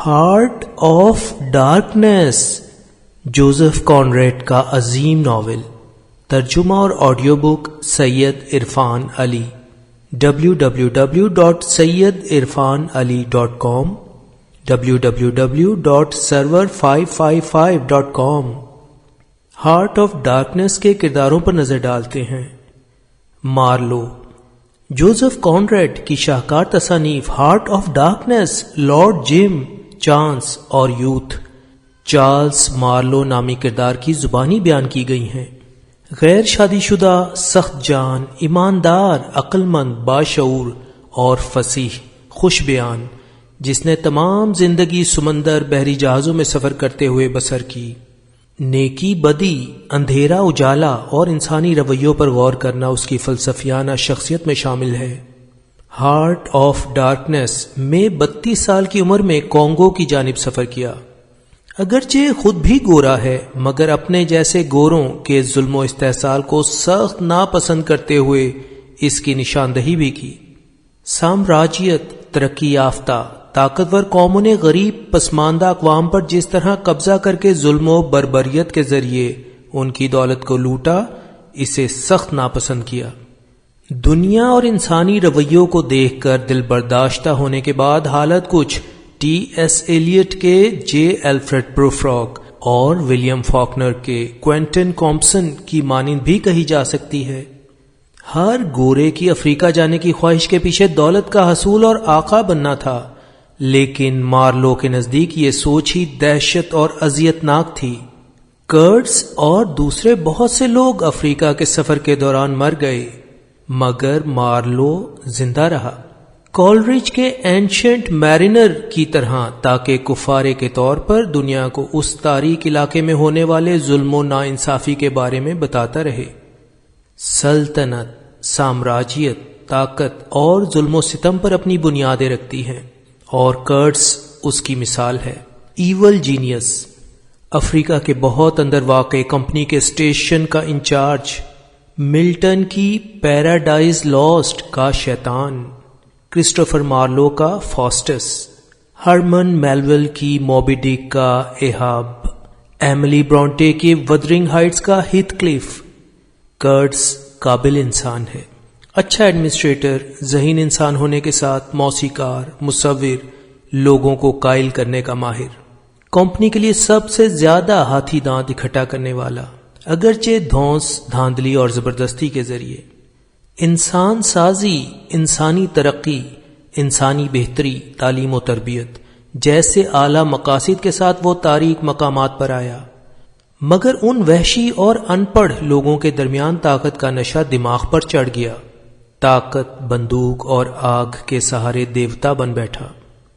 Heart of darkness Joseph کانریڈ کا عظیم novel. ترجمہ اور audio book Syed Irfan Ali. www.sayyidhirfanali.com www.server555.com. Heart of darkness کے کرداروں پر نظر ڈالتے ہیں. مارلو. جوزف کانریڈ کی شاہکار تصانیف heart of darkness, lord gym, chance اور یوتھ. چارلز مارلو نامی کردار کی زبانی بیان کی گئی ہیں. غیر شادی شدہ، سخت جان، ایماندار، عقل مند، باشعور اور فصیح، خوش بیان، جس نے تمام زندگی سمندر، بحری جہازوں میں سفر کرتے ہوئے بسر کی. نیکی بدی، اندھیرا اجالا اور انسانی رویوں پر غور کرنا اس کی فلسفیانہ شخصیت میں شامل ہے. ہارٹ آف ڈارکنیس میں 32 سال کی عمر میں کانگو کی جانب سفر کیا. اگرچہ خود بھی گورا ہے مگر اپنے جیسے گوروں کے ظلم و استحصال کو سخت ناپسند کرتے ہوئے اس کی نشاندہی بھی کی. سامراجیت، ترقی یافتہ طاقتور قوموں نے غریب پسماندہ اقوام پر جس طرح قبضہ کر کے ظلم و بربریت کے ذریعے ان کی دولت کو لوٹا، اسے سخت ناپسند کیا. دنیا اور انسانی رویوں کو دیکھ کر دل برداشتہ ہونے کے بعد حالت کچھ ٹی ایس ایلیٹ کے جے الفریڈ پروفراک اور ولیم فاکنر کے کوینٹن کامپسن کی مانند بھی کہی جا سکتی ہے. ہر گورے کی افریقہ جانے کی خواہش کے پیچھے دولت کا حصول اور آقا بننا تھا، لیکن مارلو کے نزدیک یہ سوچ ہی دہشت اور اذیت ناک تھی. کرڈز اور دوسرے بہت سے لوگ افریقہ کے سفر کے دوران مر گئے مگر مارلو زندہ رہا. کولرچ کے اینشنٹ میرینر کی طرح، تاکہ کفارے کے طور پر دنیا کو اس تاریک علاقے میں ہونے والے ظلم و ناانصافی کے بارے میں بتاتا رہے. سلطنت، سامراجیت، طاقت اور ظلم و ستم پر اپنی بنیادیں رکھتی ہیں اور کرڈز اس کی مثال ہے. Evil genius. افریقہ کے بہت اندر واقع کمپنی کے اسٹیشن کا انچارج. ملٹن کی پیراڈائز لاسٹ کا شیطان. کرسٹوفر مارلو کا فاسٹس. ہرمن میلول کی موبی ڈک کا ایہاب. ایملی برونٹے کے وتھرنگ ہائٹس کا ہیتھ کلف. کرڈز قابل انسان ہے، اچھا ایڈمنسٹریٹر، ذہین انسان ہونے کے ساتھ موسیقار، مصور، لوگوں کو قائل کرنے کا ماہر، کمپنی کے لیے سب سے زیادہ ہاتھی دانت اکٹھا کرنے والا، اگرچہ دھونس، دھاندلی اور زبردستی کے ذریعے. انسان سازی، انسانی ترقی، انسانی بہتری، تعلیم و تربیت جیسے اعلیٰ مقاصد کے ساتھ وہ تاریک مقامات پر آیا، مگر ان وحشی اور ان پڑھ لوگوں کے درمیان طاقت کا نشہ دماغ پر چڑھ گیا. طاقت، بندوق اور آگ کے سہارے دیوتا بن بیٹھا،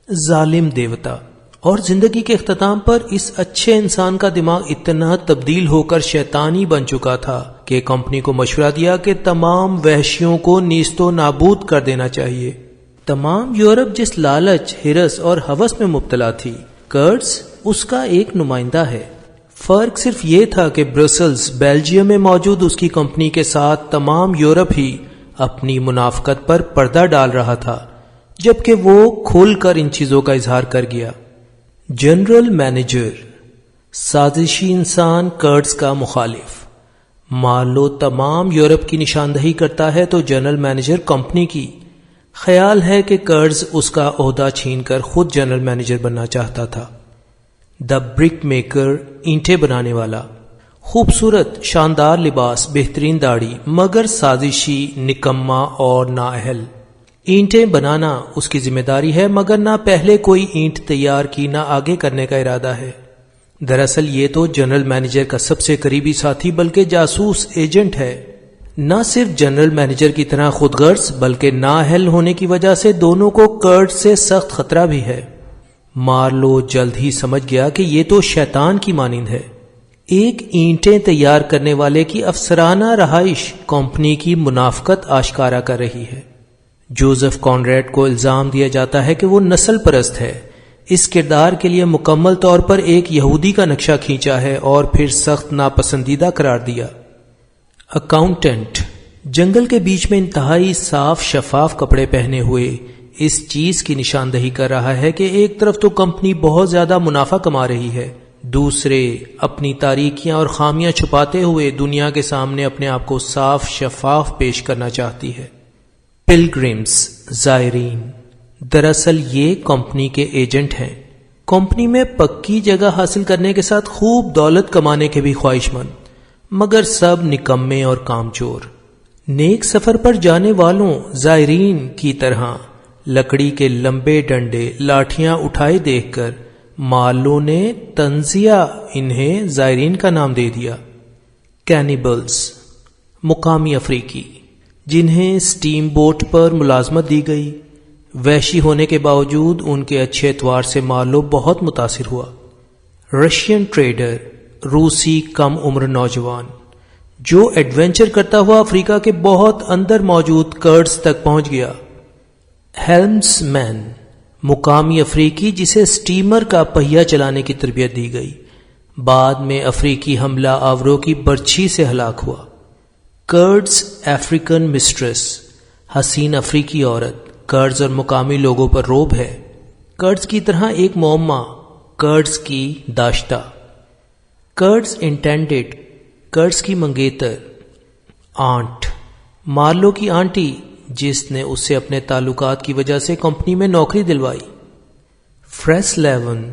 ظالم دیوتا. اور زندگی کے اختتام پر اس اچھے انسان کا دماغ اتنا تبدیل ہو کر شیطانی بن چکا تھا کہ کمپنی کو مشورہ دیا کہ تمام وحشیوں کو نیست و نابود کر دینا چاہیے. تمام یورپ جس لالچ، ہرس اور ہوس میں مبتلا تھی، کرڈز اس کا ایک نمائندہ ہے. فرق صرف یہ تھا کہ برسلز، بیلجیم میں موجود اس کی کمپنی کے ساتھ تمام یورپ ہی اپنی منافقت پر پردہ ڈال رہا تھا، جبکہ وہ کھل کر ان چیزوں کا اظہار کر گیا. General manager. سازشی انسان کرڈز کا مخالف. مارلو تمام یورپ کی نشاندہی کرتا ہے تو جنرل مینیجر کمپنی کی. خیال ہے کہ کرڈز اس کا عہدہ چھین کر خود جنرل مینیجر بننا چاہتا تھا. دا برک میکر. اینٹیں بنانے والا. خوبصورت، شاندار لباس، بہترین داڑھی، مگر سازشی، نکما اور نااہل. اینٹیں بنانا اس کی ذمہ داری ہے مگر نہ پہلے کوئی اینٹ تیار کی نہ آگے کرنے کا ارادہ ہے. دراصل یہ تو جنرل مینیجر کا سب سے قریبی ساتھی بلکہ جاسوس ایجنٹ ہے. نہ صرف جنرل مینیجر کی طرح خود غرض بلکہ نااہل ہونے کی وجہ سے دونوں کو کرڈ سے سخت خطرہ بھی ہے. مارلو جلد ہی سمجھ گیا کہ یہ تو شیطان کی مانند ہے. ایک اینٹیں تیار کرنے والے کی افسرانہ رہائش کمپنی کی منافقت آشکارا کر رہی ہے. جوزف کانریڈ کو الزام دیا جاتا ہے کہ وہ نسل پرست ہے. اس کردار کے لیے مکمل طور پر ایک یہودی کا نقشہ کھینچا ہے اور پھر سخت ناپسندیدہ قرار دیا. اکاؤنٹنٹ. جنگل کے بیچ میں انتہائی صاف شفاف کپڑے پہنے ہوئے اس چیز کی نشاندہی کر رہا ہے کہ ایک طرف تو کمپنی بہت زیادہ منافع کما رہی ہے، دوسرے اپنی تاریکیاں اور خامیاں چھپاتے ہوئے دنیا کے سامنے اپنے آپ کو صاف شفاف پیش کرنا چاہتی ہے۔ پلگرمز، زائرین، دراصل یہ کمپنی کے ایجنٹ ہیں، کمپنی میں پکی جگہ حاصل کرنے کے ساتھ خوب دولت کمانے کے بھی خواہش مند، مگر سب نکمے اور کامچور۔ نیک سفر پر جانے والوں زائرین کی طرح لکڑی کے لمبے ڈنڈے لاٹھیاں اٹھائے دیکھ کر مارلو نے تنزیہ انہیں زائرین کا نام دے دیا۔ کینیبلز، مقامی افریقی جنہیں سٹیم بوٹ پر ملازمت دی گئی، وحشی ہونے کے باوجود ان کے اچھے اتوار سے مارلو بہت متاثر ہوا۔ رشین ٹریڈر، روسی کم عمر نوجوان جو ایڈونچر کرتا ہوا افریقہ کے بہت اندر موجود کرڈز تک پہنچ گیا۔ ہیلمز مین، مقامی افریقی جسے سٹیمر کا پہیہ چلانے کی تربیت دی گئی، بعد میں افریقی حملہ آوروں کی برچھی سے ہلاک ہوا۔ کرڈز افریقن مسٹریس، حسین افریقی عورت، کرڈز اور مقامی لوگوں پر روب ہے، کرڈز کی طرح ایک معمہ، کرڈز کی داشتہ۔ کرڈز انٹینڈڈ، کرڈز کی منگیتر، آنٹ، مارلو کی آنٹی جس نے اسے اپنے تعلقات کی وجہ سے کمپنی میں نوکری دلوائی۔ فریس لیون،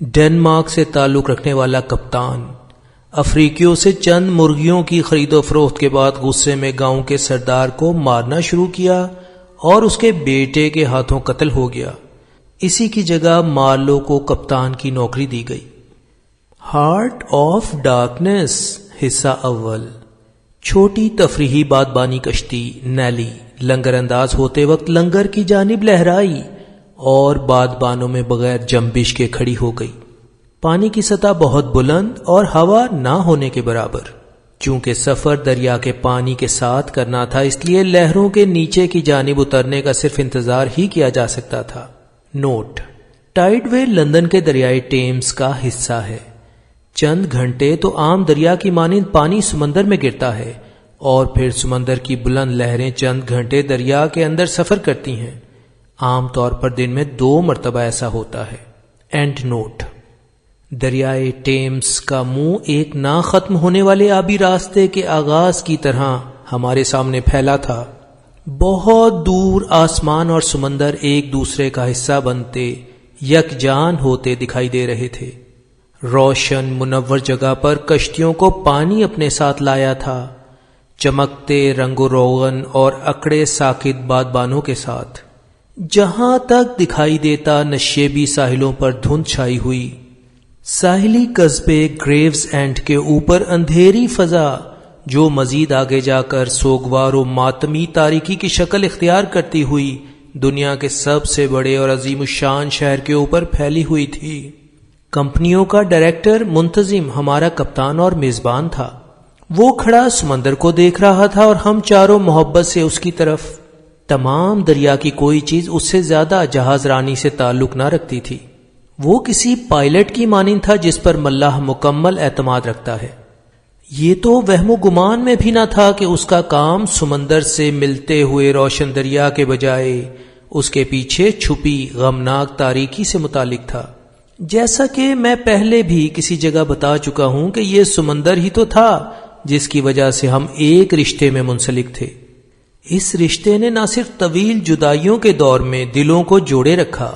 ڈنمارک سے تعلق رکھنے والا کپتان، افریقیوں سے چند مرغیوں کی خرید و فروخت کے بعد غصے میں گاؤں کے سردار کو مارنا شروع کیا اور اس کے بیٹے کے ہاتھوں قتل ہو گیا۔ اسی کی جگہ مارلو کو کپتان کی نوکری دی گئی۔ ہارٹ آف ڈارکنیس، حصہ اول، چھوٹی تفریحی بادبانی کشتی نیلی لنگر انداز ہوتے وقت لنگر کی جانب لہرائی اور بادبانوں میں بغیر جنبش کے کھڑی ہو گئی۔ پانی کی سطح بہت بلند اور ہوا نہ ہونے کے برابر۔ چونکہ سفر دریا کے پانی کے ساتھ کرنا تھا، اس لیے لہروں کے نیچے کی جانب اترنے کا صرف انتظار ہی کیا جا سکتا تھا۔ نوٹ: ٹائیڈ وے لندن کے دریائے ٹیمز کا حصہ ہے۔ چند گھنٹے تو عام دریا کی مانند پانی سمندر میں گرتا ہے اور پھر سمندر کی بلند لہریں چند گھنٹے دریا کے اندر سفر کرتی ہیں۔ عام طور پر دن میں 2 مرتبہ ایسا ہوتا ہے۔ اینڈ نوٹ: دریائے ٹیمز کا منہ ایک نہ ختم ہونے والے آبی راستے کے آغاز کی طرح ہمارے سامنے پھیلا تھا۔ بہت دور آسمان اور سمندر ایک دوسرے کا حصہ بنتے یکجان ہوتے دکھائی دے رہے تھے۔ روشن منور جگہ پر کشتیوں کو پانی اپنے ساتھ لایا تھا، چمکتے رنگ و روغن اور اکڑے ساکت بادبانوں کے ساتھ۔ جہاں تک دکھائی دیتا نشیبی ساحلوں پر دھند چھائی ہوئی، ساحلی قصبے گریوز اینڈ کے اوپر اندھیری فضا جو مزید آگے جا کر سوگوار و ماتمی تاریکی کی شکل اختیار کرتی ہوئی دنیا کے سب سے بڑے اور عظیم الشان شہر کے اوپر پھیلی ہوئی تھی۔ کمپنیوں کا ڈائریکٹر منتظم ہمارا کپتان اور میزبان تھا۔ وہ کھڑا سمندر کو دیکھ رہا تھا اور ہم چاروں محبت سے اس کی طرف۔ تمام دریا کی کوئی چیز اس سے زیادہ جہاز رانی سے تعلق نہ رکھتی تھی۔ وہ کسی پائلٹ کی مانند تھا جس پر ملاح مکمل اعتماد رکھتا ہے۔ یہ تو وہم و گمان میں بھی نہ تھا کہ اس کا کام سمندر سے ملتے ہوئے روشن دریا کے بجائے اس کے پیچھے چھپی غمناک تاریکی سے متعلق تھا۔ جیسا کہ میں پہلے بھی کسی جگہ بتا چکا ہوں کہ یہ سمندر ہی تو تھا جس کی وجہ سے ہم ایک رشتے میں منسلک تھے۔ اس رشتے نے نہ صرف طویل جدائیوں کے دور میں دلوں کو جوڑے رکھا،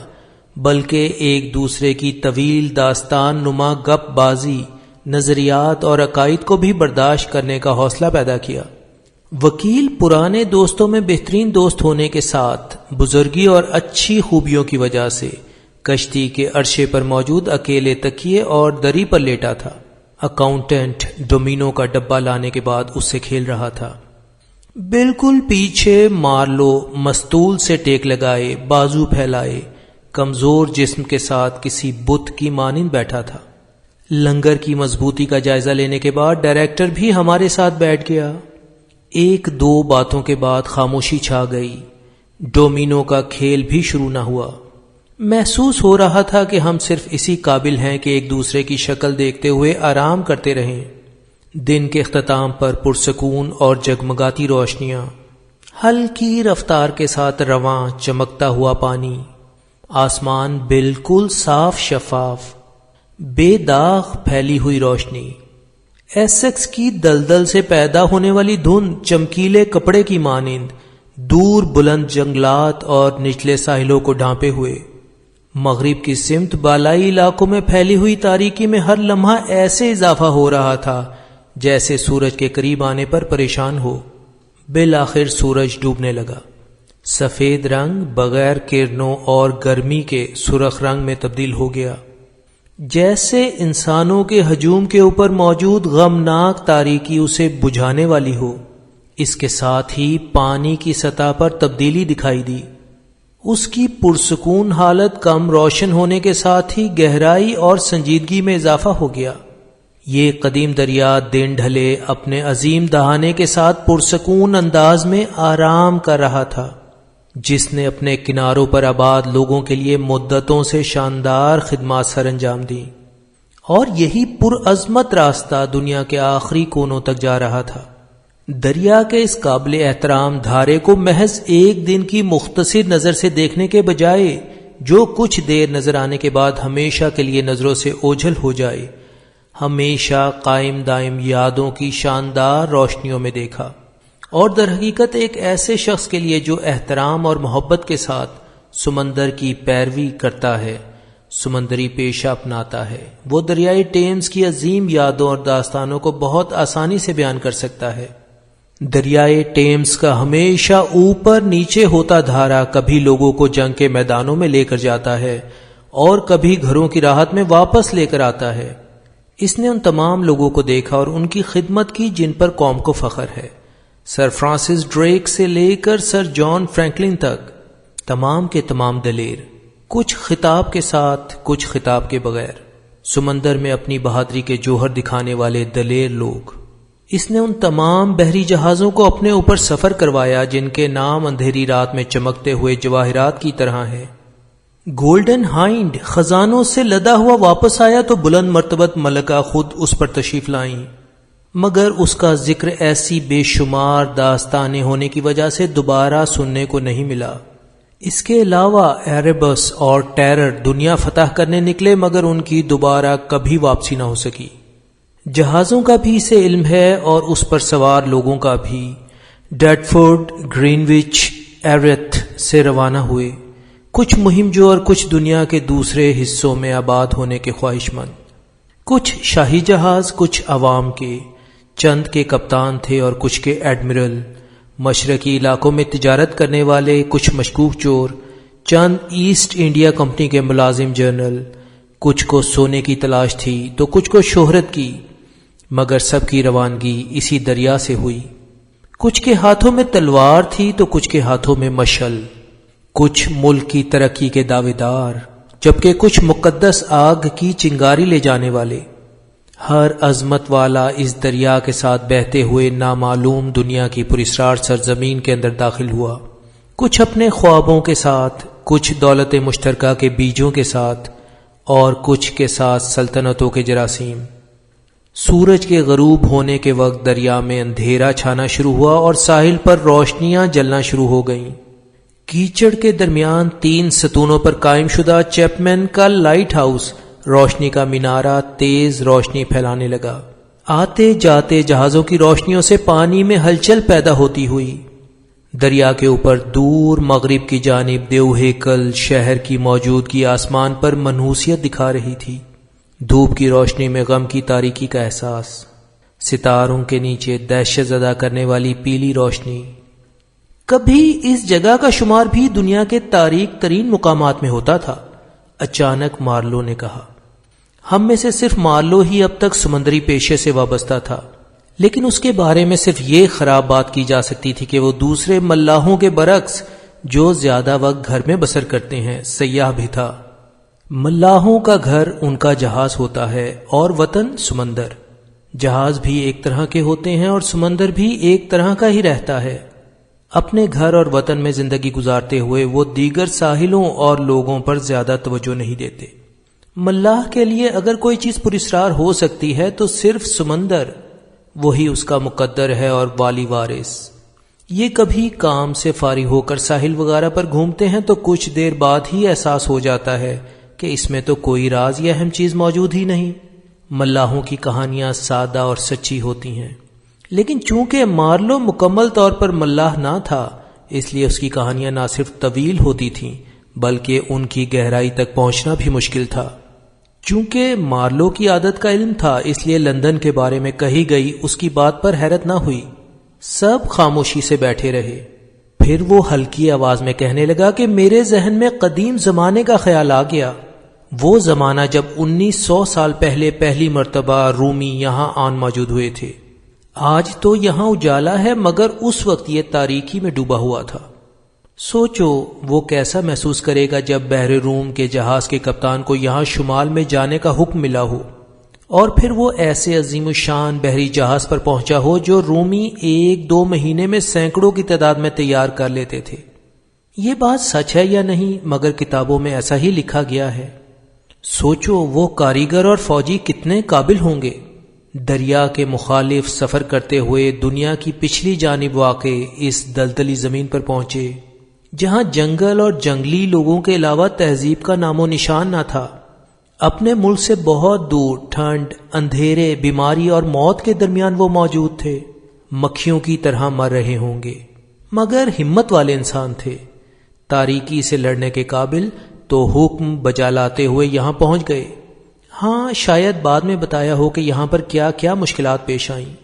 بلکہ ایک دوسرے کی طویل داستان نما گپ بازی، نظریات اور عقائد کو بھی برداشت کرنے کا حوصلہ پیدا کیا۔ وکیل پرانے دوستوں میں بہترین دوست ہونے کے ساتھ بزرگی اور اچھی خوبیوں کی وجہ سے کشتی کے عرشے پر موجود اکیلے تکیے اور دری پر لیٹا تھا۔ اکاؤنٹنٹ ڈومینو کا ڈبہ لانے کے بعد اس سے کھیل رہا تھا۔ بالکل پیچھے مارلو مستول سے ٹیک لگائے، بازو پھیلائے، کمزور جسم کے ساتھ کسی بت کی مانند بیٹھا تھا۔ لنگر کی مضبوطی کا جائزہ لینے کے بعد ڈائریکٹر بھی ہمارے ساتھ بیٹھ گیا۔ 1-2 باتوں کے بعد خاموشی چھا گئی۔ ڈومینو کا کھیل بھی شروع نہ ہوا۔ محسوس ہو رہا تھا کہ ہم صرف اسی قابل ہیں کہ ایک دوسرے کی شکل دیکھتے ہوئے آرام کرتے رہیں۔ دن کے اختتام پر پرسکون اور جگمگاتی روشنیاں، ہلکی رفتار کے ساتھ رواں چمکتا ہوا پانی، آسمان بالکل صاف شفاف، بے داغ پھیلی ہوئی روشنی، ایسکس کی دلدل سے پیدا ہونے والی دھند چمکیلے کپڑے کی مانند دور بلند جنگلات اور نچلے ساحلوں کو ڈھانپے ہوئے، مغرب کی سمت بالائی علاقوں میں پھیلی ہوئی تاریکی میں ہر لمحہ ایسے اضافہ ہو رہا تھا جیسے سورج کے قریب آنے پر پریشان ہو۔ بالآخر سورج ڈوبنے لگا، سفید رنگ بغیر کرنوں اور گرمی کے سرخ رنگ میں تبدیل ہو گیا، جیسے انسانوں کے ہجوم کے اوپر موجود غمناک تاریکی اسے بجھانے والی ہو۔ اس کے ساتھ ہی پانی کی سطح پر تبدیلی دکھائی دی، اس کی پرسکون حالت کم روشن ہونے کے ساتھ ہی گہرائی اور سنجیدگی میں اضافہ ہو گیا۔ یہ قدیم دریا دن ڈھلے اپنے عظیم دہانے کے ساتھ پرسکون انداز میں آرام کر رہا تھا، جس نے اپنے کناروں پر آباد لوگوں کے لیے مدتوں سے شاندار خدمات سر انجام دی، اور یہی پرعظمت راستہ دنیا کے آخری کونوں تک جا رہا تھا۔ دریا کے اس قابل احترام دھارے کو محض ایک دن کی مختصر نظر سے دیکھنے کے بجائے جو کچھ دیر نظر آنے کے بعد ہمیشہ کے لیے نظروں سے اوجھل ہو جائے، ہمیشہ قائم دائم یادوں کی شاندار روشنیوں میں دیکھا، اور در حقیقت ایک ایسے شخص کے لیے جو احترام اور محبت کے ساتھ سمندر کی پیروی کرتا ہے، سمندری پیشہ اپناتا ہے، وہ دریائے ٹیمز کی عظیم یادوں اور داستانوں کو بہت آسانی سے بیان کر سکتا ہے۔ دریائے ٹیمز کا ہمیشہ اوپر نیچے ہوتا دھارا کبھی لوگوں کو جنگ کے میدانوں میں لے کر جاتا ہے اور کبھی گھروں کی راحت میں واپس لے کر آتا ہے۔ اس نے ان تمام لوگوں کو دیکھا اور ان کی خدمت کی جن پر قوم کو فخر ہے، سر فرانسس ڈریک سے لے کر سر جان فرینکلن تک، تمام کے تمام دلیر، کچھ خطاب کے ساتھ کچھ خطاب کے بغیر، سمندر میں اپنی بہادری کے جوہر دکھانے والے دلیر لوگ۔ اس نے ان تمام بحری جہازوں کو اپنے اوپر سفر کروایا جن کے نام اندھیری رات میں چمکتے ہوئے جواہرات کی طرح ہیں۔ گولڈن ہائنڈ خزانوں سے لدا ہوا واپس آیا تو بلند مرتبت ملکہ خود اس پر تشریف لائیں، مگر اس کا ذکر ایسی بے شمار داستانیں ہونے کی وجہ سے دوبارہ سننے کو نہیں ملا۔ اس کے علاوہ ایربس اور ٹیرر دنیا فتح کرنے نکلے مگر ان کی دوبارہ کبھی واپسی نہ ہو سکی۔ جہازوں کا بھی اسے علم ہے اور اس پر سوار لوگوں کا بھی۔ ڈیڈفورڈ، گرینوچ، ایرتھ سے روانہ ہوئے، کچھ مہم جو اور کچھ دنیا کے دوسرے حصوں میں آباد ہونے کے خواہش مند، کچھ شاہی جہاز، کچھ عوام کے، چند کے کپتان تھے اور کچھ کے ایڈمرل، مشرقی علاقوں میں تجارت کرنے والے، کچھ مشکوک چور، چند ایسٹ انڈیا کمپنی کے ملازم جنرل، کچھ کو سونے کی تلاش تھی تو کچھ کو شہرت کی، مگر سب کی روانگی اسی دریا سے ہوئی۔ کچھ کے ہاتھوں میں تلوار تھی تو کچھ کے ہاتھوں میں مشعل، کچھ ملک کی ترقی کے دعوے دار، جبکہ کچھ مقدس آگ کی چنگاری لے جانے والے۔ ہر عظمت والا اس دریا کے ساتھ بہتے ہوئے نامعلوم دنیا کی پراسرار سرزمین کے اندر داخل ہوا، کچھ اپنے خوابوں کے ساتھ، کچھ دولت مشترکہ کے بیجوں کے ساتھ اور کچھ کے ساتھ سلطنتوں کے جراثیم۔ سورج کے غروب ہونے کے وقت دریا میں اندھیرا چھانا شروع ہوا اور ساحل پر روشنیاں جلنا شروع ہو گئیں۔ کیچڑ کے درمیان 3 ستونوں پر قائم شدہ چیپمین کا لائٹ ہاؤس روشنی کا مینارہ تیز روشنی پھیلانے لگا۔ آتے جاتے جہازوں کی روشنیوں سے پانی میں ہلچل پیدا ہوتی ہوئی دریا کے اوپر دور مغرب کی جانب دیو ہیکل شہر کی موجودگی آسمان پر منحوسیت دکھا رہی تھی۔ دھوپ کی روشنی میں غم کی تاریکی کا احساس، ستاروں کے نیچے دہشت زدہ کرنے والی پیلی روشنی۔ کبھی اس جگہ کا شمار بھی دنیا کے تاریک ترین مقامات میں ہوتا تھا، اچانک مارلو نے کہا۔ ہم میں سے صرف مارلو ہی اب تک سمندری پیشے سے وابستہ تھا، لیکن اس کے بارے میں صرف یہ خراب بات کی جا سکتی تھی کہ وہ دوسرے ملاحوں کے برعکس جو زیادہ وقت گھر میں بسر کرتے ہیں سیاح بھی تھا۔ ملاحوں کا گھر ان کا جہاز ہوتا ہے اور وطن سمندر۔ جہاز بھی ایک طرح کے ہوتے ہیں اور سمندر بھی ایک طرح کا ہی رہتا ہے۔ اپنے گھر اور وطن میں زندگی گزارتے ہوئے وہ دیگر ساحلوں اور لوگوں پر زیادہ توجہ نہیں دیتے۔ ملاح کے لیے اگر کوئی چیز پراسرار ہو سکتی ہے تو صرف سمندر، وہی اس کا مقدر ہے اور والی وارث۔ یہ کبھی کام سے فارغ ہو کر ساحل وغیرہ پر گھومتے ہیں تو کچھ دیر بعد ہی احساس ہو جاتا ہے کہ اس میں تو کوئی راز یا اہم چیز موجود ہی نہیں۔ ملاحوں کی کہانیاں سادہ اور سچی ہوتی ہیں، لیکن چونکہ مارلو مکمل طور پر ملاح نہ تھا، اس لیے اس کی کہانیاں نہ صرف طویل ہوتی تھیں بلکہ ان کی گہرائی تک پہنچنا بھی مشکل تھا۔ چونکہ مارلو کی عادت کا علم تھا، اس لیے لندن کے بارے میں کہی گئی اس کی بات پر حیرت نہ ہوئی۔ سب خاموشی سے بیٹھے رہے۔ پھر وہ ہلکی آواز میں کہنے لگا کہ میرے ذہن میں قدیم زمانے کا خیال آ گیا، وہ زمانہ جب 1900 سال پہلے پہلی مرتبہ رومی یہاں آن موجود ہوئے تھے۔ آج تو یہاں اجالا ہے، مگر اس وقت یہ تاریکی میں ڈوبا ہوا تھا۔ سوچو وہ کیسا محسوس کرے گا جب بحر روم کے جہاز کے کپتان کو یہاں شمال میں جانے کا حکم ملا ہو، اور پھر وہ ایسے عظیم الشان بحری جہاز پر پہنچا ہو جو رومی 1-2 مہینے میں سینکڑوں کی تعداد میں تیار کر لیتے تھے۔ یہ بات سچ ہے یا نہیں، مگر کتابوں میں ایسا ہی لکھا گیا ہے۔ سوچو وہ کاریگر اور فوجی کتنے قابل ہوں گے۔ دریا کے مخالف سفر کرتے ہوئے دنیا کی پچھلی جانب واقع اس دلدلی زمین پر پہنچے، جہاں جنگل اور جنگلی لوگوں کے علاوہ تہذیب کا نام و نشان نہ تھا۔ اپنے ملک سے بہت دور ٹھنڈ، اندھیرے، بیماری اور موت کے درمیان وہ موجود تھے، مکھیوں کی طرح مر رہے ہوں گے، مگر ہمت والے انسان تھے، تاریکی سے لڑنے کے قابل، تو حکم بجا لاتے ہوئے یہاں پہنچ گئے۔ ہاں شاید بعد میں بتایا ہو کہ یہاں پر کیا کیا مشکلات پیش آئیں،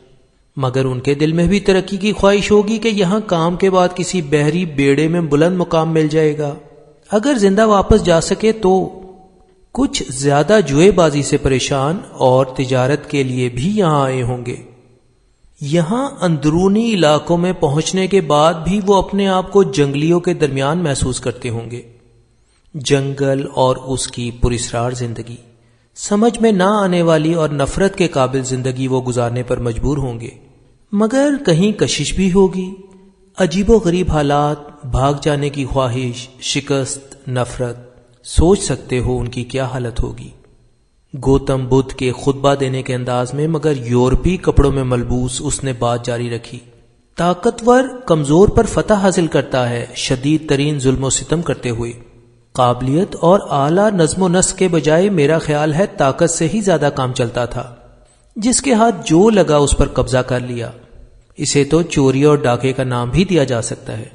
مگر ان کے دل میں بھی ترقی کی خواہش ہوگی کہ یہاں کام کے بعد کسی بحری بیڑے میں بلند مقام مل جائے گا، اگر زندہ واپس جا سکے تو۔ کچھ زیادہ جوئے بازی سے پریشان اور تجارت کے لیے بھی یہاں آئے ہوں گے۔ یہاں اندرونی علاقوں میں پہنچنے کے بعد بھی وہ اپنے آپ کو جنگلیوں کے درمیان محسوس کرتے ہوں گے۔ جنگل اور اس کی پراسرار زندگی، سمجھ میں نہ آنے والی اور نفرت کے قابل زندگی وہ گزارنے پر مجبور ہوں گے، مگر کہیں کشش بھی ہوگی، عجیب و غریب حالات، بھاگ جانے کی خواہش، شکست، نفرت۔ سوچ سکتے ہو ان کی کیا حالت ہوگی۔ گوتم بدھ کے خطبہ دینے کے انداز میں مگر یورپی کپڑوں میں ملبوس اس نے بات جاری رکھی۔ طاقتور کمزور پر فتح حاصل کرتا ہے، شدید ترین ظلم و ستم کرتے ہوئے۔ قابلیت اور اعلیٰ نظم و نسق کے بجائے میرا خیال ہے طاقت سے ہی زیادہ کام چلتا تھا۔ جس کے ہاتھ جو لگا اس پر قبضہ کر لیا۔ اسے تو چوری اور ڈاکے کا نام بھی دیا جا سکتا ہے۔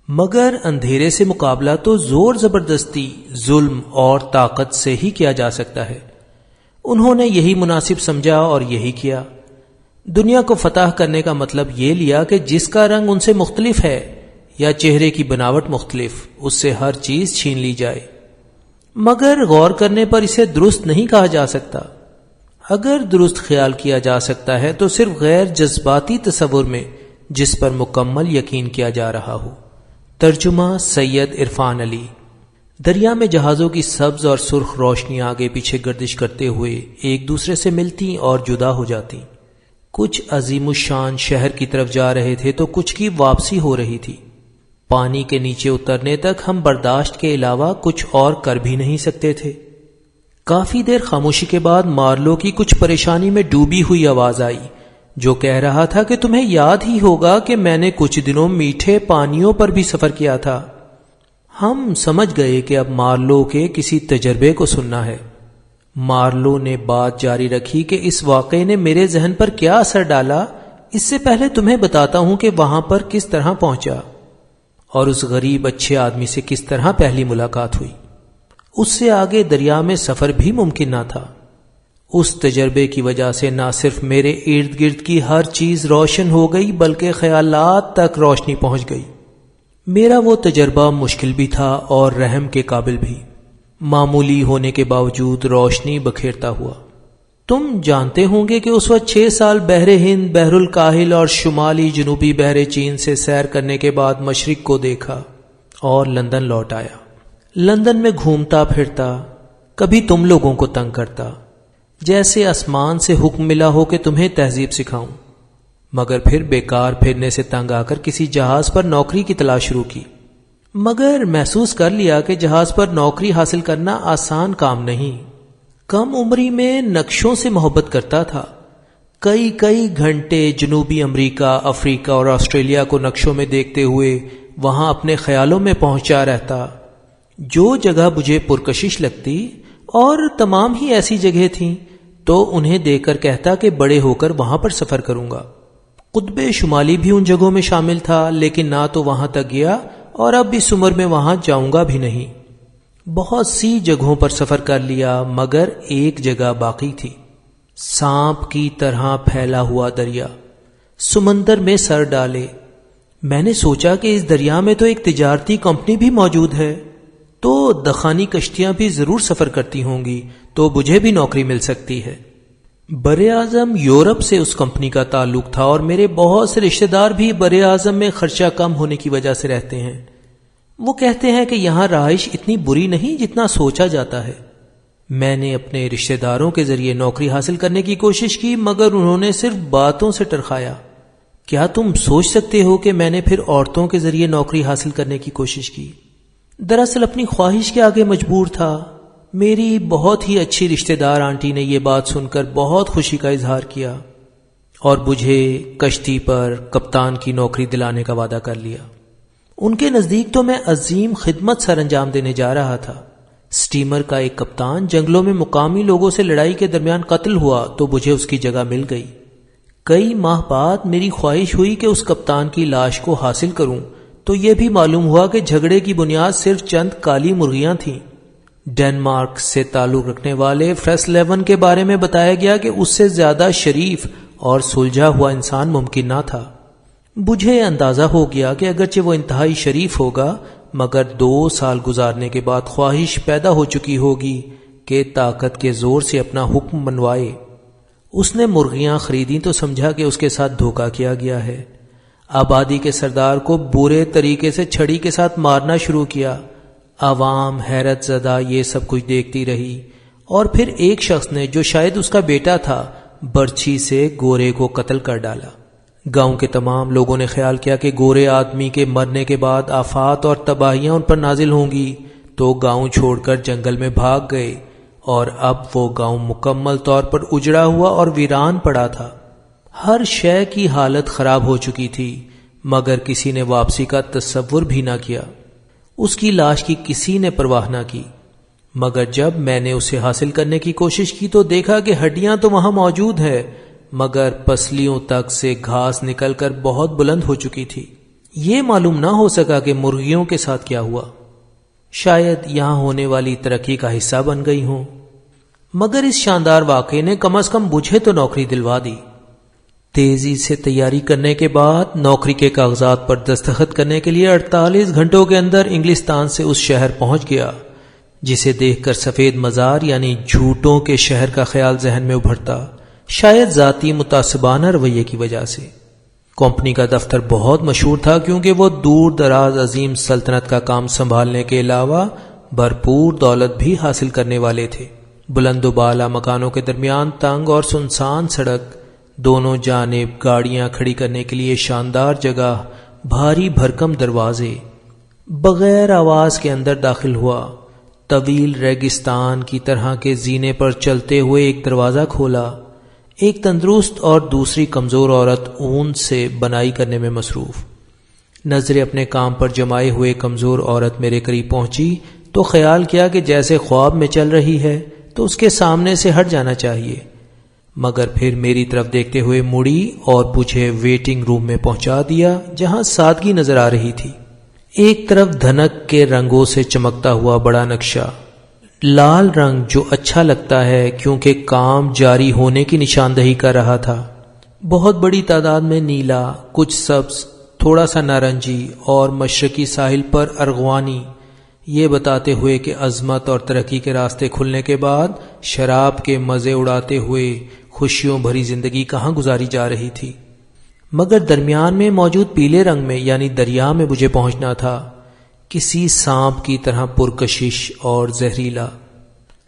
مگر اندھیرے سے مقابلہ تو زور زبردستی، ظلم اور طاقت سے ہی کیا جا سکتا ہے۔ انہوں نے یہی مناسب سمجھا اور یہی کیا۔ دنیا کو فتح کرنے کا مطلب یہ لیا کہ جس کا رنگ ان سے مختلف ہے یا چہرے کی بناوٹ مختلف، اس سے ہر چیز چھین لی جائے۔ مگر غور کرنے پر اسے درست نہیں کہا جا سکتا۔ اگر درست خیال کیا جا سکتا ہے تو صرف غیر جذباتی تصور میں جس پر مکمل یقین کیا جا رہا ہو۔ ترجمہ سید عرفان علی۔ دریا میں جہازوں کی سبز اور سرخ روشنی آگے پیچھے گردش کرتے ہوئے ایک دوسرے سے ملتی اور جدا ہو جاتی۔ کچھ عظیم الشان شہر کی طرف جا رہے تھے تو کچھ کی واپسی ہو رہی تھی۔ پانی کے نیچے اترنے تک ہم برداشت کے علاوہ کچھ اور کر بھی نہیں سکتے تھے۔ کافی دیر خاموشی کے بعد مارلو کی کچھ پریشانی میں ڈوبی ہوئی آواز آئی، جو کہہ رہا تھا کہ تمہیں یاد ہی ہوگا کہ میں نے کچھ دنوں میٹھے پانیوں پر بھی سفر کیا تھا۔ ہم سمجھ گئے کہ اب مارلو کے کسی تجربے کو سننا ہے۔ مارلو نے بات جاری رکھی کہ اس واقعے نے میرے ذہن پر کیا اثر ڈالا، اس سے پہلے تمہیں بتاتا ہوں کہ وہاں پر کس طرح پہنچا اور اس غریب اچھے آدمی سے کس طرح پہلی ملاقات ہوئی۔ اس سے آگے دریا میں سفر بھی ممکن نہ تھا۔ اس تجربے کی وجہ سے نہ صرف میرے ارد گرد کی ہر چیز روشن ہو گئی بلکہ خیالات تک روشنی پہنچ گئی۔ میرا وہ تجربہ مشکل بھی تھا اور رحم کے قابل بھی، معمولی ہونے کے باوجود روشنی بکھیرتا ہوا۔ تم جانتے ہوں گے کہ اس وقت 6 سال بحر ہند، بحر الکاہل اور شمالی جنوبی بحر چین سے سیر کرنے کے بعد مشرق کو دیکھا اور لندن لوٹ آیا۔ لندن میں گھومتا پھرتا، کبھی تم لوگوں کو تنگ کرتا، جیسے آسمان سے حکم ملا ہو کہ تمہیں تہذیب سکھاؤں، مگر پھر بیکار پھرنے سے تنگ آ کر کسی جہاز پر نوکری کی تلاش شروع کی، مگر محسوس کر لیا کہ جہاز پر نوکری حاصل کرنا آسان کام نہیں۔ کم عمری میں نقشوں سے محبت کرتا تھا، کئی گھنٹے جنوبی امریکہ، افریقہ اور آسٹریلیا کو نقشوں میں دیکھتے ہوئے وہاں اپنے خیالوں میں پہنچا رہتا۔ جو جگہ مجھے پرکشش لگتی اور تمام ہی ایسی جگہ تھیں تو انہیں دیکھ کر کہتا کہ بڑے ہو کر وہاں پر سفر کروں گا۔ قطب شمالی بھی ان جگہوں میں شامل تھا، لیکن نہ تو وہاں تک گیا اور اب اس عمر میں وہاں جاؤں گا بھی نہیں۔ بہت سی جگہوں پر سفر کر لیا مگر ایک جگہ باقی تھی، سانپ کی طرح پھیلا ہوا دریا۔ سمندر میں سر ڈالے میں نے سوچا کہ اس دریا میں تو ایک تجارتی کمپنی بھی موجود ہے، تو دخانی کشتیاں بھی ضرور سفر کرتی ہوں گی، تو مجھے بھی نوکری مل سکتی ہے۔ براعظم یورپ سے اس کمپنی کا تعلق تھا اور میرے بہت سے رشتہ دار بھی براعظم میں خرچہ کم ہونے کی وجہ سے رہتے ہیں۔ وہ کہتے ہیں کہ یہاں رہائش اتنی بری نہیں جتنا سوچا جاتا ہے۔ میں نے اپنے رشتہ داروں کے ذریعے نوکری حاصل کرنے کی کوشش کی مگر انہوں نے صرف باتوں سے ٹرخایا۔ کیا تم سوچ سکتے ہو کہ میں نے پھر عورتوں کے ذریعے نوکری حاصل کرنے کی کوشش کی؟ دراصل اپنی خواہش کے آگے مجبور تھا۔ میری بہت ہی اچھی رشتہ دار آنٹی نے یہ بات سن کر بہت خوشی کا اظہار کیا اور مجھے کشتی پر کپتان کی نوکری دلانے کا وعدہ کر لیا۔ ان کے نزدیک تو میں عظیم خدمت سر انجام دینے جا رہا تھا۔ سٹیمر کا ایک کپتان جنگلوں میں مقامی لوگوں سے لڑائی کے درمیان قتل ہوا تو مجھے اس کی جگہ مل گئی۔ کئی ماہ بعد میری خواہش ہوئی کہ اس کپتان کی لاش کو حاصل کروں تو یہ بھی معلوم ہوا کہ جھگڑے کی بنیاد صرف چند کالی مرغیاں تھیں۔ ڈنمارک سے تعلق رکھنے والے فریسلیون کے بارے میں بتایا گیا کہ اس سے زیادہ شریف اور سلجھا ہوا انسان ممکن نہ تھا۔ مجھے اندازہ ہو گیا کہ اگرچہ وہ انتہائی شریف ہوگا مگر 2 سال گزارنے کے بعد خواہش پیدا ہو چکی ہوگی کہ طاقت کے زور سے اپنا حکم منوائے۔ اس نے مرغیاں خریدیں تو سمجھا کہ اس کے ساتھ دھوکہ کیا گیا ہے۔ آبادی کے سردار کو برے طریقے سے چھڑی کے ساتھ مارنا شروع کیا۔ عوام حیرت زدہ یہ سب کچھ دیکھتی رہی اور پھر ایک شخص نے جو شاید اس کا بیٹا تھا برچھی سے گورے کو قتل کر ڈالا۔ گاؤں کے تمام لوگوں نے خیال کیا کہ گورے آدمی کے مرنے کے بعد آفات اور تباہیاں ان پر نازل ہوں گی، تو گاؤں چھوڑ کر جنگل میں بھاگ گئے اور اب وہ گاؤں مکمل طور پر اجڑا ہوا اور ویران پڑا تھا۔ ہر شے کی حالت خراب ہو چکی تھی مگر کسی نے واپسی کا تصور بھی نہ کیا۔ اس کی لاش کی کسی نے پرواہ نہ کی مگر جب میں نے اسے حاصل کرنے کی کوشش کی تو دیکھا کہ ہڈیاں تو وہاں موجود ہے مگر پسلیوں تک سے گھاس نکل کر بہت بلند ہو چکی تھی۔ یہ معلوم نہ ہو سکا کہ مرغیوں کے ساتھ کیا ہوا، شاید یہاں ہونے والی ترقی کا حصہ بن گئی ہوں، مگر اس شاندار واقعے نے کم از کم مجھے تو نوکری دلوا دی۔ تیزی سے تیاری کرنے کے بعد نوکری کے کاغذات پر دستخط کرنے کے لیے 48 گھنٹوں کے اندر انگلستان سے اس شہر پہنچ گیا جسے دیکھ کر سفید مزار یعنی جھوٹوں کے شہر کا خیال ذہن میں ابھرتا، شاید ذاتی متعصبانہ رویے کی وجہ سے۔ کمپنی کا دفتر بہت مشہور تھا کیونکہ وہ دور دراز عظیم سلطنت کا کام سنبھالنے کے علاوہ بھرپور دولت بھی حاصل کرنے والے تھے۔ بلند و بالا مکانوں کے درمیان تنگ اور سنسان سڑک، دونوں جانب گاڑیاں کھڑی کرنے کے لیے شاندار جگہ، بھاری بھرکم دروازے۔ بغیر آواز کے اندر داخل ہوا، طویل ریگستان کی طرح کے زینے پر چلتے ہوئے ایک دروازہ کھولا۔ ایک تندرست اور دوسری کمزور عورت اون سے بنائی کرنے میں مصروف۔ نظریں اپنے کام پر جمائے ہوئے کمزور عورت میرے قریب پہنچی تو خیال کیا کہ جیسے خواب میں چل رہی ہے تو اس کے سامنے سے ہٹ جانا چاہیے، مگر پھر میری طرف دیکھتے ہوئے مڑی اور مجھے ویٹنگ روم میں پہنچا دیا جہاں سادگی نظر آ رہی تھی۔ ایک طرف دھنک کے رنگوں سے چمکتا ہوا بڑا نقشہ، لال رنگ جو اچھا لگتا ہے کیونکہ کام جاری ہونے کی نشاندہی کر رہا تھا، بہت بڑی تعداد میں نیلا، کچھ سبز، تھوڑا سا نارنجی اور مشرقی ساحل پر ارغوانی، یہ بتاتے ہوئے کہ عظمت اور ترقی کے راستے کھلنے کے بعد شراب کے مزے اڑاتے ہوئے خوشیوں بھری زندگی کہاں گزاری جا رہی تھی۔ مگر درمیان میں موجود پیلے رنگ میں یعنی دریا میں مجھے پہنچنا تھا، کسی سانپ کی طرح پرکشش اور زہریلا۔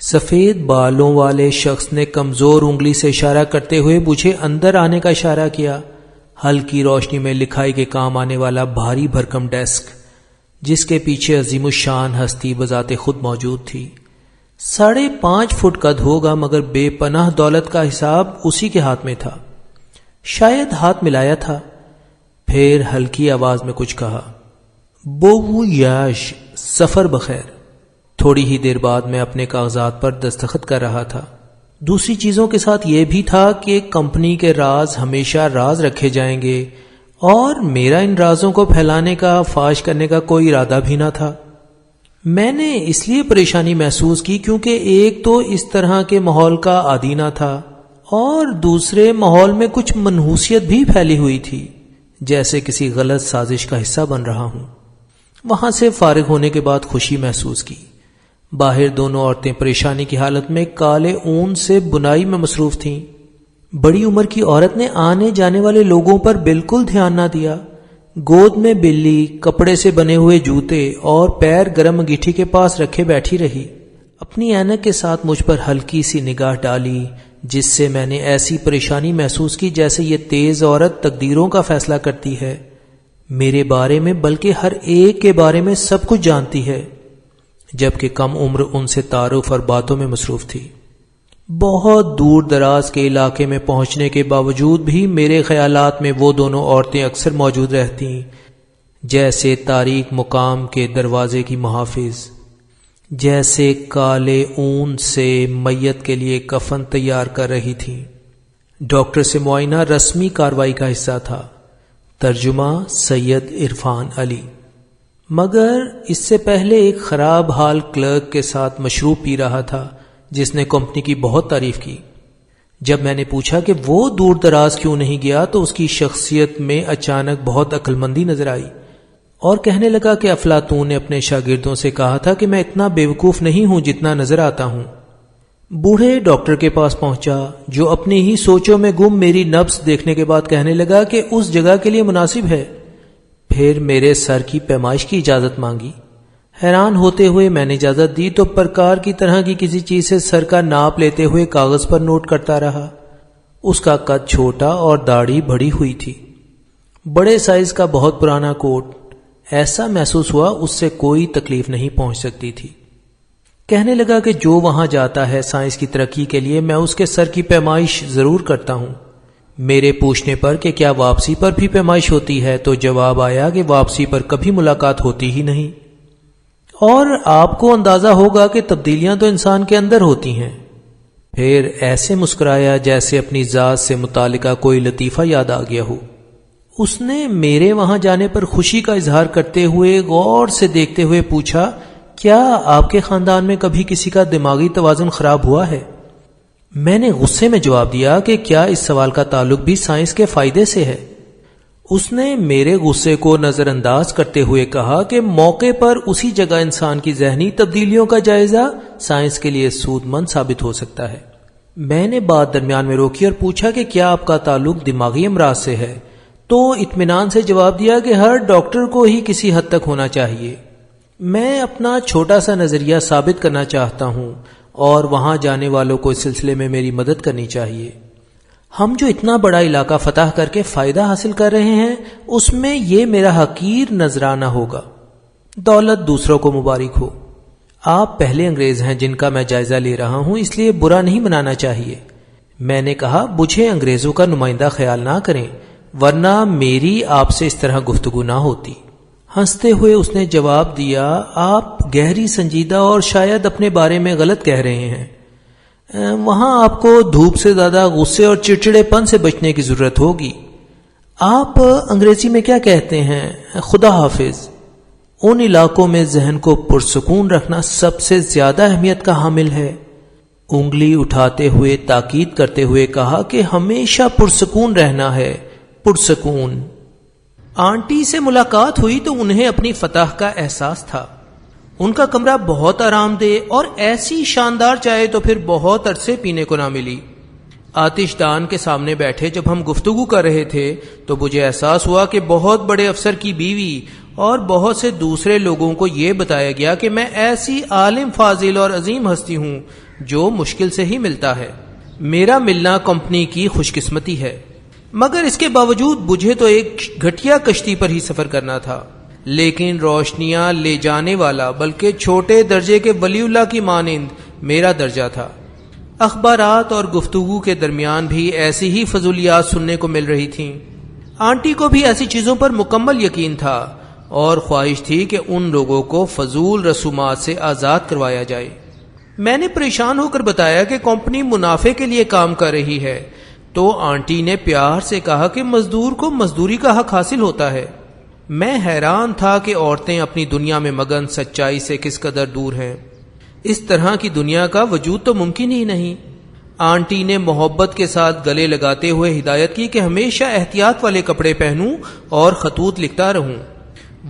سفید بالوں والے شخص نے کمزور انگلی سے اشارہ کرتے ہوئے مجھے اندر آنے کا اشارہ کیا۔ ہلکی روشنی میں لکھائی کے کام آنے والا بھاری بھرکم ڈیسک جس کے پیچھے عظیم الشان ہستی بذات خود موجود تھی۔ 5.5 فٹ قد ہوگا مگر بے پناہ دولت کا حساب اسی کے ہاتھ میں تھا۔ شاید ہاتھ ملایا تھا. پھر ہلکی آواز میں کچھ کہا. بو یاش، سفر بخیر. تھوڑی ہی دیر بعد میں اپنے کاغذات پر دستخط کر رہا تھا. دوسری چیزوں کے ساتھ یہ بھی تھا کہ کمپنی کے راز ہمیشہ راز رکھے جائیں گے اور میرا ان رازوں کو پھیلانے کا، فاش کرنے کا کوئی ارادہ بھی نہ تھا. میں نے اس لیے پریشانی محسوس کی کیونکہ ایک تو اس طرح کے ماحول کا عادی نہ تھا اور دوسرے ماحول میں کچھ منحوسیت بھی پھیلی ہوئی تھی، جیسے کسی غلط سازش کا حصہ بن رہا ہوں. وہاں سے فارغ ہونے کے بعد خوشی محسوس کی. باہر دونوں عورتیں پریشانی کی حالت میں کالے اون سے بنائی میں مصروف تھیں. بڑی عمر کی عورت نے آنے جانے والے لوگوں پر بالکل دھیان نہ دیا. گود میں بلی، کپڑے سے بنے ہوئے جوتے اور پیر گرم انگیٹھی کے پاس رکھے بیٹھی رہی. اپنی اینک کے ساتھ مجھ پر ہلکی سی نگاہ ڈالی، جس سے میں نے ایسی پریشانی محسوس کی جیسے یہ تیز عورت تقدیروں کا فیصلہ کرتی ہے، میرے بارے میں بلکہ ہر ایک کے بارے میں سب کچھ جانتی ہے، جبکہ کم عمر ان سے تعارف اور باتوں میں مصروف تھی. بہت دور دراز کے علاقے میں پہنچنے کے باوجود بھی میرے خیالات میں وہ دونوں عورتیں اکثر موجود رہتیں، جیسے تاریک مقام کے دروازے کی محافظ، جیسے کالے اون سے میت کے لیے کفن تیار کر رہی تھیں. ڈاکٹر سے معائنہ رسمی کارروائی کا حصہ تھا. ترجمہ سید عرفان علی. مگر اس سے پہلے ایک خراب حال کلرک کے ساتھ مشروب پی رہا تھا جس نے کمپنی کی بہت تعریف کی. جب میں نے پوچھا کہ وہ دور دراز کیوں نہیں گیا تو اس کی شخصیت میں اچانک بہت عقل مندی نظر آئی اور کہنے لگا کہ افلاطون نے اپنے شاگردوں سے کہا تھا کہ میں اتنا بیوقوف نہیں ہوں جتنا نظر آتا ہوں. بوڑھے ڈاکٹر کے پاس پہنچا جو اپنی ہی سوچوں میں گم میری نبض دیکھنے کے بعد کہنے لگا کہ اس جگہ کے لیے مناسب ہے. پھر میرے سر کی پیمائش کی اجازت مانگی. حیران ہوتے ہوئے میں نے اجازت دی تو پرکار کی طرح کی کسی چیز سے سر کا ناپ لیتے ہوئے کاغذ پر نوٹ کرتا رہا. اس کا قد چھوٹا اور داڑھی بڑھی ہوئی تھی. بڑے سائز کا بہت پرانا کوٹ. ایسا محسوس ہوا اس سے کوئی تکلیف نہیں پہنچ سکتی تھی. کہنے لگا کہ جو وہاں جاتا ہے سائنس کی ترقی کے لیے میں اس کے سر کی پیمائش ضرور کرتا ہوں. میرے پوچھنے پر کہ کیا واپسی پر بھی پیمائش ہوتی ہے تو جواب آیا کہ واپسی پر کبھی ملاقات ہوتی ہی نہیں، اور آپ کو اندازہ ہوگا کہ تبدیلیاں تو انسان کے اندر ہوتی ہیں. پھر ایسے مسکرایا جیسے اپنی ذات سے متعلقہ کوئی لطیفہ یاد آ گیا ہو. اس نے میرے وہاں جانے پر خوشی کا اظہار کرتے ہوئے غور سے دیکھتے ہوئے پوچھا، کیا آپ کے خاندان میں کبھی کسی کا دماغی توازن خراب ہوا ہے؟ میں نے غصے میں جواب دیا کہ کیا اس سوال کا تعلق بھی سائنس کے فائدے سے ہے؟ اس نے میرے غصے کو نظر انداز کرتے ہوئے کہا کہ موقع پر اسی جگہ انسان کی ذہنی تبدیلیوں کا جائزہ سائنس کے لیے سود مند ثابت ہو سکتا ہے. میں نے بات درمیان میں روکی اور پوچھا کہ کیا آپ کا تعلق دماغی امراض سے ہے؟ تو اطمینان سے جواب دیا کہ ہر ڈاکٹر کو ہی کسی حد تک ہونا چاہیے. میں اپنا چھوٹا سا نظریہ ثابت کرنا چاہتا ہوں اور وہاں جانے والوں کو اس سلسلے میں میری مدد کرنی چاہیے. ہم جو اتنا بڑا علاقہ فتح کر کے فائدہ حاصل کر رہے ہیں اس میں یہ میرا حقیر نذرانہ ہوگا. دولت دوسروں کو مبارک ہو. آپ پہلے انگریز ہیں جن کا میں جائزہ لے رہا ہوں، اس لیے برا نہیں منانا چاہیے. میں نے کہا مجھے انگریزوں کا نمائندہ خیال نہ کریں ورنہ میری آپ سے اس طرح گفتگو نہ ہوتی. ہنستے ہوئے اس نے جواب دیا، آپ گہری سنجیدہ اور شاید اپنے بارے میں غلط کہہ رہے ہیں. وہاں آپ کو دھوپ سے زیادہ غصے اور چڑچڑے پن سے بچنے کی ضرورت ہوگی. آپ انگریزی میں کیا کہتے ہیں؟ خدا حافظ. ان علاقوں میں ذہن کو پرسکون رکھنا سب سے زیادہ اہمیت کا حامل ہے. انگلی اٹھاتے ہوئے تاکید کرتے ہوئے کہا کہ ہمیشہ پرسکون رہنا ہے، پرسکون. آنٹی سے ملاقات ہوئی تو انہیں اپنی فتح کا احساس تھا. ان کا کمرہ بہت آرام دہ اور ایسی شاندار چائے تو پھر بہت عرصے پینے کو نہ ملی. آتش دان کے سامنے بیٹھے جب ہم گفتگو کر رہے تھے تو مجھے احساس ہوا کہ بہت بڑے افسر کی بیوی اور بہت سے دوسرے لوگوں کو یہ بتایا گیا کہ میں ایسی عالم فاضل اور عظیم ہستی ہوں جو مشکل سے ہی ملتا ہے. میرا ملنا کمپنی کی خوش قسمتی ہے، مگر اس کے باوجود مجھے تو ایک گھٹیا کشتی پر ہی سفر کرنا تھا. لیکن روشنیاں لے جانے والا بلکہ چھوٹے درجے کے ولی اللہ کی مانند میرا درجہ تھا. اخبارات اور گفتگو کے درمیان بھی ایسی ہی فضولیات سننے کو مل رہی تھیں۔ آنٹی کو بھی ایسی چیزوں پر مکمل یقین تھا اور خواہش تھی کہ ان لوگوں کو فضول رسومات سے آزاد کروایا جائے۔ میں نے پریشان ہو کر بتایا کہ کمپنی منافع کے لیے کام کر رہی ہے، تو آنٹی نے پیار سے کہا کہ مزدور کو مزدوری کا حق حاصل ہوتا ہے۔ میں حیران تھا کہ عورتیں اپنی دنیا میں مگن سچائی سے کس قدر دور ہیں۔ اس طرح کی دنیا کا وجود تو ممکن ہی نہیں۔ آنٹی نے محبت کے ساتھ گلے لگاتے ہوئے ہدایت کی کہ ہمیشہ احتیاط والے کپڑے پہنوں اور خطوط لکھتا رہوں۔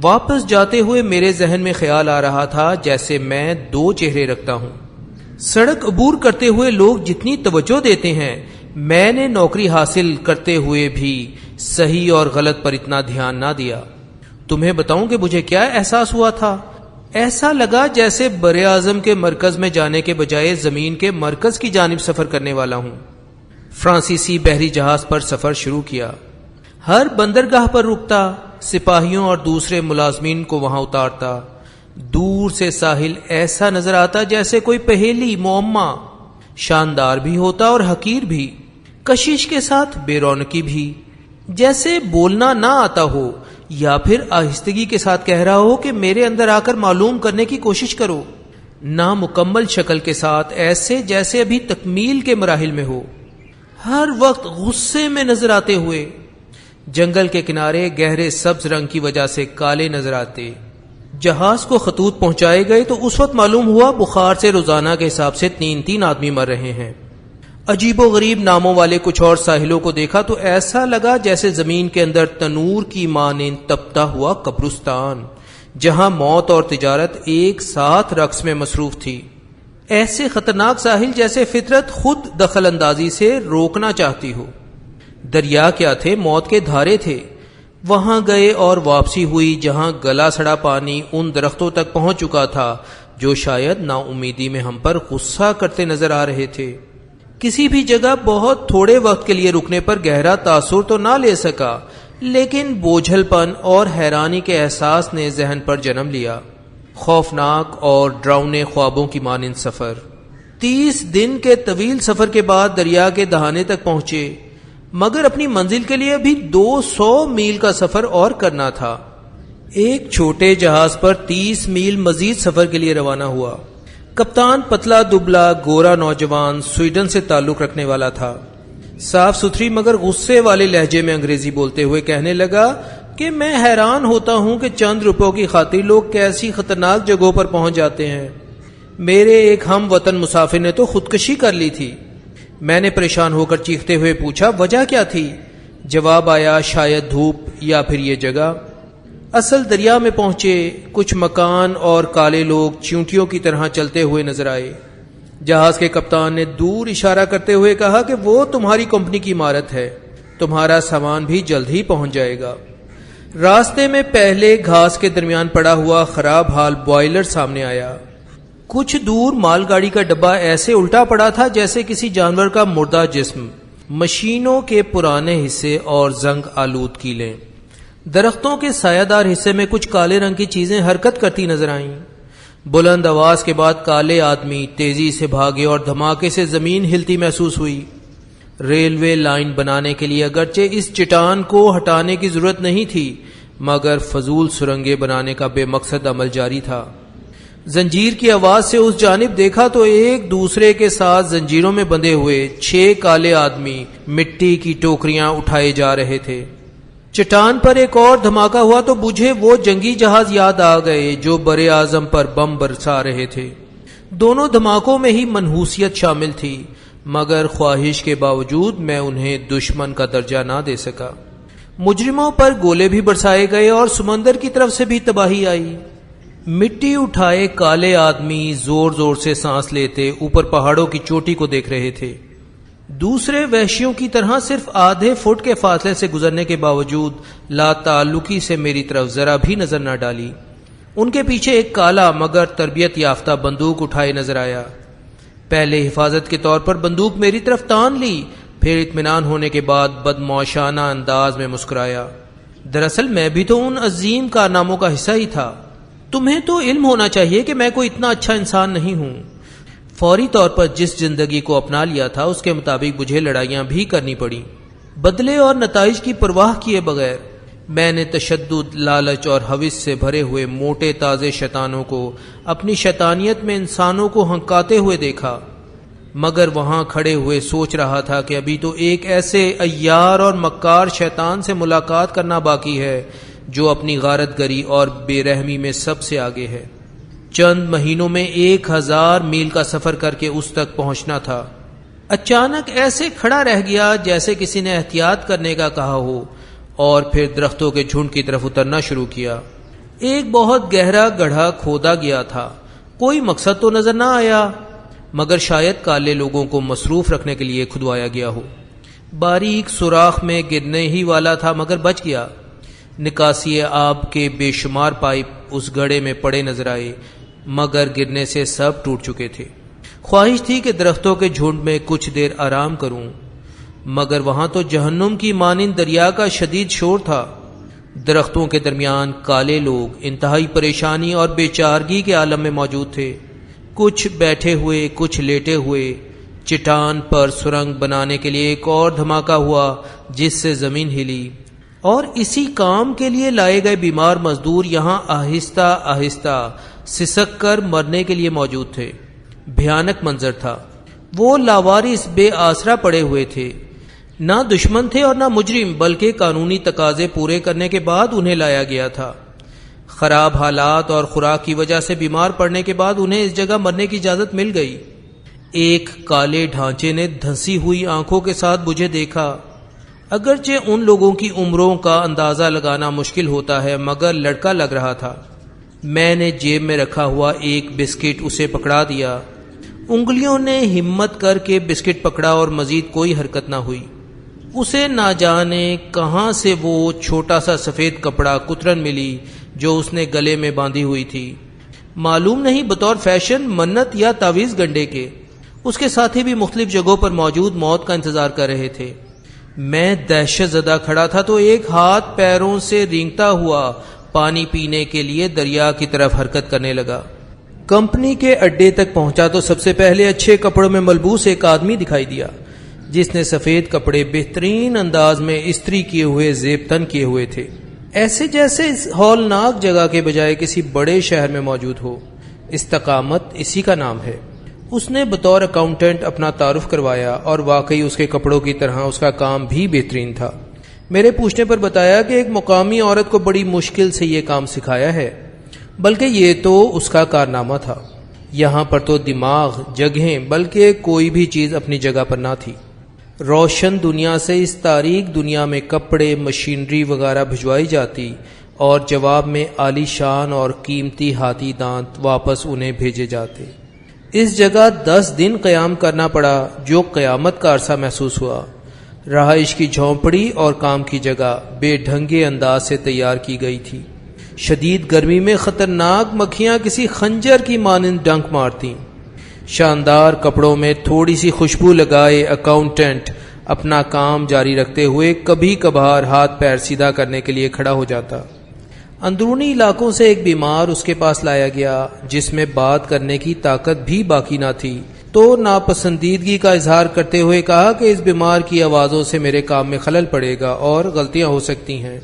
واپس جاتے ہوئے میرے ذہن میں خیال آ رہا تھا جیسے میں دو چہرے رکھتا ہوں۔ سڑک عبور کرتے ہوئے لوگ جتنی توجہ دیتے ہیں، میں نے نوکری حاصل کرتے ہوئے بھی صحیح اور غلط پر اتنا دھیان نہ دیا۔ تمہیں بتاؤں کہ مجھے کیا احساس ہوا تھا؟ ایسا لگا جیسے بر اعظم کے مرکز میں جانے کے بجائے زمین کے مرکز کی جانب سفر کرنے والا ہوں۔ فرانسیسی بحری جہاز پر سفر شروع کیا۔ ہر بندرگاہ پر رکتا، سپاہیوں اور دوسرے ملازمین کو وہاں اتارتا۔ دور سے ساحل ایسا نظر آتا جیسے کوئی پہیلی معمہ، شاندار بھی ہوتا اور حقیر بھی، کشش کے ساتھ بے رونقی بھی، جیسے بولنا نہ آتا ہو یا پھر آہستگی کے ساتھ کہہ رہا ہو کہ میرے اندر آ کر معلوم کرنے کی کوشش کرو۔ نامکمل شکل کے ساتھ ایسے جیسے ابھی تکمیل کے مراحل میں ہو، ہر وقت غصے میں نظر آتے ہوئے۔ جنگل کے کنارے گہرے سبز رنگ کی وجہ سے کالے نظر آتے۔ جہاز کو خطوط پہنچائے گئے تو اس وقت معلوم ہوا بخار سے روزانہ کے حساب سے 3 آدمی مر رہے ہیں۔ عجیب و غریب ناموں والے کچھ اور ساحلوں کو دیکھا تو ایسا لگا جیسے زمین کے اندر تنور کی مانند تپتا ہوا قبرستان، جہاں موت اور تجارت ایک ساتھ رقص میں مصروف تھی۔ ایسے خطرناک ساحل جیسے فطرت خود دخل اندازی سے روکنا چاہتی ہو۔ دریا کیا تھے، موت کے دھارے تھے۔ وہاں گئے اور واپسی ہوئی جہاں گلا سڑا پانی ان درختوں تک پہنچ چکا تھا جو شاید نا امیدی میں ہم پر غصہ کرتے نظر آ رہے تھے۔ کسی بھی جگہ بہت تھوڑے وقت کے لیے رکنے پر گہرا تاثر تو نہ لے سکا، لیکن بوجھل پن اور حیرانی کے احساس نے ذہن پر جنم لیا۔ خوفناک اور ڈراؤنے خوابوں کی مانند سفر۔ 30 دن کے طویل سفر کے بعد دریا کے دہانے تک پہنچے، مگر اپنی منزل کے لیے ابھی 200 میل کا سفر اور کرنا تھا۔ ایک چھوٹے جہاز پر 30 میل مزید سفر کے لیے روانہ ہوا۔ کپتان پتلا دبلا گورا نوجوان سویڈن سے تعلق رکھنے والا تھا۔ صاف ستھری مگر غصے والے لہجے میں انگریزی بولتے ہوئے کہنے لگا کہ میں حیران ہوتا ہوں کہ چند روپوں کی خاطر لوگ کیسی خطرناک جگہوں پر پہنچ جاتے ہیں۔ میرے ایک ہم وطن مسافر نے تو خودکشی کر لی تھی۔ میں نے پریشان ہو کر چیختے ہوئے پوچھا وجہ کیا تھی؟ جواب آیا شاید دھوپ یا پھر یہ جگہ۔ اصل دریا میں پہنچے، کچھ مکان اور کالے لوگ چیونٹیوں کی طرح چلتے ہوئے نظر آئے۔ جہاز کے کپتان نے دور اشارہ کرتے ہوئے کہا کہ وہ تمہاری کمپنی کی عمارت ہے، تمہارا سامان بھی جلد ہی پہنچ جائے گا۔ راستے میں پہلے گھاس کے درمیان پڑا ہوا خراب حال بوائلر سامنے آیا۔ کچھ دور مال گاڑی کا ڈبہ ایسے الٹا پڑا تھا جیسے کسی جانور کا مردہ جسم، مشینوں کے پرانے حصے اور زنگ آلود کیلیں۔ درختوں کے سایہ دار حصے میں کچھ کالے رنگ کی چیزیں حرکت کرتی نظر آئیں۔ بلند آواز کے بعد کالے آدمی تیزی سے بھاگے اور دھماکے سے زمین ہلتی محسوس ہوئی۔ ریلوے لائن بنانے کے لیے اگرچہ اس چٹان کو ہٹانے کی ضرورت نہیں تھی، مگر فضول سرنگیں بنانے کا بے مقصد عمل جاری تھا۔ زنجیر کی آواز سے اس جانب دیکھا تو ایک دوسرے کے ساتھ زنجیروں میں بندھے ہوئے 6 کالے آدمی مٹی کی ٹوکریاں اٹھائے جا رہے تھے۔ چٹان پر ایک اور دھماکہ ہوا تو مجھے وہ جنگی جہاز یاد آ گئے جو بر اعظم پر بم برسا رہے تھے۔ دونوں دھماکوں میں ہی منحوسیت شامل تھی، مگر خواہش کے باوجود میں انہیں دشمن کا درجہ نہ دے سکا۔ مجرموں پر گولے بھی برسائے گئے اور سمندر کی طرف سے بھی تباہی آئی۔ مٹی اٹھائے کالے آدمی زور زور سے سانس لیتے اوپر پہاڑوں کی چوٹی کو دیکھ رہے تھے۔ دوسرے وحشیوں کی طرح صرف آدھے فٹ کے فاصلے سے گزرنے کے باوجود لا تعلقی سے میری طرف ذرا بھی نظر نہ ڈالی۔ ان کے پیچھے ایک کالا مگر تربیت یافتہ بندوق اٹھائے نظر آیا۔ پہلے حفاظت کے طور پر بندوق میری طرف تان لی، پھر اطمینان ہونے کے بعد بدمعاشانہ انداز میں مسکرایا۔ دراصل میں بھی تو ان عظیم کارناموں کا حصہ ہی تھا۔ تمہیں تو علم ہونا چاہیے کہ میں کوئی اتنا اچھا انسان نہیں ہوں۔ فوری طور پر جس زندگی کو اپنا لیا تھا اس کے مطابق مجھے لڑائیاں بھی کرنی پڑیں، بدلے اور نتائج کی پرواہ کیے بغیر۔ میں نے تشدد، لالچ اور ہوس سے بھرے ہوئے موٹے تازے شیطانوں کو اپنی شیطانیت میں انسانوں کو ہنکاتے ہوئے دیکھا، مگر وہاں کھڑے ہوئے سوچ رہا تھا کہ ابھی تو ایک ایسے عیار اور مکار شیطان سے ملاقات کرنا باقی ہے جو اپنی غارت گری اور بے رحمی میں سب سے آگے ہے۔ چند مہینوں میں 1000 میل کا سفر کر کے اس تک پہنچنا تھا۔ اچانک ایسے کھڑا رہ گیا جیسے کسی نے احتیاط کرنے کا کہا ہو، اور پھر درختوں کے جھنڈ کی طرف اترنا شروع کیا۔ ایک بہت گہرا گڑھا کھودا گیا تھا، کوئی مقصد تو نظر نہ آیا، مگر شاید کالے لوگوں کو مصروف رکھنے کے لیے کھدوایا گیا ہو۔ باریک سوراخ میں گرنے ہی والا تھا مگر بچ گیا۔ نکاسی آب کے بے شمار پائپ اس گڑھے میں پڑے نظر آئے، مگر گرنے سے سب ٹوٹ چکے تھے۔ خواہش تھی کہ درختوں کے جھنڈ میں کچھ دیر آرام کروں، مگر وہاں تو جہنم کی مانند دریا کا شدید شور تھا۔ درختوں کے درمیان کالے لوگ انتہائی پریشانی اور بے چارگی کے عالم میں موجود تھے، کچھ بیٹھے ہوئے، کچھ لیٹے ہوئے۔ چٹان پر سرنگ بنانے کے لیے ایک اور دھماکہ ہوا جس سے زمین ہلی، اور اسی کام کے لیے لائے گئے بیمار مزدور یہاں آہستہ آہستہ سسک کر مرنے کے لیے موجود تھے۔ بھیانک منظر تھا۔ وہ لاوارث بے آسرا پڑے ہوئے تھے، نہ دشمن تھے اور نہ مجرم، بلکہ قانونی تقاضے پورے کرنے کے بعد انہیں لایا گیا تھا۔ خراب حالات اور خوراک کی وجہ سے بیمار پڑنے کے بعد انہیں اس جگہ مرنے کی اجازت مل گئی۔ ایک کالے ڈھانچے نے دھنسی ہوئی آنکھوں کے ساتھ مجھے دیکھا۔ اگرچہ ان لوگوں کی عمروں کا اندازہ لگانا مشکل ہوتا ہے، مگر لڑکا لگ رہا تھا۔ میں نے جیب میں رکھا ہوا ایک بسکٹ اسے پکڑا دیا۔ انگلیوں نے ہمت کر کے بسکٹ پکڑا اور مزید کوئی حرکت نہ ہوئی۔ اسے نہ جانے کہاں سے وہ چھوٹا سا سفید کپڑا کترن ملی جو اس نے گلے میں باندھی ہوئی تھی، معلوم نہیں بطور فیشن، منت یا تعویذ گنڈے کے۔ اس کے ساتھی بھی مختلف جگہوں پر موجود موت کا انتظار کر رہے تھے۔ میں دہشت زدہ کھڑا تھا تو ایک ہاتھ پیروں سے رینگتا ہوا پانی پینے کے لیے دریا کی طرف حرکت کرنے لگا۔ کمپنی کے اڈے تک پہنچا تو سب سے پہلے اچھے کپڑوں میں ملبوس ایک آدمی دکھائی دیا جس نے سفید کپڑے بہترین انداز میں استری کیے ہوئے زیب تن کیے ہوئے تھے، ایسے جیسے اس ہولناک جگہ کے بجائے کسی بڑے شہر میں موجود ہو۔ استقامت اسی کا نام ہے۔ اس نے بطور اکاؤنٹنٹ اپنا تعارف کروایا، اور واقعی اس کے کپڑوں کی طرح اس کا کام بھی بہترین تھا۔ میرے پوچھنے پر بتایا کہ ایک مقامی عورت کو بڑی مشکل سے یہ کام سکھایا ہے، بلکہ یہ تو اس کا کارنامہ تھا۔ یہاں پر تو دماغ، جگہیں، بلکہ کوئی بھی چیز اپنی جگہ پر نہ تھی۔ روشن دنیا سے اس تاریک دنیا میں کپڑے، مشینری وغیرہ بھجوائی جاتی، اور جواب میں عالی شان اور قیمتی ہاتھی دانت واپس انہیں بھیجے جاتے۔ اس جگہ 10 دن قیام کرنا پڑا، جو قیامت کا عرصہ محسوس ہوا۔ رہائش کی جھونپڑی اور کام کی جگہ بے ڈھنگے انداز سے تیار کی گئی تھی۔ شدید گرمی میں خطرناک مکھیاں کسی خنجر کی مانند ڈنک مارتیں۔ شاندار کپڑوں میں تھوڑی سی خوشبو لگائے اکاؤنٹنٹ اپنا کام جاری رکھتے ہوئے کبھی کبھار ہاتھ پیر سیدھا کرنے کے لیے کھڑا ہو جاتا۔ اندرونی علاقوں سے ایک بیمار اس کے پاس لایا گیا جس میں بات کرنے کی طاقت بھی باقی نہ تھی، تو ناپسندیدگی کا اظہار کرتے ہوئے کہا کہ اس بیمار کی آوازوں سے میرے کام میں خلل پڑے گا اور غلطیاں ہو سکتی ہیں۔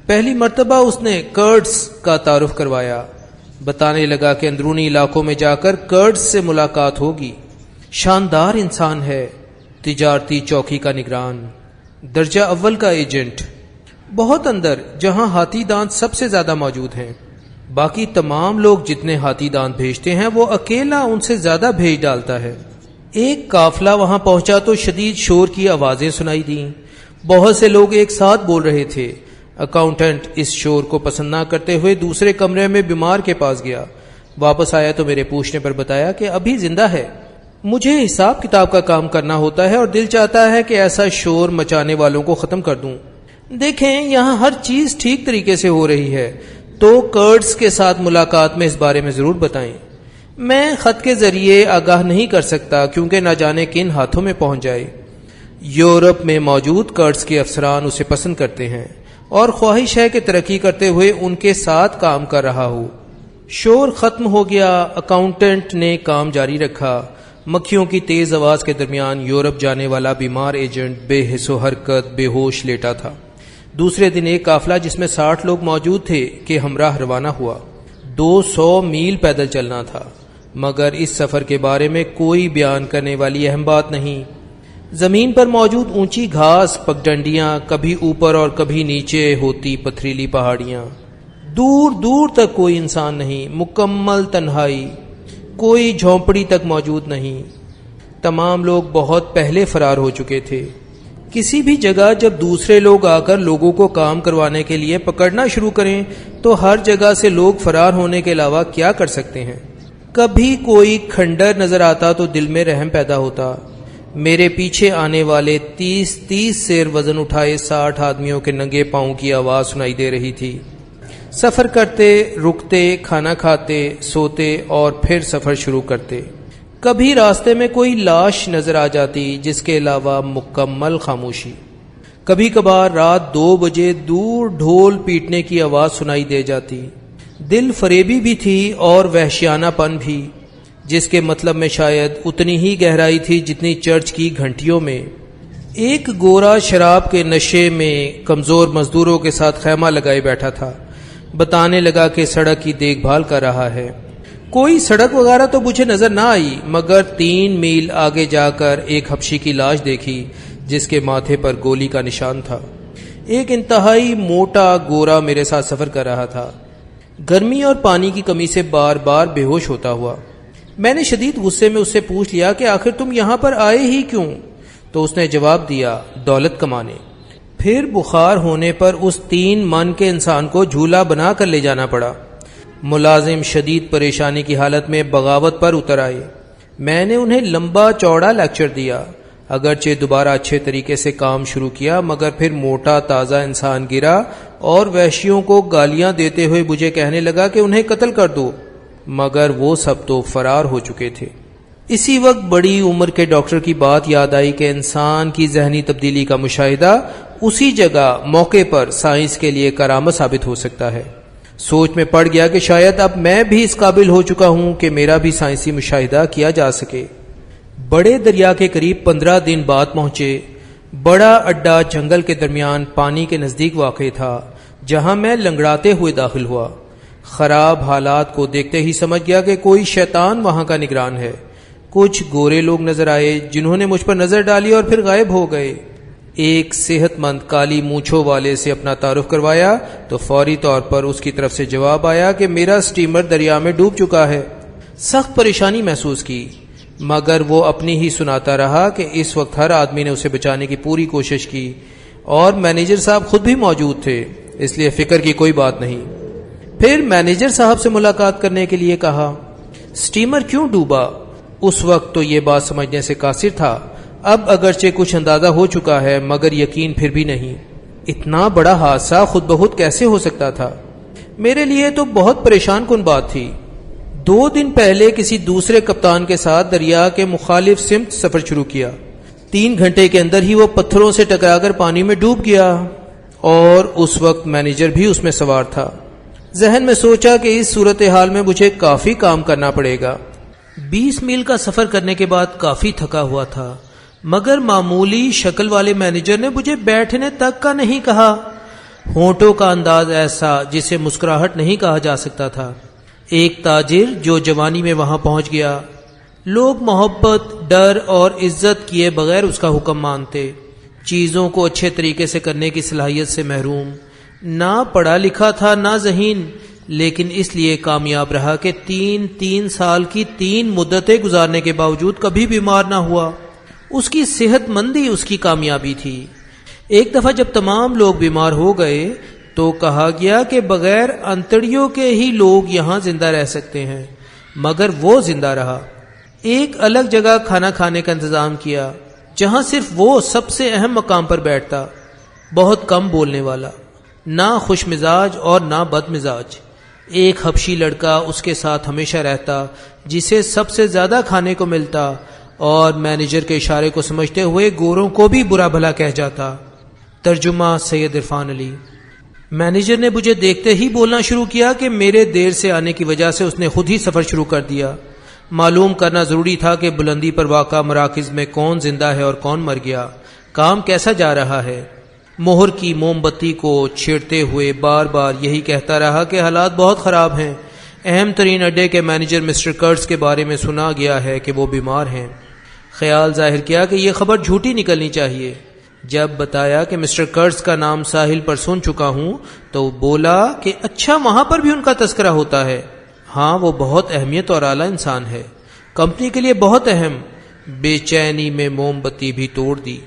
پہلی مرتبہ اس نے کرڈز کا تعارف کروایا، بتانے لگا کہ اندرونی علاقوں میں جا کر کرڈز سے ملاقات ہوگی۔ شاندار انسان ہے، تجارتی چوکی کا نگران، درجہ اول کا ایجنٹ، بہت اندر جہاں ہاتھی دانت سب سے زیادہ موجود ہیں۔ باقی تمام لوگ جتنے ہاتھی دانت بھیجتے ہیں وہ اکیلا ان سے زیادہ بھیج ڈالتا ہے۔ ایک قافلہ وہاں پہنچا تو شدید شور کی آوازیں سنائی دیں، بہت سے لوگ ایک ساتھ بول رہے تھے۔ اکاؤنٹنٹ اس شور کو پسند نہ کرتے ہوئے دوسرے کمرے میں بیمار کے پاس گیا۔ واپس آیا تو میرے پوچھنے پر بتایا کہ ابھی زندہ ہے۔ مجھے حساب کتاب کا کام کرنا ہوتا ہے اور دل چاہتا ہے کہ ایسا شور مچانے والوں کو ختم کر دوں۔ دیکھیں یہاں ہر چیز ٹھیک طریقے سے ہو رہی ہے، تو کرڈز کے ساتھ ملاقات میں اس بارے میں ضرور بتائیں۔ میں خط کے ذریعے آگاہ نہیں کر سکتا کیونکہ نہ جانے کن ہاتھوں میں پہنچ جائے۔ یورپ میں موجود کرڈز کے افسران اسے پسند کرتے ہیں اور خواہش ہے کہ ترقی کرتے ہوئے ان کے ساتھ کام کر رہا ہو۔ شور ختم ہو گیا، اکاؤنٹنٹ نے کام جاری رکھا۔ مکھیوں کی تیز آواز کے درمیان یورپ جانے والا بیمار ایجنٹ بے حس و حرکت بے ہوش لیٹا تھا۔ دوسرے دن ایک قافلہ جس میں 60 لوگ موجود تھے کے ہمراہ روانہ ہوا۔ 200 میل پیدل چلنا تھا، مگر اس سفر کے بارے میں کوئی بیان کرنے والی اہم بات نہیں۔ زمین پر موجود اونچی گھاس، پگڈنڈیاں، کبھی اوپر اور کبھی نیچے ہوتی پتھریلی پہاڑیاں، دور دور تک کوئی انسان نہیں، مکمل تنہائی، کوئی جھونپڑی تک موجود نہیں۔ تمام لوگ بہت پہلے فرار ہو چکے تھے۔ کسی بھی جگہ جب دوسرے لوگ آ کر لوگوں کو کام کروانے کے لیے پکڑنا شروع کریں تو ہر جگہ سے لوگ فرار ہونے کے علاوہ کیا کر سکتے ہیں؟ کبھی کوئی کھنڈر نظر آتا تو دل میں رحم پیدا ہوتا۔ میرے پیچھے آنے والے 30 سیر وزن اٹھائے 60 آدمیوں کے ننگے پاؤں کی آواز سنائی دے رہی تھی۔ سفر کرتے، رکتے، کھانا کھاتے، سوتے اور پھر سفر شروع کرتے۔ کبھی راستے میں کوئی لاش نظر آ جاتی جس کے علاوہ مکمل خاموشی۔ کبھی کبھار رات 2 بجے دور ڈھول پیٹنے کی آواز سنائی دے جاتی۔ دل فریبی بھی تھی اور وحشیانہ پن بھی، جس کے مطلب میں شاید اتنی ہی گہرائی تھی جتنی چرچ کی گھنٹیوں میں۔ ایک گورا شراب کے نشے میں کمزور مزدوروں کے ساتھ خیمہ لگائے بیٹھا تھا، بتانے لگا کہ سڑک کی دیکھ بھال کر رہا ہے۔ کوئی سڑک وغیرہ تو مجھے نظر نہ آئی، مگر 3 میل آگے جا کر ایک حبشی کی لاش دیکھی جس کے ماتھے پر گولی کا نشان تھا۔ ایک انتہائی موٹا گورا میرے ساتھ سفر کر رہا تھا، گرمی اور پانی کی کمی سے بار بار بے ہوش ہوتا ہوا۔ میں نے شدید غصے میں اس سے پوچھ لیا کہ آخر تم یہاں پر آئے ہی کیوں؟ تو اس نے جواب دیا، دولت کمانے۔ پھر بخار ہونے پر اس 3 من کے انسان کو جھولا بنا کر لے جانا پڑا۔ ملازم شدید پریشانی کی حالت میں بغاوت پر اتر آئے۔ میں نے انہیں لمبا چوڑا لیکچر دیا، اگرچہ دوبارہ اچھے طریقے سے کام شروع کیا، مگر پھر موٹا تازہ انسان گرا اور وحشیوں کو گالیاں دیتے ہوئے مجھے کہنے لگا کہ انہیں قتل کر دو، مگر وہ سب تو فرار ہو چکے تھے۔ اسی وقت بڑی عمر کے ڈاکٹر کی بات یاد آئی کہ انسان کی ذہنی تبدیلی کا مشاہدہ اسی جگہ موقع پر سائنس کے لیے کرامت ثابت ہو سکتا ہے۔ سوچ میں پڑ گیا کہ شاید اب میں بھی اس قابل ہو چکا ہوں کہ میرا بھی سائنسی مشاہدہ کیا جا سکے۔ بڑے دریا کے قریب 15 دن بعد پہنچے۔ بڑا اڈا جنگل کے درمیان پانی کے نزدیک واقع تھا، جہاں میں لنگڑاتے ہوئے داخل ہوا۔ خراب حالات کو دیکھتے ہی سمجھ گیا کہ کوئی شیطان وہاں کا نگران ہے۔ کچھ گورے لوگ نظر آئے جنہوں نے مجھ پر نظر ڈالی اور پھر غائب ہو گئے۔ ایک صحت مند کالی مونچھوں والے سے اپنا تعارف کروایا تو فوری طور پر اس کی طرف سے جواب آیا کہ میرا سٹیمر دریا میں ڈوب چکا ہے۔ سخت پریشانی محسوس کی، مگر وہ اپنی ہی سناتا رہا کہ اس وقت ہر آدمی نے اسے بچانے کی پوری کوشش کی اور مینیجر صاحب خود بھی موجود تھے، اس لیے فکر کی کوئی بات نہیں۔ پھر مینیجر صاحب سے ملاقات کرنے کے لیے کہا۔ سٹیمر کیوں ڈوبا؟ اس وقت تو یہ بات سمجھنے سے قاصر تھا، اب اگرچہ کچھ اندازہ ہو چکا ہے مگر یقین پھر بھی نہیں۔ اتنا بڑا حادثہ خود بخود کیسے ہو سکتا تھا؟ میرے لیے تو بہت پریشان کن بات تھی۔ 2 دن پہلے کسی دوسرے کپتان کے ساتھ دریا کے مخالف سمت سفر شروع کیا۔ 3 گھنٹے کے اندر ہی وہ پتھروں سے ٹکرا کر پانی میں ڈوب گیا اور اس وقت مینیجر بھی اس میں سوار تھا۔ ذہن میں سوچا کہ اس صورتحال میں مجھے کافی کام کرنا پڑے گا۔ 20 میل کا سفر کرنے کے بعد کافی تھکا ہوا تھا، مگر معمولی شکل والے مینیجر نے مجھے بیٹھنے تک کا نہیں کہا۔ ہونٹوں کا انداز ایسا جسے مسکراہٹ نہیں کہا جا سکتا تھا۔ ایک تاجر جو جوانی میں وہاں پہنچ گیا، لوگ محبت، ڈر اور عزت کیے بغیر اس کا حکم مانتے، چیزوں کو اچھے طریقے سے کرنے کی صلاحیت سے محروم، نہ پڑھا لکھا تھا نہ ذہین، لیکن اس لیے کامیاب رہا کہ 3 سال کی 3 مدتیں گزارنے کے باوجود کبھی بیمار نہ ہوا۔ اس کی صحت مندی اس کی کامیابی تھی۔ ایک دفعہ جب تمام لوگ بیمار ہو گئے تو کہا گیا کہ بغیر انتڑیوں کے ہی لوگ یہاں زندہ رہ سکتے ہیں، مگر وہ زندہ رہا۔ ایک الگ جگہ کھانا کھانے کا انتظام کیا جہاں صرف وہ سب سے اہم مقام پر بیٹھتا، بہت کم بولنے والا، نہ خوش مزاج اور نہ بد مزاج۔ ایک حبشی لڑکا اس کے ساتھ ہمیشہ رہتا جسے سب سے زیادہ کھانے کو ملتا اور مینیجر کے اشارے کو سمجھتے ہوئے گوروں کو بھی برا بھلا کہہ جاتا۔ ترجمہ سید عرفان علی۔ مینیجر نے مجھے دیکھتے ہی بولنا شروع کیا کہ میرے دیر سے آنے کی وجہ سے اس نے خود ہی سفر شروع کر دیا۔ معلوم کرنا ضروری تھا کہ بلندی پر واقع مراکز میں کون زندہ ہے اور کون مر گیا، کام کیسا جا رہا ہے۔ مہر کی موم بتی کو چھیڑتے ہوئے بار بار یہی کہتا رہا کہ حالات بہت خراب ہیں۔ اہم ترین اڈے کے مینیجر مسٹر کرٹس کے بارے میں سنا گیا ہے کہ وہ بیمار ہیں۔ خیال ظاہر کیا کہ یہ خبر جھوٹی نکلنی چاہیے۔ جب بتایا کہ مسٹر کرٹس کا نام ساحل پر سن چکا ہوں تو بولا کہ اچھا، وہاں پر بھی ان کا تذکرہ ہوتا ہے۔ ہاں، وہ بہت اہمیت اور اعلیٰ انسان ہے، کمپنی کے لیے بہت اہم۔ بے چینی میں موم بتی بھی توڑ دی۔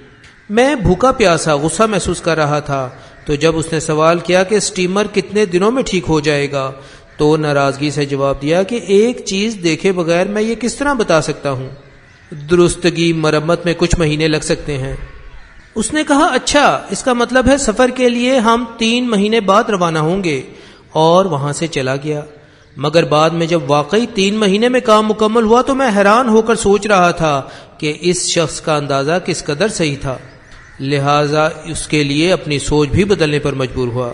میں بھوکا پیاسا غصہ محسوس کر رہا تھا، تو جب اس نے سوال کیا کہ سٹیمر کتنے دنوں میں ٹھیک ہو جائے گا تو ناراضگی سے جواب دیا کہ ایک چیز دیکھے بغیر میں یہ کس طرح بتا سکتا ہوں، درستگی مرمت میں کچھ مہینے لگ سکتے ہیں۔ اس نے کہا اچھا، اس کا مطلب ہے سفر کے لیے ہم 3 مہینے بعد روانہ ہوں گے، اور وہاں سے چلا گیا۔ مگر بعد میں جب واقعی 3 مہینے میں کام مکمل ہوا تو میں حیران ہو کر سوچ رہا تھا کہ اس شخص کا اندازہ کس قدر صحیح تھا، لہذا اس کے لیے اپنی سوچ بھی بدلنے پر مجبور ہوا۔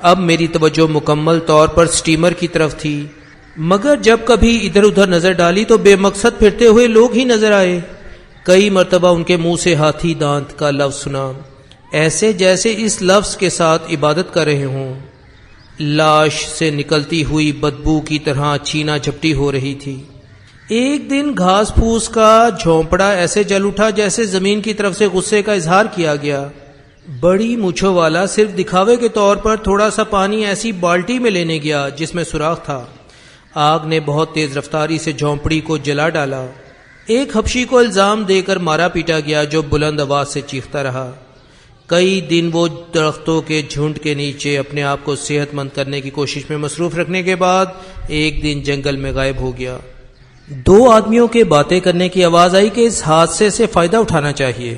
اب میری توجہ مکمل طور پر سٹیمر کی طرف تھی، مگر جب کبھی ادھر ادھر نظر ڈالی تو بے مقصد پھرتے ہوئے لوگ ہی نظر آئے۔ کئی مرتبہ ان کے منہ سے ہاتھی دانت کا لفظ سنا، ایسے جیسے اس لفظ کے ساتھ عبادت کر رہے ہوں۔ لاش سے نکلتی ہوئی بدبو کی طرح چینا جھپٹی ہو رہی تھی۔ ایک دن گھاس پھوس کا جھونپڑا ایسے جل اٹھا جیسے زمین کی طرف سے غصے کا اظہار کیا گیا۔ بڑی مونچھوں والا صرف دکھاوے کے طور پر تھوڑا سا پانی ایسی بالٹی میں لینے گیا جس میں سوراخ تھا۔ آگ نے بہت تیز رفتاری سے جھونپڑی کو جلا ڈالا۔ ایک حبشی کو الزام دے کر مارا پیٹا گیا جو بلند آواز سے چیختا رہا۔ کئی دن وہ درختوں کے جھنڈ کے نیچے اپنے آپ کو صحت مند کرنے کی کوشش میں مصروف رکھنے کے بعد ایک دن جنگل میں غائب ہو گیا۔ 2 آدمیوں کے باتیں کرنے کی آواز آئی کہ اس حادثے سے فائدہ اٹھانا چاہیے۔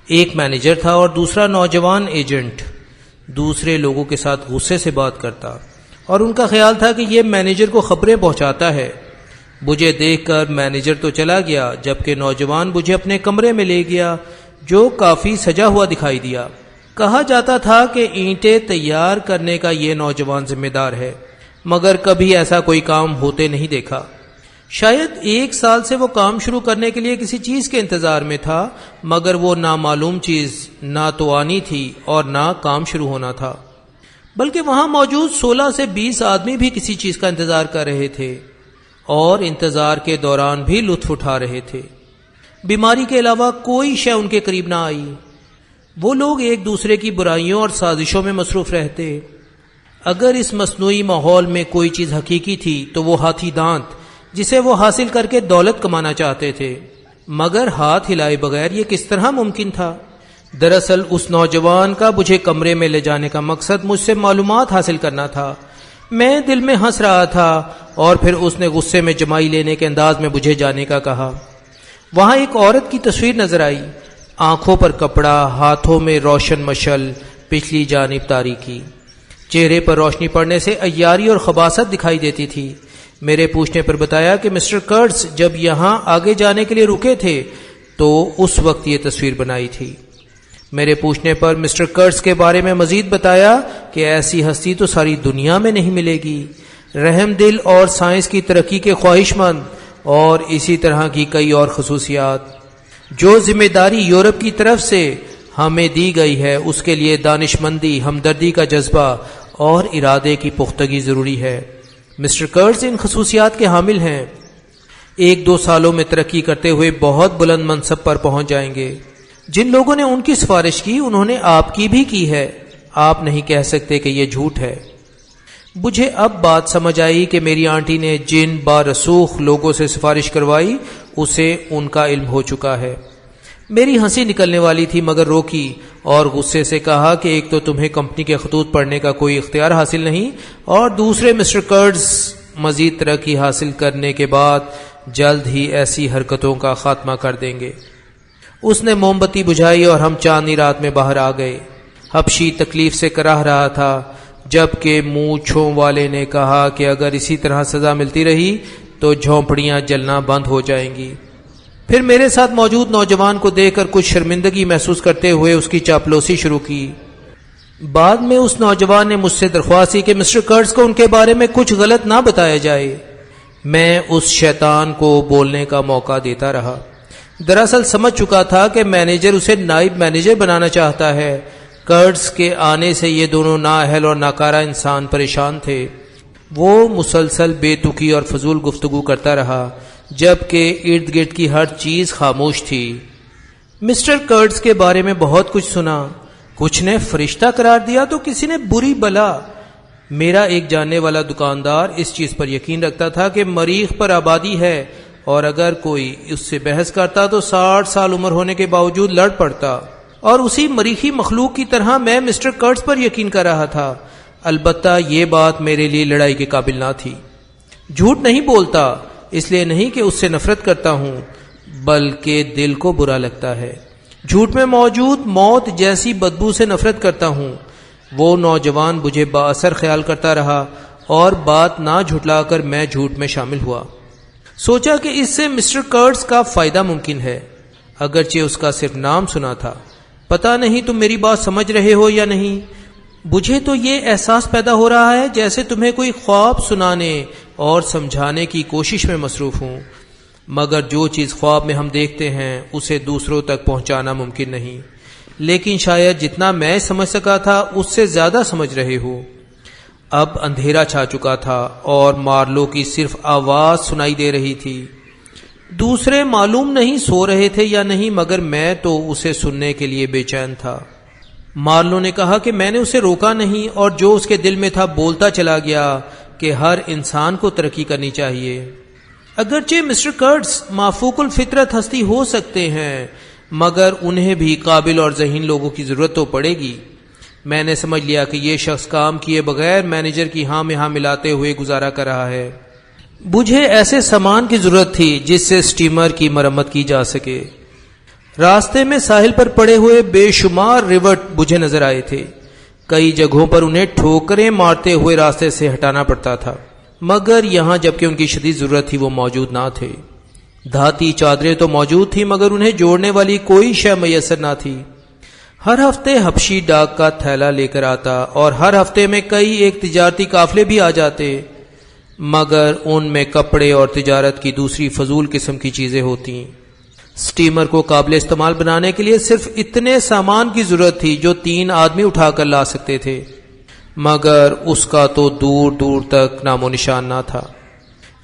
ایک مینیجر تھا اور دوسرا نوجوان ایجنٹ، دوسرے لوگوں کے ساتھ غصے سے بات کرتا، اور ان کا خیال تھا کہ یہ مینیجر کو خبریں پہنچاتا ہے۔ مجھے دیکھ کر مینیجر تو چلا گیا، جبکہ نوجوان مجھے اپنے کمرے میں لے گیا جو کافی سجا ہوا دکھائی دیا۔ کہا جاتا تھا کہ اینٹیں تیار کرنے کا یہ نوجوان ذمہ دار ہے، مگر کبھی ایسا کوئی کام ہوتے نہیں دیکھا۔ شاید 1 سال سے وہ کام شروع کرنے کے لیے کسی چیز کے انتظار میں تھا، مگر وہ نامعلوم چیز نہ تو آنی تھی اور نہ کام شروع ہونا تھا، بلکہ وہاں موجود 16 سے 20 آدمی بھی کسی چیز کا انتظار کر رہے تھے اور انتظار کے دوران بھی لطف اٹھا رہے تھے۔ بیماری کے علاوہ کوئی شے ان کے قریب نہ آئی۔ وہ لوگ ایک دوسرے کی برائیوں اور سازشوں میں مصروف رہتے۔ اگر اس مصنوعی ماحول میں کوئی چیز حقیقی تھی تو وہ ہاتھی دانت، جسے وہ حاصل کر کے دولت کمانا چاہتے تھے، مگر ہاتھ ہلائے بغیر یہ کس طرح ممکن تھا؟ دراصل اس نوجوان کا مجھے کمرے میں لے جانے کا مقصد مجھ سے معلومات حاصل کرنا تھا۔ میں دل میں ہنس رہا تھا، اور پھر اس نے غصے میں جمائی لینے کے انداز میں مجھے جانے کا کہا۔ وہاں ایک عورت کی تصویر نظر آئی، آنکھوں پر کپڑا، ہاتھوں میں روشن مشل، پچھلی جانب تاریکی، چہرے پر روشنی پڑنے سے عیاری اور خباثت دکھائی دیتی تھی۔ میرے پوچھنے پر بتایا کہ مسٹر کرٹس جب یہاں آگے جانے کے لیے رکے تھے تو اس وقت یہ تصویر بنائی تھی۔ میرے پوچھنے پر مسٹر کرٹس کے بارے میں مزید بتایا کہ ایسی ہستی تو ساری دنیا میں نہیں ملے گی، رحم دل اور سائنس کی ترقی کے خواہش مند، اور اسی طرح کی کئی اور خصوصیات۔ جو ذمہ داری یورپ کی طرف سے ہمیں دی گئی ہے اس کے لیے دانش مندی، ہمدردی کا جذبہ اور ارادے کی پختگی ضروری ہے۔ مسٹر کرٹس ان خصوصیات کے حامل ہیں۔ 1-2 سالوں میں ترقی کرتے ہوئے بہت بلند منصب پر پہنچ جائیں گے۔ جن لوگوں نے ان کی سفارش کی انہوں نے آپ کی بھی کی ہے، آپ نہیں کہہ سکتے کہ یہ جھوٹ ہے۔ مجھے اب بات سمجھ آئی کہ میری آنٹی نے جن بارسوخ لوگوں سے سفارش کروائی اسے ان کا علم ہو چکا ہے۔ میری ہنسی نکلنے والی تھی مگر روکی اور غصے سے کہا کہ ایک تو تمہیں کمپنی کے خطوط پڑھنے کا کوئی اختیار حاصل نہیں، اور دوسرے مسٹر کرٹس مزید ترقی حاصل کرنے کے بعد جلد ہی ایسی حرکتوں کا خاتمہ کر دیں گے۔ اس نے موم بتی بجھائی اور ہم چاندنی رات میں باہر آ گئے۔ حبشی تکلیف سے کراہ رہا تھا، جبکہ مونچھوں والے نے کہا کہ اگر اسی طرح سزا ملتی رہی تو جھونپڑیاں جلنا بند ہو جائیں گی۔ پھر میرے ساتھ موجود نوجوان کو دیکھ کر کچھ شرمندگی محسوس کرتے ہوئے اس کی چاپلوسی شروع کی۔ بعد میں اس نوجوان نے مجھ سے درخواست کی کہ مسٹر کرٹس کو ان کے بارے میں کچھ غلط نہ بتایا جائے۔ میں اس شیطان کو بولنے کا موقع دیتا رہا۔ دراصل سمجھ چکا تھا کہ مینیجر اسے نائب مینیجر بنانا چاہتا ہے۔ کرٹس کے آنے سے یہ دونوں نااہل اور ناکارہ انسان پریشان تھے۔ وہ مسلسل بے تکی اور فضول گفتگو کرتا رہا جبکہ ارد گرد کی ہر چیز خاموش تھی۔ مسٹر کرٹس کے بارے میں بہت کچھ سنا، کچھ نے فرشتہ قرار دیا تو کسی نے بری بلا۔ میرا ایک جاننے والا دکاندار اس چیز پر یقین رکھتا تھا کہ مریخ پر آبادی ہے، اور اگر کوئی اس سے بحث کرتا تو 60 سال عمر ہونے کے باوجود لڑ پڑتا، اور اسی مریخی مخلوق کی طرح میں مسٹر کرٹس پر یقین کر رہا تھا۔ البتہ یہ بات میرے لیے لڑائی کے قابل نہ تھی۔ جھوٹ نہیں بولتا، اس لیے نہیں کہ اس سے نفرت کرتا ہوں، بلکہ دل کو برا لگتا ہے۔ جھوٹ میں موجود موت جیسی بدبو سے نفرت کرتا ہوں۔ وہ نوجوان مجھے با اثر خیال کرتا رہا اور بات نہ جھٹلا کر میں جھوٹ میں شامل ہوا۔ سوچا کہ اس سے مسٹر کرٹس کا فائدہ ممکن ہے، اگرچہ اس کا صرف نام سنا تھا۔ پتہ نہیں تم میری بات سمجھ رہے ہو یا نہیں، مجھے تو یہ احساس پیدا ہو رہا ہے جیسے تمہیں کوئی خواب سنانے اور سمجھانے کی کوشش میں مصروف ہوں، مگر جو چیز خواب میں ہم دیکھتے ہیں اسے دوسروں تک پہنچانا ممکن نہیں، لیکن شاید جتنا میں سمجھ سکا تھا اس سے زیادہ سمجھ رہے ہو۔ اب اندھیرا چھا چکا تھا اور مارلو کی صرف آواز سنائی دے رہی تھی۔ دوسرے معلوم نہیں سو رہے تھے یا نہیں، مگر میں تو اسے سننے کے لیے بے چین تھا۔ مارلو نے کہا کہ میں نے اسے روکا نہیں اور جو اس کے دل میں تھا بولتا چلا گیا کہ ہر انسان کو ترقی کرنی چاہیے۔ اگرچہ مسٹر کرٹس مافوق الفطرت ہستی ہو سکتے ہیں، مگر انہیں بھی قابل اور ذہین لوگوں کی ضرورت تو پڑے گی۔ میں نے سمجھ لیا کہ یہ شخص کام کیے بغیر مینیجر کی ہاں میں ہاں ملاتے ہوئے گزارا کر رہا ہے۔ مجھے ایسے سامان کی ضرورت تھی جس سے سٹیمر کی مرمت کی جا سکے۔ راستے میں ساحل پر پڑے ہوئے بے شمار ریوٹ مجھے نظر آئے تھے۔ کئی جگہوں پر انہیں ٹھوکریں مارتے ہوئے راستے سے ہٹانا پڑتا تھا، مگر یہاں جبکہ ان کی شدید ضرورت تھی وہ موجود نہ تھے۔ دھاتی چادریں تو موجود تھیں مگر انہیں جوڑنے والی کوئی شے میسر نہ تھی۔ ہر ہفتے حبشی ڈاک کا تھیلا لے کر آتا اور ہر ہفتے میں کئی ایک تجارتی قافلے بھی آ جاتے، مگر ان میں کپڑے اور تجارت کی دوسری فضول قسم کی چیزیں ہوتی۔ سٹیمر کو قابل استعمال بنانے کے لیے صرف اتنے سامان کی ضرورت تھی جو 3 آدمی اٹھا کر لا سکتے تھے، مگر اس کا تو دور دور تک نام و نشان نہ تھا۔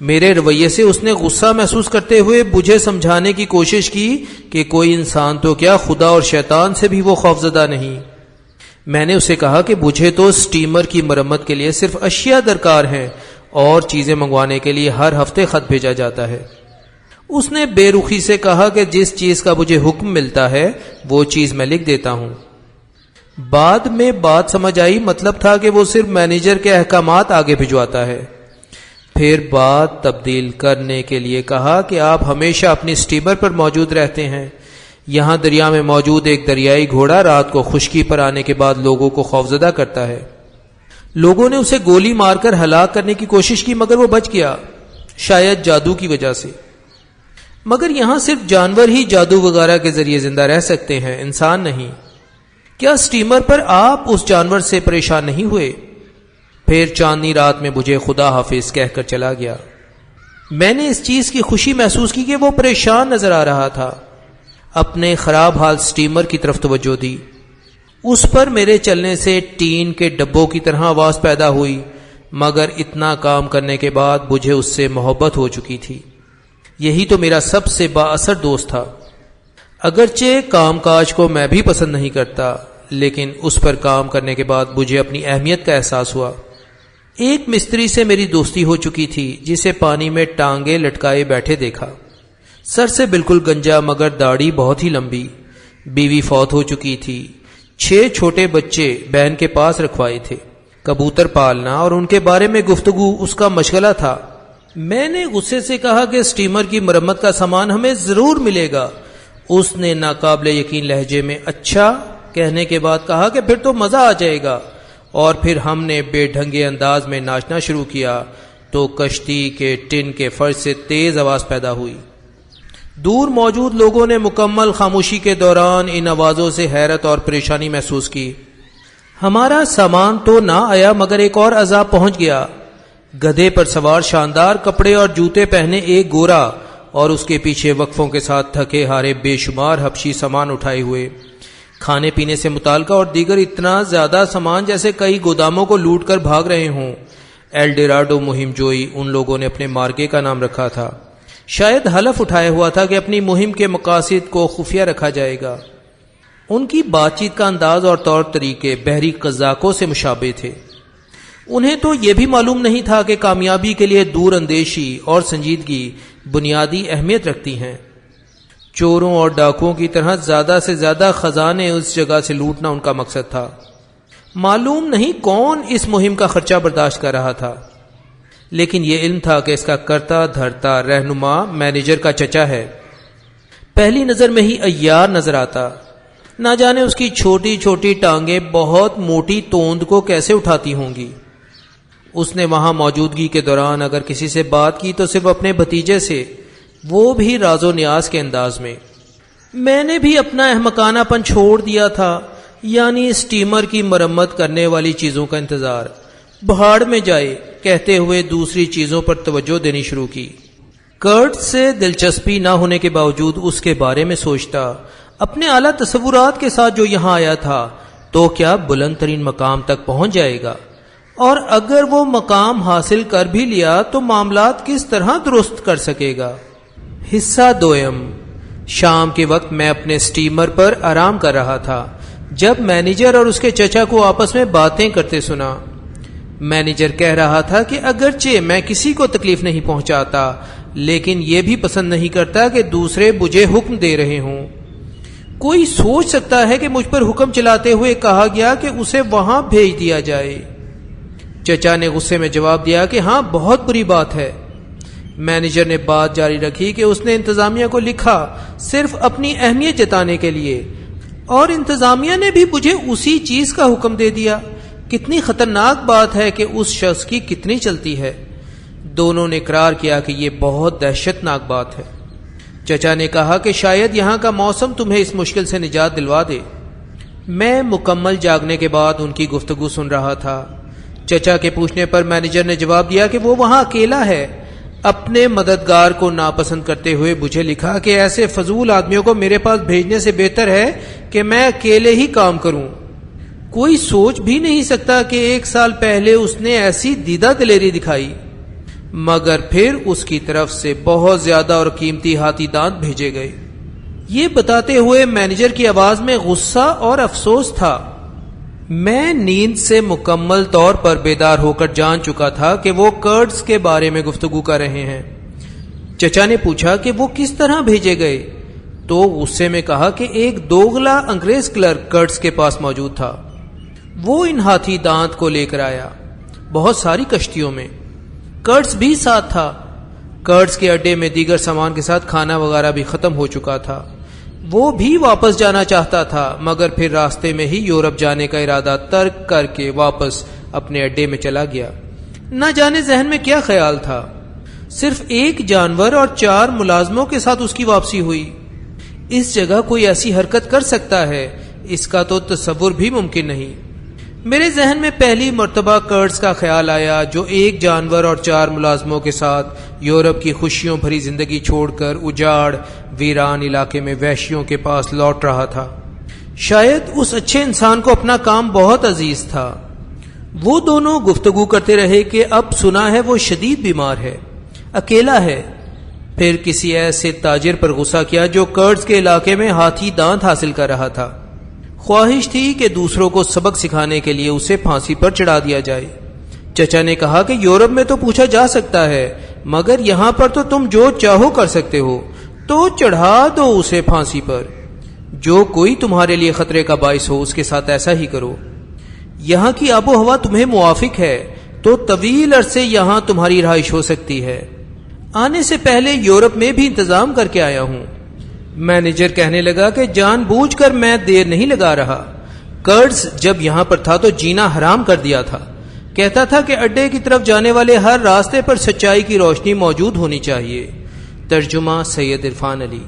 میرے رویے سے اس نے غصہ محسوس کرتے ہوئے مجھے سمجھانے کی کوشش کی کہ کوئی انسان تو کیا خدا اور شیطان سے بھی وہ خوفزدہ نہیں۔ میں نے اسے کہا کہ مجھے تو سٹیمر کی مرمت کے لیے صرف اشیاء درکار ہیں اور چیزیں منگوانے کے لیے ہر ہفتے خط بھیجا جاتا ہے۔ اس نے بے رخی سے کہا کہ جس چیز کا مجھے حکم ملتا ہے وہ چیز میں لکھ دیتا ہوں۔ بعد میں بات سمجھ آئی، مطلب تھا کہ وہ صرف مینیجر کے احکامات آگے بھجواتا ہے۔ پھر بات تبدیل کرنے کے لیے کہا کہ آپ ہمیشہ اپنی سٹیمر پر موجود رہتے ہیں۔ یہاں دریا میں موجود ایک دریائی گھوڑا رات کو خشکی پر آنے کے بعد لوگوں کو خوفزدہ کرتا ہے۔ لوگوں نے اسے گولی مار کر ہلاک کرنے کی کوشش کی مگر وہ بچ گیا، شاید جادو کی وجہ سے۔ مگر یہاں صرف جانور ہی جادو وغیرہ کے ذریعے زندہ رہ سکتے ہیں، انسان نہیں۔ کیا سٹیمر پر آپ اس جانور سے پریشان نہیں ہوئے؟ پھر چاندنی رات میں مجھے خدا حافظ کہہ کر چلا گیا۔ میں نے اس چیز کی خوشی محسوس کی کہ وہ پریشان نظر آ رہا تھا۔ اپنے خراب حال سٹیمر کی طرف توجہ دی۔ اس پر میرے چلنے سے ٹین کے ڈبوں کی طرح آواز پیدا ہوئی، مگر اتنا کام کرنے کے بعد مجھے اس سے محبت ہو چکی تھی۔ یہی تو میرا سب سے با اثر دوست تھا۔ اگرچہ کام کاج کو میں بھی پسند نہیں کرتا، لیکن اس پر کام کرنے کے بعد مجھے اپنی اہمیت کا احساس ہوا۔ ایک مستری سے میری دوستی ہو چکی تھی جسے پانی میں ٹانگیں لٹکائے بیٹھے دیکھا، سر سے بالکل گنجا مگر داڑھی بہت ہی لمبی۔ بیوی فوت ہو چکی تھی، 6 چھوٹے بچے بہن کے پاس رکھوائے تھے۔ کبوتر پالنا اور ان کے بارے میں گفتگو اس کا مشغلہ تھا۔ میں نے غصے سے کہا کہ سٹیمر کی مرمت کا سامان ہمیں ضرور ملے گا۔ اس نے ناقابل یقین لہجے میں اچھا کہنے کے بعد کہا کہ پھر تو مزہ آ جائے گا، اور پھر ہم نے بے ڈھنگے انداز میں ناچنا شروع کیا تو کشتی کے ٹن کے فرش سے تیز آواز پیدا ہوئی۔ دور موجود لوگوں نے مکمل خاموشی کے دوران ان آوازوں سے حیرت اور پریشانی محسوس کی۔ ہمارا سامان تو نہ آیا مگر ایک اور عذاب پہنچ گیا۔ گدھے پر سوار شاندار کپڑے اور جوتے پہنے ایک گورا اور اس کے پیچھے وقفوں کے ساتھ تھکے ہارے بے شمار حبشی سامان اٹھائے ہوئے، کھانے پینے سے متعلقہ اور دیگر اتنا زیادہ سامان جیسے کئی گوداموں کو لوٹ کر بھاگ رہے ہوں۔ ایل ڈیراڈو مہم جوئی ان لوگوں نے اپنے مارکے کا نام رکھا تھا۔ شاید حلف اٹھایا ہوا تھا کہ اپنی مہم کے مقاصد کو خفیہ رکھا جائے گا۔ ان کی بات چیت کا انداز اور طور طریقے بحری قزاقوں سے مشابہ تھے۔ انہیں تو یہ بھی معلوم نہیں تھا کہ کامیابی کے لیے دور اندیشی اور سنجیدگی بنیادی اہمیت رکھتی ہیں۔ چوروں اور ڈاکوؤں کی طرح زیادہ سے زیادہ خزانے اس جگہ سے لوٹنا ان کا مقصد تھا۔ معلوم نہیں کون اس مہم کا خرچہ برداشت کر رہا تھا، لیکن یہ علم تھا کہ اس کا کرتا دھرتا رہنما مینیجر کا چچا ہے۔ پہلی نظر میں ہی عیار نظر آتا، نہ جانے اس کی چھوٹی چھوٹی ٹانگیں بہت موٹی توند کو کیسے اٹھاتی ہوں گی۔ اس نے وہاں موجودگی کے دوران اگر کسی سے بات کی تو صرف اپنے بھتیجے سے، وہ بھی راز و نیاز کے انداز میں۔ میں نے بھی اپنا احمقانہ پن چھوڑ دیا تھا، یعنی اسٹیمر کی مرمت کرنے والی چیزوں کا انتظار، بہاڑ میں جائے کہتے ہوئے دوسری چیزوں پر توجہ دینی شروع کی۔ کرٹ سے دلچسپی نہ ہونے کے باوجود اس کے بارے میں سوچتا، اپنے اعلیٰ تصورات کے ساتھ جو یہاں آیا تھا تو کیا بلند ترین مقام تک پہنچ جائے گا، اور اگر وہ مقام حاصل کر بھی لیا تو معاملات کس طرح درست کر سکے گا۔ حصہ دوئم۔ شام کے وقت میں اپنے اسٹیمر پر آرام کر رہا تھا جب مینیجر اور اس کے چچا کو آپس میں باتیں کرتے سنا۔ مینیجر کہہ رہا تھا کہ اگرچہ میں کسی کو تکلیف نہیں پہنچاتا، لیکن یہ بھی پسند نہیں کرتا کہ دوسرے مجھے حکم دے رہے ہوں۔ کوئی سوچ سکتا ہے کہ مجھ پر حکم چلاتے ہوئے کہا گیا کہ اسے وہاں بھیج دیا جائے۔ چچا نے غصے میں جواب دیا کہ ہاں، بہت بری بات ہے۔ مینیجر نے بات جاری رکھی کہ اس نے انتظامیہ کو لکھا صرف اپنی اہمیت جتانے کے لیے، اور انتظامیہ نے بھی مجھے اسی چیز کا حکم دے دیا۔ کتنی خطرناک بات ہے کہ اس شخص کی کتنی چلتی ہے۔ دونوں نے اقرار کیا کہ یہ بہت دہشت ناک بات ہے۔ چچا نے کہا کہ شاید یہاں کا موسم تمہیں اس مشکل سے نجات دلوا دے۔ میں مکمل جاگنے کے بعد ان کی گفتگو سن رہا تھا۔ چچا کے پوچھنے پر مینیجر نے جواب دیا کہ وہ وہاں اکیلا ہے۔ اپنے مددگار کو ناپسند کرتے ہوئے مجھے لکھا کہ ایسے فضول آدمیوں کو میرے پاس بھیجنے سے بہتر ہے کہ میں اکیلے ہی کام کروں۔ کوئی سوچ بھی نہیں سکتا کہ 1 سال پہلے اس نے ایسی دیدہ دلیری دکھائی، مگر پھر اس کی طرف سے بہت زیادہ اور قیمتی ہاتھی دانت بھیجے گئے۔ یہ بتاتے ہوئے مینیجر کی آواز میں غصہ اور افسوس تھا۔ میں نیند سے مکمل طور پر بیدار ہو کر جان چکا تھا کہ وہ کرٹس کے بارے میں گفتگو کر رہے ہیں۔ چچا نے پوچھا کہ وہ کس طرح بھیجے گئے، تو غصے میں کہا کہ ایک دوغلا انگریز کلرک کرٹس کے پاس موجود تھا، وہ ان ہاتھی دانت کو لے کر آیا، بہت ساری کشتیوں میں۔ کرٹس بھی ساتھ تھا۔ کرٹس کے اڈے میں دیگر سامان کے ساتھ کھانا وغیرہ بھی ختم ہو چکا تھا۔ وہ بھی واپس جانا چاہتا تھا، مگر پھر راستے میں ہی یورپ جانے کا ارادہ ترک کر کے واپس اپنے اڈے میں چلا گیا۔ نہ جانے ذہن میں کیا خیال تھا، صرف 1 جانور اور 4 ملازموں کے ساتھ اس کی واپسی ہوئی۔ اس جگہ کوئی ایسی حرکت کر سکتا ہے، اس کا تو تصور بھی ممکن نہیں۔ میرے ذہن میں پہلی مرتبہ کرٹس کا خیال آیا جو 1 جانور اور 4 ملازموں کے ساتھ یورپ کی خوشیوں بھری زندگی چھوڑ کر اجاڑ ویران علاقے میں وحشیوں کے پاس لوٹ رہا تھا۔ شاید اس اچھے انسان کو اپنا کام بہت عزیز تھا۔ وہ دونوں گفتگو کرتے رہے کہ اب سنا ہے وہ شدید بیمار ہے، اکیلا ہے۔ پھر کسی ایسے تاجر پر غصہ کیا جو کرٹس کے علاقے میں ہاتھی دانت حاصل کر رہا تھا۔ خواہش تھی کہ دوسروں کو سبق سکھانے کے لیے اسے پھانسی پر چڑھا دیا جائے۔ چچا نے کہا کہ یورپ میں تو پوچھا جا سکتا ہے، مگر یہاں پر تو تم جو چاہو کر سکتے ہو، تو چڑھا دو اسے پھانسی پر۔ جو کوئی تمہارے لیے خطرے کا باعث ہو اس کے ساتھ ایسا ہی کرو۔ یہاں کی آب و ہوا تمہیں موافق ہے تو طویل عرصے یہاں تمہاری رہائش ہو سکتی ہے۔ آنے سے پہلے یورپ میں بھی انتظام کر کے آیا ہوں۔ مینیجر کہنے لگا کہ جان بوجھ کر میں دیر نہیں لگا رہا۔ کرٹس جب یہاں پر تھا تو جینا حرام کر دیا تھا۔ کہتا تھا کہ اڈے کی طرف جانے والے ہر راستے پر سچائی کی روشنی موجود ہونی چاہیے۔ ترجمہ سید عرفان علی۔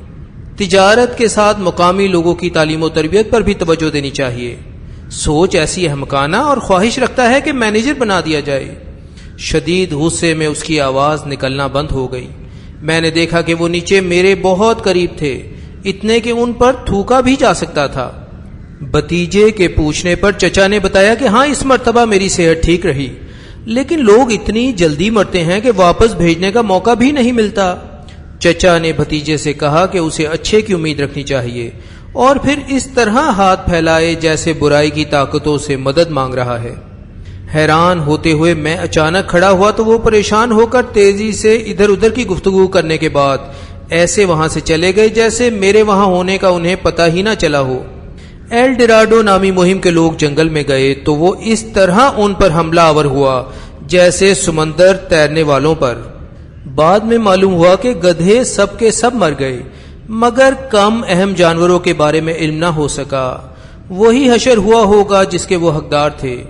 تجارت کے ساتھ مقامی لوگوں کی تعلیم و تربیت پر بھی توجہ دینی چاہیے۔ سوچ ایسی احمقانہ اور خواہش رکھتا ہے کہ مینیجر بنا دیا جائے۔ شدید غصے میں اس کی آواز نکلنا بند ہو گئی۔ میں نے دیکھا کہ وہ نیچے میرے بہت قریب تھے، اتنے کہ ان پر تھوکا بھی جا سکتا تھا۔ بھتیجے کے پوچھنے پر چچا نے بتایا کہ ہاں اس مرتبہ میری صحت ٹھیک رہی، لیکن لوگ اتنی جلدی مرتے ہیں کہ واپس بھیجنے کا موقع بھی نہیں ملتا۔ چچا نے بھتیجے سے کہا کہ اسے اچھے کی امید رکھنی چاہیے اور پھر اس طرح ہاتھ پھیلائے جیسے برائی کی طاقتوں سے مدد مانگ رہا ہے۔ حیران ہوتے ہوئے میں اچانک کھڑا ہوا تو وہ پریشان ہو کر تیزی سے ادھر ادھر کی گفتگو کرنے کے بعد ایسے وہاں سے چلے گئے جیسے میرے وہاں ہونے کا انہیں پتہ ہی نہ چلا ہو۔ ایل ڈراڈو نامی مہم کے لوگ جنگل میں گئے تو وہ اس طرح ان پر حملہ آور ہوا جیسے سمندر تیرنے والوں پر۔ بعد میں معلوم ہوا کہ گدھے سب کے سب مر گئے، مگر کم اہم جانوروں کے بارے میں علم نہ ہو سکا۔ وہی حشر ہوا ہوگا جس کے وہ حقدار تھے۔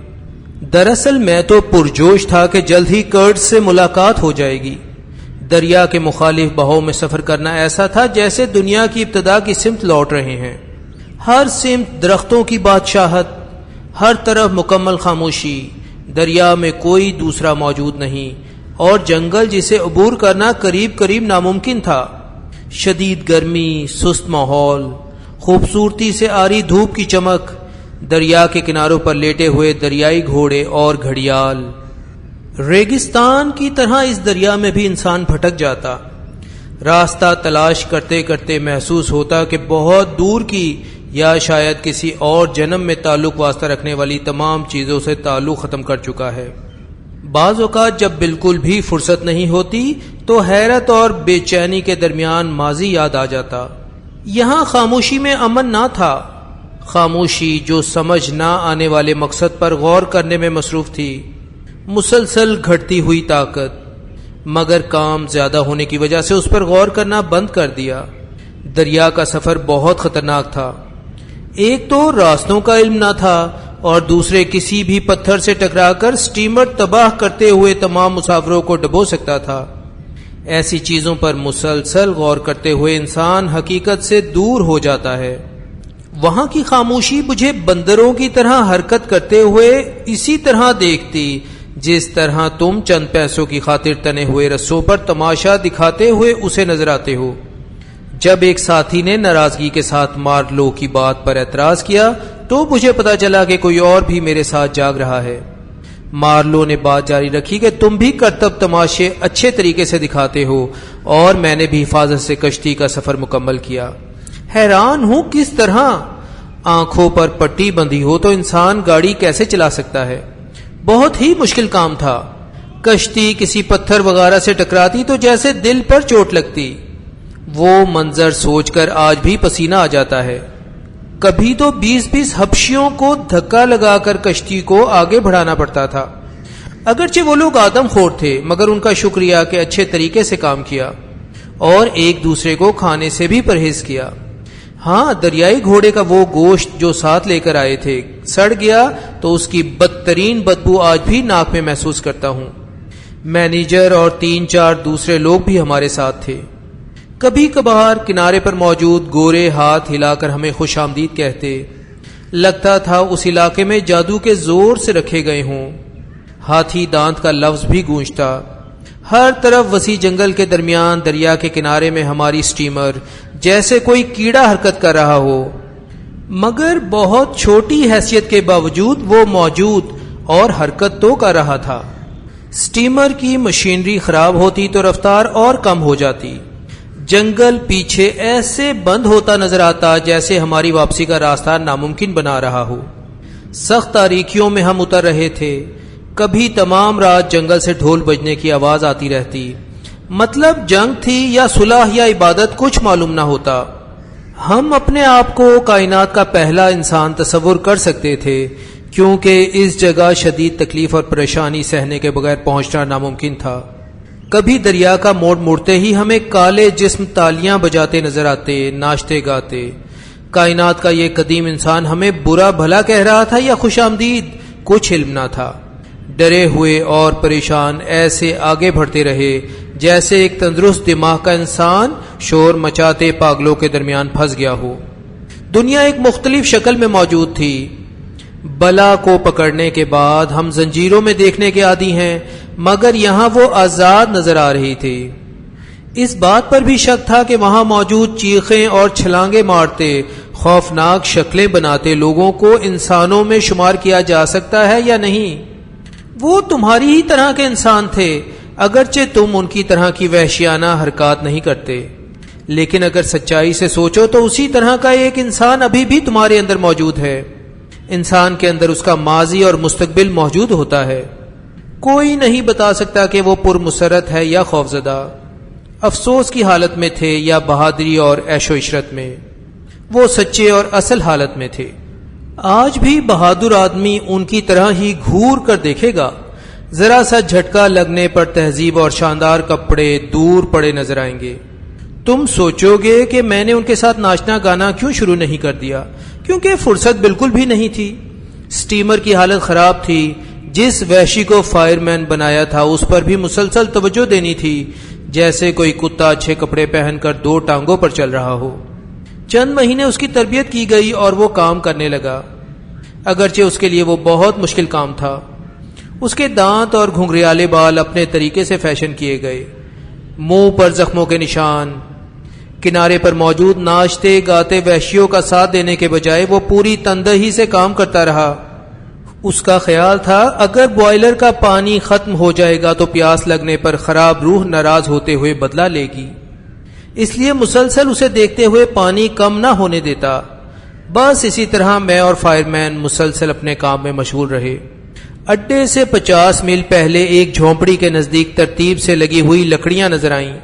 دراصل میں تو پرجوش تھا کہ جلد ہی کرڈ سے ملاقات ہو جائے گی۔ دریا کے مخالف بہاؤ میں سفر کرنا ایسا تھا جیسے دنیا کی ابتدا کی سمت لوٹ رہے ہیں۔ ہر سمت درختوں کی بادشاہت، ہر طرف مکمل خاموشی، دریا میں کوئی دوسرا موجود نہیں اور جنگل جسے عبور کرنا قریب قریب ناممکن تھا۔ شدید گرمی، سست ماحول، خوبصورتی سے آری دھوپ کی چمک، دریا کے کناروں پر لیٹے ہوئے دریائی گھوڑے اور گھڑیال۔ ریگستان کی طرح اس دریا میں بھی انسان بھٹک جاتا۔ راستہ تلاش کرتے کرتے محسوس ہوتا کہ بہت دور کی یا شاید کسی اور جنم میں تعلق واسطہ رکھنے والی تمام چیزوں سے تعلق ختم کر چکا ہے۔ بعض اوقات جب بالکل بھی فرصت نہیں ہوتی تو حیرت اور بے چینی کے درمیان ماضی یاد آ جاتا۔ یہاں خاموشی میں امن نہ تھا، خاموشی جو سمجھ نہ آنے والے مقصد پر غور کرنے میں مصروف تھی۔ مسلسل گھٹتی ہوئی طاقت، مگر کام زیادہ ہونے کی وجہ سے اس پر غور کرنا بند کر دیا۔ دریا کا سفر بہت خطرناک تھا۔ ایک تو راستوں کا علم نہ تھا اور دوسرے کسی بھی پتھر سے ٹکرا کر سٹیمر تباہ کرتے ہوئے تمام مسافروں کو ڈبو سکتا تھا۔ ایسی چیزوں پر مسلسل غور کرتے ہوئے انسان حقیقت سے دور ہو جاتا ہے۔ وہاں کی خاموشی مجھے بندروں کی طرح حرکت کرتے ہوئے اسی طرح دیکھتی جس طرح تم چند پیسوں کی خاطر تنے ہوئے رسوں پر تماشا دکھاتے ہوئے اسے نظر آتے ہو۔ جب ایک ساتھی نے ناراضگی کے ساتھ مارلو کی بات پر اعتراض کیا تو مجھے پتا چلا کہ کوئی اور بھی میرے ساتھ جاگ رہا ہے۔ مارلو نے بات جاری رکھی کہ تم بھی کرتب تماشے اچھے طریقے سے دکھاتے ہو اور میں نے بھی حفاظت سے کشتی کا سفر مکمل کیا۔ حیران ہوں کس طرح؟ آنکھوں پر پٹی بندھی ہو تو انسان گاڑی کیسے چلا سکتا ہے؟ بہت ہی مشکل کام تھا۔ کشتی کسی پتھر وغیرہ سے ٹکراتی تو جیسے دل پر چوٹ لگتی۔ وہ منظر سوچ کر آج بھی پسینہ آ جاتا ہے۔ کبھی تو 20 حبشیوں کو دھکا لگا کر کشتی کو آگے بڑھانا پڑتا تھا۔ اگرچہ وہ لوگ آدم خور تھے مگر ان کا شکریہ کہ اچھے طریقے سے کام کیا اور ایک دوسرے کو کھانے سے بھی پرہیز کیا۔ ہاں، دریائی گھوڑے کا وہ گوشت جو ساتھ لے کر آئے تھے سڑ گیا تو اس کی بدترین بدبو آج بھی ناک میں محسوس کرتا ہوں۔ مینیجر اور 3-4 دوسرے لوگ بھی ہمارے ساتھ تھے۔ کبھی کبھار کنارے پر موجود گورے ہاتھ ہلا کر ہمیں خوش آمدید کہتے۔ لگتا تھا اس علاقے میں جادو کے زور سے رکھے گئے ہوں۔ ہاتھی دانت کا لفظ بھی گونجتا۔ ہر طرف وسیع جنگل کے درمیان دریا کے کنارے میں ہماری سٹیمر جیسے کوئی کیڑا حرکت کر رہا ہو، مگر بہت چھوٹی حیثیت کے باوجود وہ موجود اور حرکت تو کر رہا تھا۔ سٹیمر کی مشینری خراب ہوتی تو رفتار اور کم ہو جاتی۔ جنگل پیچھے ایسے بند ہوتا نظر آتا جیسے ہماری واپسی کا راستہ ناممکن بنا رہا ہو۔ سخت تاریکیوں میں ہم اتر رہے تھے۔ کبھی تمام رات جنگل سے ڈھول بجنے کی آواز آتی رہتی۔ مطلب جنگ تھی یا صلح یا عبادت کچھ معلوم نہ ہوتا۔ ہم اپنے آپ کو کائنات کا پہلا انسان تصور کر سکتے تھے کیونکہ اس جگہ شدید تکلیف اور پریشانی سہنے کے بغیر پہنچنا ناممکن تھا۔ کبھی دریا کا موڑ مڑتے ہی ہمیں کالے جسم تالیاں بجاتے نظر آتے، ناچتے گاتے۔ کائنات کا یہ قدیم انسان ہمیں برا بھلا کہہ رہا تھا یا خوش آمدید، کچھ علم نہ تھا۔ ڈرے ہوئے اور پریشان ایسے آگے بڑھتے رہے جیسے ایک تندرست دماغ کا انسان شور مچاتے پاگلوں کے درمیان پھنس گیا ہو۔ دنیا ایک مختلف شکل میں موجود تھی۔ بلا کو پکڑنے کے بعد ہم زنجیروں میں دیکھنے کے عادی ہیں مگر یہاں وہ آزاد نظر آ رہی تھی۔ اس بات پر بھی شک تھا کہ وہاں موجود چیخیں اور چھلانگیں مارتے، خوفناک شکلیں بناتے لوگوں کو انسانوں میں شمار کیا جا سکتا ہے یا نہیں۔ وہ تمہاری ہی طرح کے انسان تھے، اگرچہ تم ان کی طرح کی وحشیانہ حرکات نہیں کرتے، لیکن اگر سچائی سے سوچو تو اسی طرح کا ایک انسان ابھی بھی تمہارے اندر موجود ہے۔ انسان کے اندر اس کا ماضی اور مستقبل موجود ہوتا ہے۔ کوئی نہیں بتا سکتا کہ وہ پرمسرت ہے یا خوفزدہ، افسوس کی حالت میں تھے یا بہادری اور عیش و عشرت میں۔ وہ سچے اور اصل حالت میں تھے۔ آج بھی بہادر آدمی ان کی طرح ہی گھور کر دیکھے گا، ذرا سا جھٹکا لگنے پر تہذیب اور شاندار کپڑے دور پڑے نظر آئیں گے۔ تم سوچو گے کہ میں نے ان کے ساتھ ناچنا گانا کیوں شروع نہیں کر دیا، کیونکہ فرصت بالکل بھی نہیں تھی۔ سٹیمر کی حالت خراب تھی، جس وحشی کو فائر مین بنایا تھا اس پر بھی مسلسل توجہ دینی تھی، جیسے کوئی کتا اچھے کپڑے پہن کر دو ٹانگوں پر چل رہا ہو۔ چند مہینے اس کی تربیت کی گئی اور وہ کام کرنے لگا، اگرچہ اس کے لیے وہ بہت مشکل کام تھا۔ اس کے دانت اور گھنگریالے بال اپنے طریقے سے فیشن کیے گئے، منہ پر زخموں کے نشان، کنارے پر موجود ناچتے گاتے وحشیوں کا ساتھ دینے کے بجائے وہ پوری تندہی سے کام کرتا رہا۔ اس کا خیال تھا اگر بوائلر کا پانی ختم ہو جائے گا تو پیاس لگنے پر خراب روح ناراض ہوتے ہوئے بدلہ لے گی، اس لیے مسلسل اسے دیکھتے ہوئے پانی کم نہ ہونے دیتا۔ بس اسی طرح میں اور فائر مین مسلسل اپنے کام میں مشغول رہے۔ اڈے سے 50 میل پہلے ایک جھونپڑی کے نزدیک ترتیب سے لگی ہوئی لکڑیاں نظر آئیں۔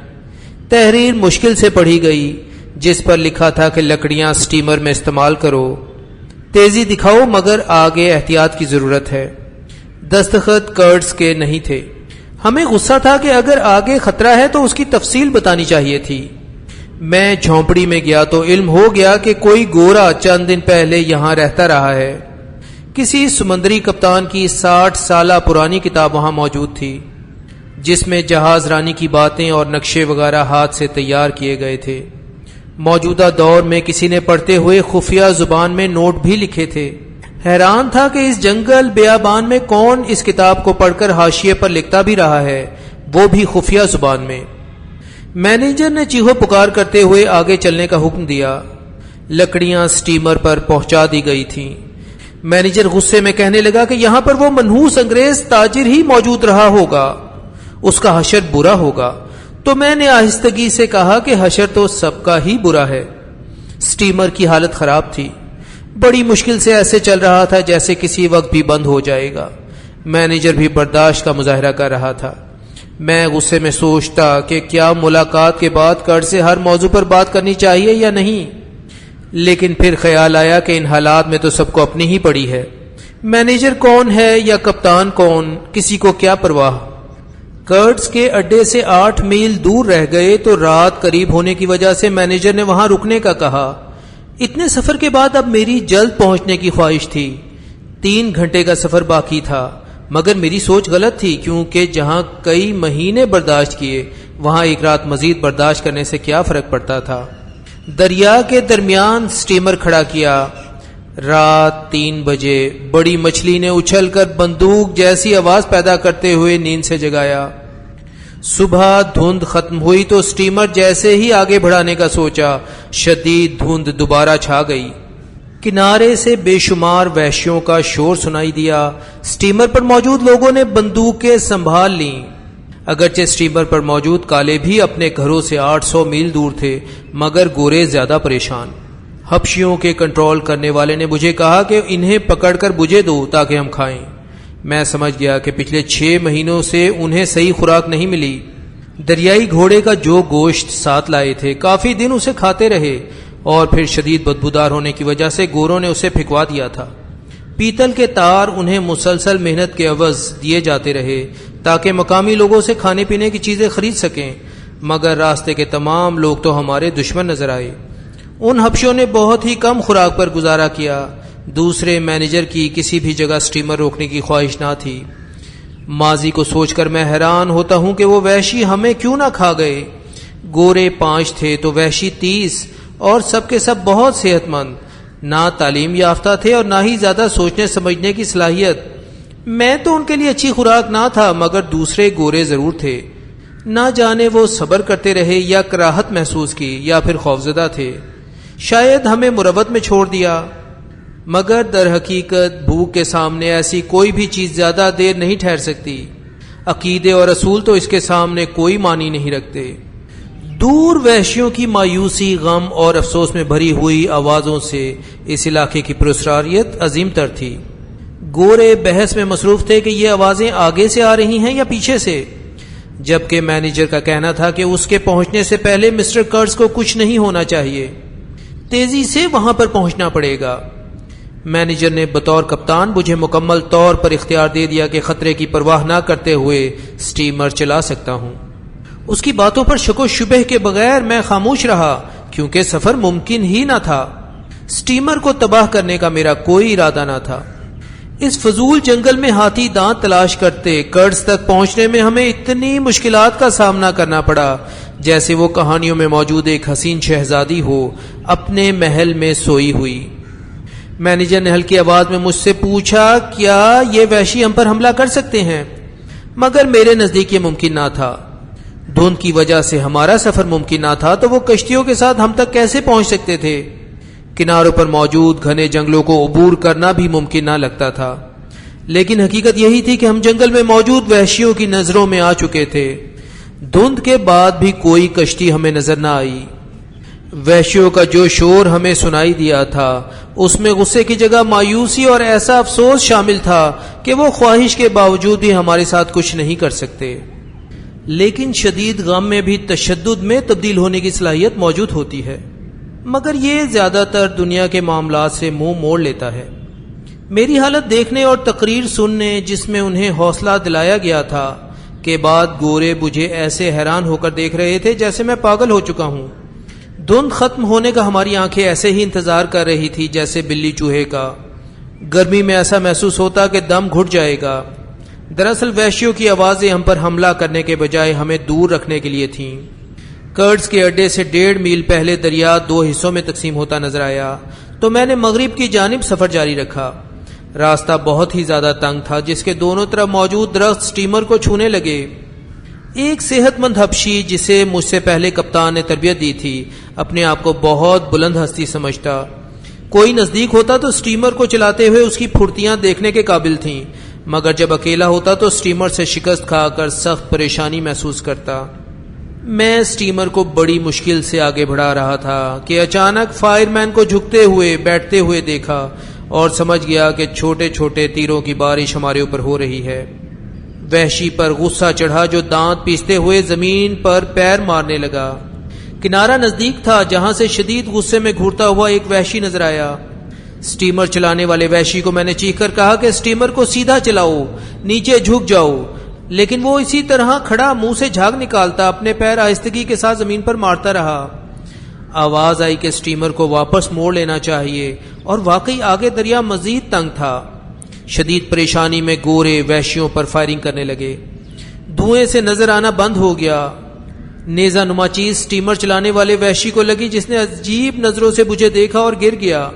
تحریر مشکل سے پڑھی گئی، جس پر لکھا تھا کہ لکڑیاں سٹیمر میں استعمال کرو، تیزی دکھاؤ مگر آگے احتیاط کی ضرورت ہے۔ دستخط کرٹس کے نہیں تھے۔ ہمیں غصہ تھا کہ اگر آگے خطرہ ہے تو اس کی تفصیل بتانی چاہیے تھی۔ میں جھونپڑی میں گیا تو علم ہو گیا کہ کوئی گورا چند دن پہلے یہاں رہتا رہا ہے۔ کسی سمندری کپتان کی 60 سالہ پرانی کتاب وہاں موجود تھی، جس میں جہاز رانی کی باتیں اور نقشے وغیرہ ہاتھ سے تیار کیے گئے تھے۔ موجودہ دور میں کسی نے پڑھتے ہوئے خفیہ زبان میں نوٹ بھی لکھے تھے۔ حیران تھا کہ اس جنگل بیابان میں کون اس کتاب کو پڑھ کر حاشیے پر لکھتا بھی رہا ہے، وہ بھی خفیہ زبان میں۔ مینیجر نے چیخو پکار کرتے ہوئے آگے چلنے کا حکم دیا۔ لکڑیاں سٹیمر پر پہنچا دی گئی تھیں۔ مینیجر غصے میں کہنے لگا کہ یہاں پر وہ منحوس انگریز تاجر ہی موجود رہا ہوگا، اس کا حشر برا ہوگا۔ تو میں نے آہستگی سے کہا کہ حشر تو سب کا ہی برا ہے۔ سٹیمر کی حالت خراب تھی، بڑی مشکل سے ایسے چل رہا تھا جیسے کسی وقت بھی بند ہو جائے گا۔ مینیجر بھی برداشت کا مظاہرہ کر رہا تھا۔ میں غصے میں سوچتا کہ کیا ملاقات کے بعد کر سے ہر موضوع پر بات کرنی چاہیے یا نہیں، لیکن پھر خیال آیا کہ ان حالات میں تو سب کو اپنی ہی پڑی ہے۔ مینیجر کون ہے یا کپتان کون، کسی کو کیا پرواہ۔ کرٹس کے اڈے سے 8 میل دور رہ گئے تو رات قریب ہونے کی وجہ سے مینیجر نے وہاں رکنے کا کہا۔ اتنے سفر کے بعد اب میری جلد پہنچنے کی خواہش تھی۔ 3 گھنٹے کا سفر باقی تھا، مگر میری سوچ غلط تھی، کیونکہ جہاں کئی مہینے برداشت کیے وہاں ایک رات مزید برداشت کرنے سے کیا فرق پڑتا تھا۔ دریا کے درمیان سٹیمر کھڑا کیا۔ رات 3 بجے بڑی مچھلی نے اچھل کر بندوق جیسی آواز پیدا کرتے ہوئے نیند سے جگایا۔ صبح دھند ختم ہوئی تو سٹیمر جیسے ہی آگے بڑھانے کا سوچا، شدید دھند دوبارہ چھا گئی۔ کنارے سے بے شمار وحشیوں کا شور سنائی دیا۔ سٹیمر پر موجود لوگوں نے بندوقیں سنبھال لیں۔ اگرچہ سٹیمر پر موجود کالے بھی اپنے گھروں سے 800 میل دور تھے، مگر گورے زیادہ پریشان۔ حبشیوں کے کنٹرول کرنے والے نے مجھے کہا کہ انہیں پکڑ کر مجھے دو تاکہ ہم کھائیں۔ میں سمجھ گیا کہ پچھلے 6 مہینوں سے انہیں صحیح خوراک نہیں ملی۔ دریائی گھوڑے کا جو گوشت ساتھ لائے تھے کافی دن اسے کھاتے رہے، اور پھر شدید بدبودار ہونے کی وجہ سے گوروں نے اسے پھینکوا دیا تھا۔ پیتل کے تار انہیں مسلسل محنت کے عوض دیے جاتے رہے تاکہ مقامی لوگوں سے کھانے پینے کی چیزیں خرید سکیں، مگر راستے کے تمام لوگ تو ہمارے دشمن نظر آئے۔ ان حبشوں نے بہت ہی کم خوراک پر گزارا کیا۔ دوسرے مینیجر کی کسی بھی جگہ سٹیمر روکنے کی خواہش نہ تھی۔ ماضی کو سوچ کر میں حیران ہوتا ہوں کہ وہ وحشی ہمیں کیوں نہ کھا گئے۔ گورے 5 تھے تو وحشی 30، اور سب کے سب بہت صحت مند، نہ تعلیم یافتہ تھے اور نہ ہی زیادہ سوچنے سمجھنے کی صلاحیت۔ میں تو ان کے لیے اچھی خوراک نہ تھا، مگر دوسرے گورے ضرور تھے۔ نہ جانے وہ صبر کرتے رہے یا کراہت محسوس کی یا پھر خوفزدہ تھے، شاید ہمیں مروت میں چھوڑ دیا، مگر در حقیقت بھوک کے سامنے ایسی کوئی بھی چیز زیادہ دیر نہیں ٹھہر سکتی۔ عقیدے اور اصول تو اس کے سامنے کوئی معنی نہیں رکھتے۔ دور وحشیوں کی مایوسی، غم اور افسوس میں بھری ہوئی آوازوں سے اس علاقے کی پراسراریت عظیم تر تھی۔ گورے بحث میں مصروف تھے کہ یہ آوازیں آگے سے آ رہی ہیں یا پیچھے سے، جبکہ مینیجر کا کہنا تھا کہ اس کے پہنچنے سے پہلے مسٹر کرٹس کو کچھ نہیں ہونا چاہیے، تیزی سے وہاں پر پہنچنا پڑے گا۔ مینیجر نے بطور کپتان مجھے مکمل طور پر اختیار دے دیا کہ خطرے کی پرواہ نہ کرتے ہوئے سٹیمر چلا سکتا ہوں۔ اس کی باتوں پر شک و شبہ کے بغیر میں خاموش رہا، کیونکہ سفر ممکن ہی نہ تھا۔ سٹیمر کو تباہ کرنے کا میرا کوئی ارادہ نہ تھا۔ اس فضول جنگل میں ہاتھی دانت تلاش کرتے کرٹس تک پہنچنے میں ہمیں اتنی مشکلات کا سامنا کرنا پڑا جیسے وہ کہانیوں میں موجود ایک حسین شہزادی ہو اپنے محل میں سوئی ہوئی۔ مینیجر نے ہلکی آواز میں مجھ سے پوچھا کیا یہ وحشی ہم پر حملہ کر سکتے ہیں، مگر میرے نزدیک یہ ممکن نہ تھا۔ دھند کی وجہ سے ہمارا سفر ممکن نہ تھا تو وہ کشتیوں کے ساتھ ہم تک کیسے پہنچ سکتے تھے؟ کناروں پر موجود گھنے جنگلوں کو عبور کرنا بھی ممکن نہ لگتا تھا، لیکن حقیقت یہی تھی کہ ہم جنگل میں موجود وحشیوں کی نظروں میں آ چکے تھے۔ دھند کے بعد بھی کوئی کشتی ہمیں نظر نہ آئی۔ وحشیوں کا جو شور ہمیں سنائی دیا تھا اس میں غصے کی جگہ مایوسی اور ایسا افسوس شامل تھا کہ وہ خواہش کے باوجود بھی ہمارے ساتھ کچھ نہیں کر سکتے۔ لیکن شدید غم میں بھی تشدد میں تبدیل ہونے کی صلاحیت موجود ہوتی ہے، مگر یہ زیادہ تر دنیا کے معاملات سے منہ موڑ لیتا ہے۔ میری حالت دیکھنے اور تقریر سننے جس میں انہیں حوصلہ دلایا گیا تھا کے بعد گورے مجھے ایسے حیران ہو کر دیکھ رہے تھے جیسے میں پاگل ہو چکا ہوں۔ دھند ختم ہونے کا ہماری آنکھیں ایسے ہی انتظار کر رہی تھی جیسے بلی چوہے کا۔ گرمی میں ایسا محسوس ہوتا کہ دم گھٹ جائے گا۔ دراصل وحشیوں کی آوازیں ہم پر حملہ کرنے کے بجائے ہمیں دور رکھنے کے لیے تھیں۔ کرٹس کے اڈے سے 1.5 میل پہلے دریا 2 حصوں میں تقسیم ہوتا نظر آیا تو میں نے مغرب کی جانب سفر جاری رکھا۔ راستہ بہت ہی زیادہ تنگ تھا جس کے دونوں طرف موجود درخت سٹیمر کو چھونے لگے۔ ایک صحت مند حبشی جسے مجھ سے پہلے کپتان نے تربیت دی تھی اپنے آپ کو بہت بلند ہستی سمجھتا۔ کوئی نزدیک ہوتا تو سٹیمر کو چلاتے ہوئے اس کی پھرتیاں دیکھنے کے قابل تھیں، مگر جب اکیلا ہوتا تو سٹیمر سے شکست کھا کر سخت پریشانی محسوس کرتا۔ میں سٹیمر کو بڑی مشکل سے آگے بڑھا رہا تھا کہ اچانک فائر مین کو جھکتے ہوئے بیٹھتے ہوئے دیکھا اور سمجھ گیا کہ چھوٹے چھوٹے تیروں کی بارش ہمارے اوپر ہو رہی ہے۔ وحشی پر غصہ چڑھا جو دانت پیستے ہوئے زمین پر پیر مارنے لگا۔ کنارہ نزدیک تھا جہاں سے شدید غصے میں گھورتا ہوا ایک وحشی نظر آیا۔ سٹیمر چلانے والے وحشی کو میں نے چیخ کر کہا کہ سٹیمر کو سیدھا چلاؤ، نیچے جھک جاؤ، لیکن وہ اسی طرح کھڑا منہ سے جھاگ نکالتا اپنے پیر آہستگی کے ساتھ زمین پر مارتا رہا۔ آواز آئی کہ سٹیمر کو واپس موڑ لینا چاہیے، اور واقعی آگے دریا مزید تنگ تھا۔ شدید پریشانی میں گورے وحشیوں پر فائرنگ کرنے لگے۔ دھوئیں سے نظر آنا بند ہو گیا۔ نیزہ نما چیز سٹیمر چلانے والے وحشی کو لگی جس نے عجیب نظروں سے مجھے دیکھا اور گر گیا۔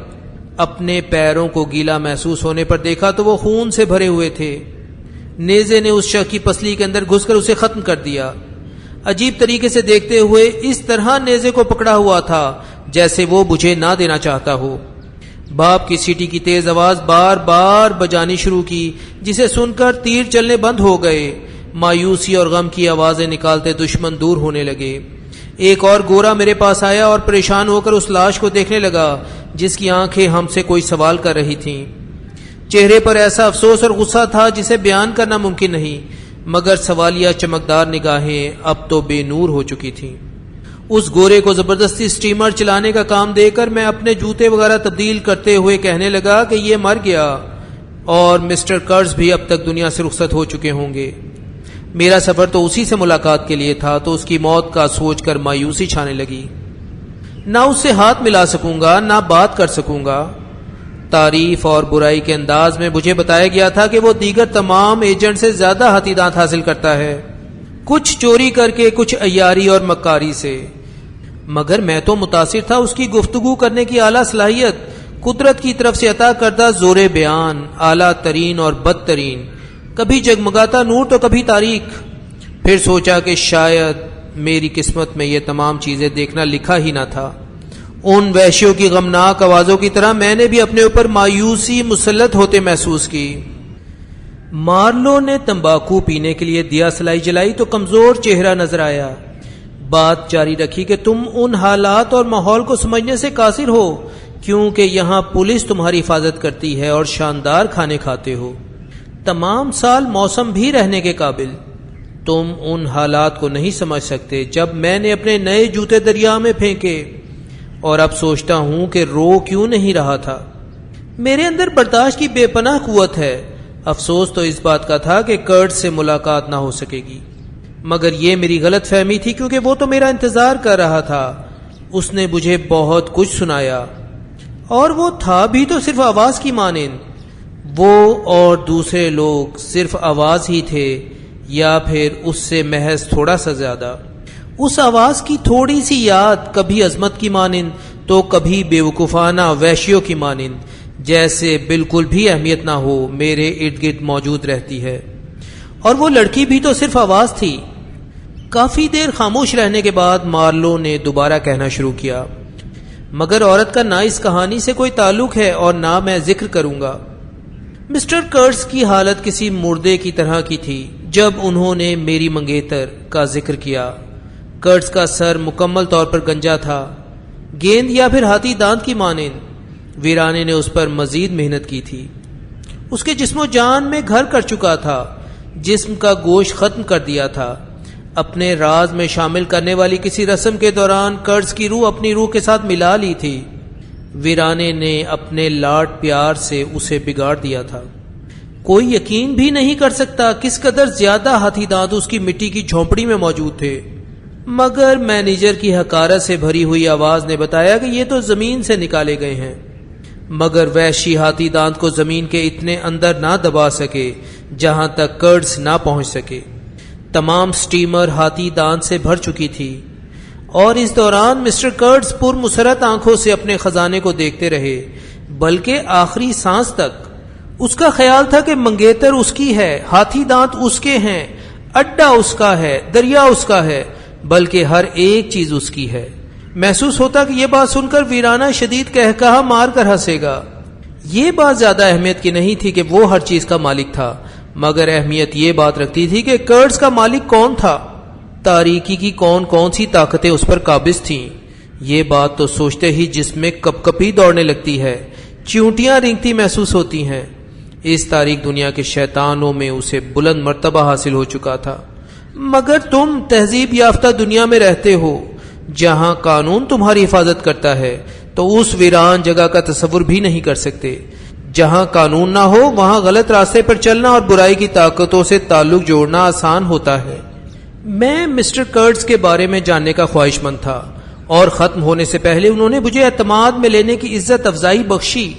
اپنے پیروں کو گیلا محسوس ہونے پر دیکھا تو وہ خون سے بھرے ہوئے تھے۔ نیزے نے اس شخص کی پسلی کے اندر گھس کر اسے ختم کر دیا۔ عجیب طریقے سے دیکھتے ہوئے اس طرح نیزے کو پکڑا ہوا تھا جیسے وہ مجھے نہ دینا چاہتا ہو۔ باپ کی سیٹی کی تیز آواز بار بار بجانی شروع کی جسے سن کر تیر چلنے بند ہو گئے۔ مایوسی اور غم کی آوازیں نکالتے دشمن دور ہونے لگے۔ ایک اور گورا میرے پاس آیا اور پریشان ہو کر اس لاش کو دیکھنے لگا جس کی آنکھیں ہم سے کوئی سوال کر رہی تھیں۔ چہرے پر ایسا افسوس اور غصہ تھا جسے بیان کرنا ممکن نہیں، مگر سوالیہ چمکدار نگاہیں اب تو بے نور ہو چکی تھیں۔ اس گورے کو زبردستی سٹیمر چلانے کا کام دے کر میں اپنے جوتے وغیرہ تبدیل کرتے ہوئے کہنے لگا کہ یہ مر گیا اور مسٹر کرٹس بھی اب تک دنیا سے رخصت ہو چکے ہوں گے۔ میرا سفر تو اسی سے ملاقات کے لیے تھا، تو اس کی موت کا سوچ کر مایوسی چھانے لگی۔ نہ اس سے ہاتھ ملا سکوں گا، نہ بات کر سکوں گا۔ تعریف اور برائی کے انداز میں مجھے بتایا گیا تھا کہ وہ دیگر تمام ایجنٹ سے زیادہ ہاتھی دانت حاصل کرتا ہے، کچھ چوری کر کے، کچھ عیاری اور مکاری سے، مگر میں تو متاثر تھا اس کی گفتگو کرنے کی اعلیٰ صلاحیت، قدرت کی طرف سے عطا کردہ زور بیان، اعلیٰ ترین اور بدترین کبھی جگمگاتا نور تو کبھی تاریک۔ پھر سوچا کہ شاید میری قسمت میں یہ تمام چیزیں دیکھنا لکھا ہی نہ تھا۔ ان وحشیوں کی غمناک آوازوں کی طرح میں نے بھی اپنے اوپر مایوسی مسلط ہوتے محسوس کی۔ مارلو نے تمباکو پینے کے لیے دیا سلائی جلائی تو کمزور چہرہ نظر آیا۔ بات جاری رکھی کہ تم ان حالات اور ماحول کو سمجھنے سے قاصر ہو کیونکہ یہاں پولیس تمہاری حفاظت کرتی ہے اور شاندار کھانے کھاتے ہو، تمام سال موسم بھی رہنے کے قابل۔ تم ان حالات کو نہیں سمجھ سکتے جب میں نے اپنے نئے جوتے دریا میں پھینکے، اور اب سوچتا ہوں کہ رو کیوں نہیں رہا تھا۔ میرے اندر برداشت کی بے پناہ قوت ہے۔ افسوس تو اس بات کا تھا کہ کرٹ سے ملاقات نہ ہو سکے گی، مگر یہ میری غلط فہمی تھی کیونکہ وہ تو میرا انتظار کر رہا تھا۔ اس نے مجھے بہت کچھ سنایا، اور وہ تھا بھی تو صرف آواز کی مانند۔ وہ اور دوسرے لوگ صرف آواز ہی تھے، یا پھر اس سے محض تھوڑا سا زیادہ۔ اس آواز کی تھوڑی سی یاد کبھی عظمت کی مانند تو کبھی بیوقوفانہ وحشیوں کی مانند، جیسے بالکل بھی اہمیت نہ ہو، میرے ارد گرد موجود رہتی ہے۔ اور وہ لڑکی بھی تو صرف آواز تھی۔ کافی دیر خاموش رہنے کے بعد مارلو نے دوبارہ کہنا شروع کیا، مگر عورت کا نہ اس کہانی سے کوئی تعلق ہے اور نہ میں ذکر کروں گا۔ مسٹر کرٹس کی حالت کسی مردے کی طرح کی تھی جب انہوں نے میری منگیتر کا ذکر کیا۔ کرٹس کا سر مکمل طور پر گنجا تھا، گیند یا پھر ہاتھی دانت کی مانند۔ ویرانے نے اس پر مزید محنت کی تھی، اس کے جسم و جان میں گھر کر چکا تھا، جسم کا گوشت ختم کر دیا تھا۔ اپنے راز میں شامل کرنے والی کسی رسم کے دوران کرٹس کی روح اپنی روح کے ساتھ ملا لی تھی۔ ویرانے نے اپنے لاڈ پیار سے اسے بگاڑ دیا تھا۔ کوئی یقین بھی نہیں کر سکتا کس قدر زیادہ ہاتھی دانت اس کی مٹی کی جھونپڑی میں موجود تھے، مگر مینیجر کی حقارت سے بھری ہوئی آواز نے بتایا کہ یہ تو زمین سے نکالے گئے ہیں۔ مگر وحشی ہاتھی دانت کو زمین کے اتنے اندر نہ دبا سکے جہاں تک کرٹس نہ پہنچ سکے۔ تمام سٹیمر ہاتھی دانت سے بھر چکی تھی، اور اس دوران مسٹر کرٹس پر مسرت آنکھوں سے اپنے خزانے کو دیکھتے رہے، بلکہ آخری سانس تک۔ اس کا خیال تھا کہ منگیتر اس کی ہے، ہاتھی دانت اس کے ہیں، اڈا اس کا ہے، دریا اس کا ہے، بلکہ ہر ایک چیز اس کی ہے۔ محسوس ہوتا کہ یہ بات سن کر ویرانہ شدید قہقہا مار کر ہنسے گا۔ یہ بات زیادہ اہمیت کی نہیں تھی کہ وہ ہر چیز کا مالک تھا، مگر اہمیت یہ بات رکھتی تھی کہ کرٹس کا مالک کون تھا، تاریکی کی کون کون سی طاقتیں اس پر قابض تھیں۔ یہ بات تو سوچتے ہی جسم میں کپ کپی دوڑنے لگتی ہے، چیونٹیاں رینگتی محسوس ہوتی ہیں۔ اس تاریک دنیا کے شیطانوں میں اسے بلند مرتبہ حاصل ہو چکا تھا، مگر تم تہذیب یافتہ دنیا میں رہتے ہو جہاں قانون تمہاری حفاظت کرتا ہے، تو اس ویران جگہ کا تصور بھی نہیں کر سکتے۔ جہاں قانون نہ ہو وہاں غلط راستے پر چلنا اور برائی کی طاقتوں سے تعلق جوڑنا آسان ہوتا ہے۔ میں مسٹر کرٹس کے بارے میں جاننے کا خواہش مند تھا، اور ختم ہونے سے پہلے انہوں نے مجھے اعتماد میں لینے کی عزت افزائی بخشی۔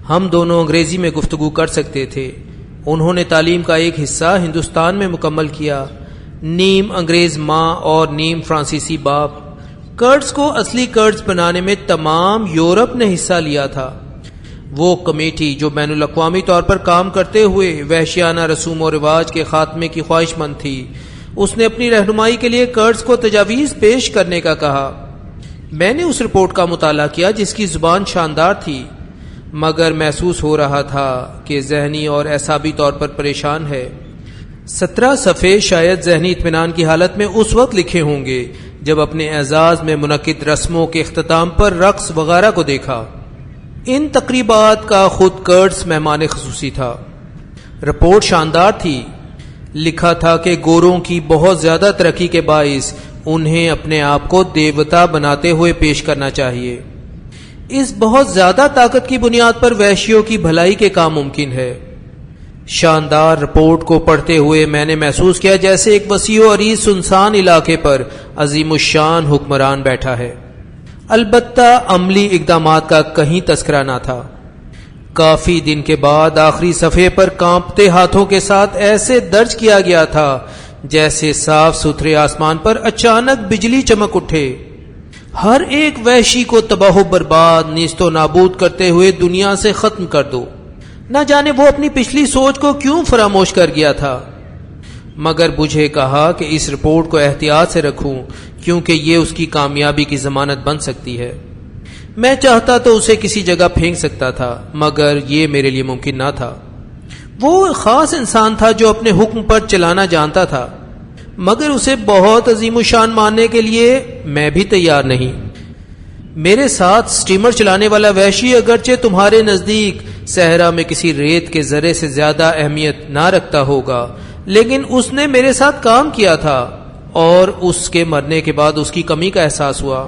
ہم دونوں انگریزی میں گفتگو کر سکتے تھے۔ انہوں نے تعلیم کا ایک حصہ ہندوستان میں مکمل کیا، نیم انگریز ماں اور نیم فرانسیسی باپ۔ کرٹس کو اصلی کرٹس بنانے میں تمام یورپ نے حصہ لیا تھا۔ وہ کمیٹی جو بین الاقوامی طور پر کام کرتے ہوئے وحشیانہ رسوم و رواج کے خاتمے کی خواہش مند تھی، اس نے اپنی رہنمائی کے لیے کرٹس کو تجاویز پیش کرنے کا کہا۔ میں نے اس رپورٹ کا مطالعہ کیا جس کی زبان شاندار تھی، مگر محسوس ہو رہا تھا کہ ذہنی اور اعصابی طور پر پریشان ہے۔ 17 صفحے شاید ذہنی اطمینان کی حالت میں اس وقت لکھے ہوں گے جب اپنے اعزاز میں منعقد رسموں کے اختتام پر رقص وغیرہ کو دیکھا۔ ان تقریبات کا خود کرٹس مہمان خصوصی تھا۔ رپورٹ شاندار تھی۔ لکھا تھا کہ گوروں کی بہت زیادہ ترقی کے باعث انہیں اپنے آپ کو دیوتا بناتے ہوئے پیش کرنا چاہیے۔ اس بہت زیادہ طاقت کی بنیاد پر وحشیوں کی بھلائی کے کام ممکن ہے۔ شاندار رپورٹ کو پڑھتے ہوئے میں نے محسوس کیا جیسے ایک وسیع و عریض سنسان علاقے پر عظیم الشان حکمران بیٹھا ہے، البتہ عملی اقدامات کا کہیں تذکرہ نہ تھا۔ کافی دن کے بعد آخری صفحے پر کانپتے ہاتھوں کے ساتھ ایسے درج کیا گیا تھا جیسے صاف ستھرے آسمان پر اچانک بجلی چمک اٹھے۔ ہر ایک وحشی کو تباہ و برباد، نیست و نابود کرتے ہوئے دنیا سے ختم کر دو۔ نہ جانے وہ اپنی پچھلی سوچ کو کیوں فراموش کر گیا تھا، مگر مجھے کہا کہ اس رپورٹ کو احتیاط سے رکھوں کیونکہ یہ اس کی کامیابی کی ضمانت بن سکتی ہے۔ میں چاہتا تو اسے کسی جگہ پھینک سکتا تھا، مگر یہ میرے لیے ممکن نہ تھا۔ وہ ایک خاص انسان تھا جو اپنے حکم پر چلانا جانتا تھا، مگر اسے بہت عظیم الشان ماننے کے لیے میں بھی تیار نہیں۔ میرے ساتھ سٹیمر چلانے والا وحشی اگرچہ تمہارے نزدیک صحرا میں کسی ریت کے ذرے سے زیادہ اہمیت نہ رکھتا ہوگا، لیکن اس نے میرے ساتھ کام کیا تھا اور اس کے مرنے کے بعد اس کی کمی کا احساس ہوا۔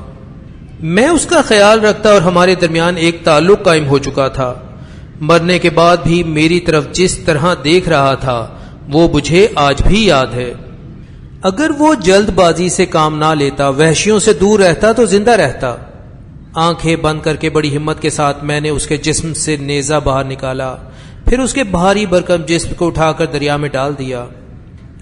میں اس کا خیال رکھتا اور ہمارے درمیان ایک تعلق قائم ہو چکا تھا۔ مرنے کے بعد بھی میری طرف جس طرح دیکھ رہا تھا وہ مجھے آج بھی یاد ہے۔ اگر وہ جلد بازی سے کام نہ لیتا، وحشیوں سے دور رہتا تو زندہ رہتا۔ آنکھیں بند کر کے بڑی ہمت کے ساتھ میں نے اس کے جسم سے نیزہ باہر نکالا، پھر اس کے بھاری بھرکم جسم کو اٹھا کر دریا میں ڈال دیا۔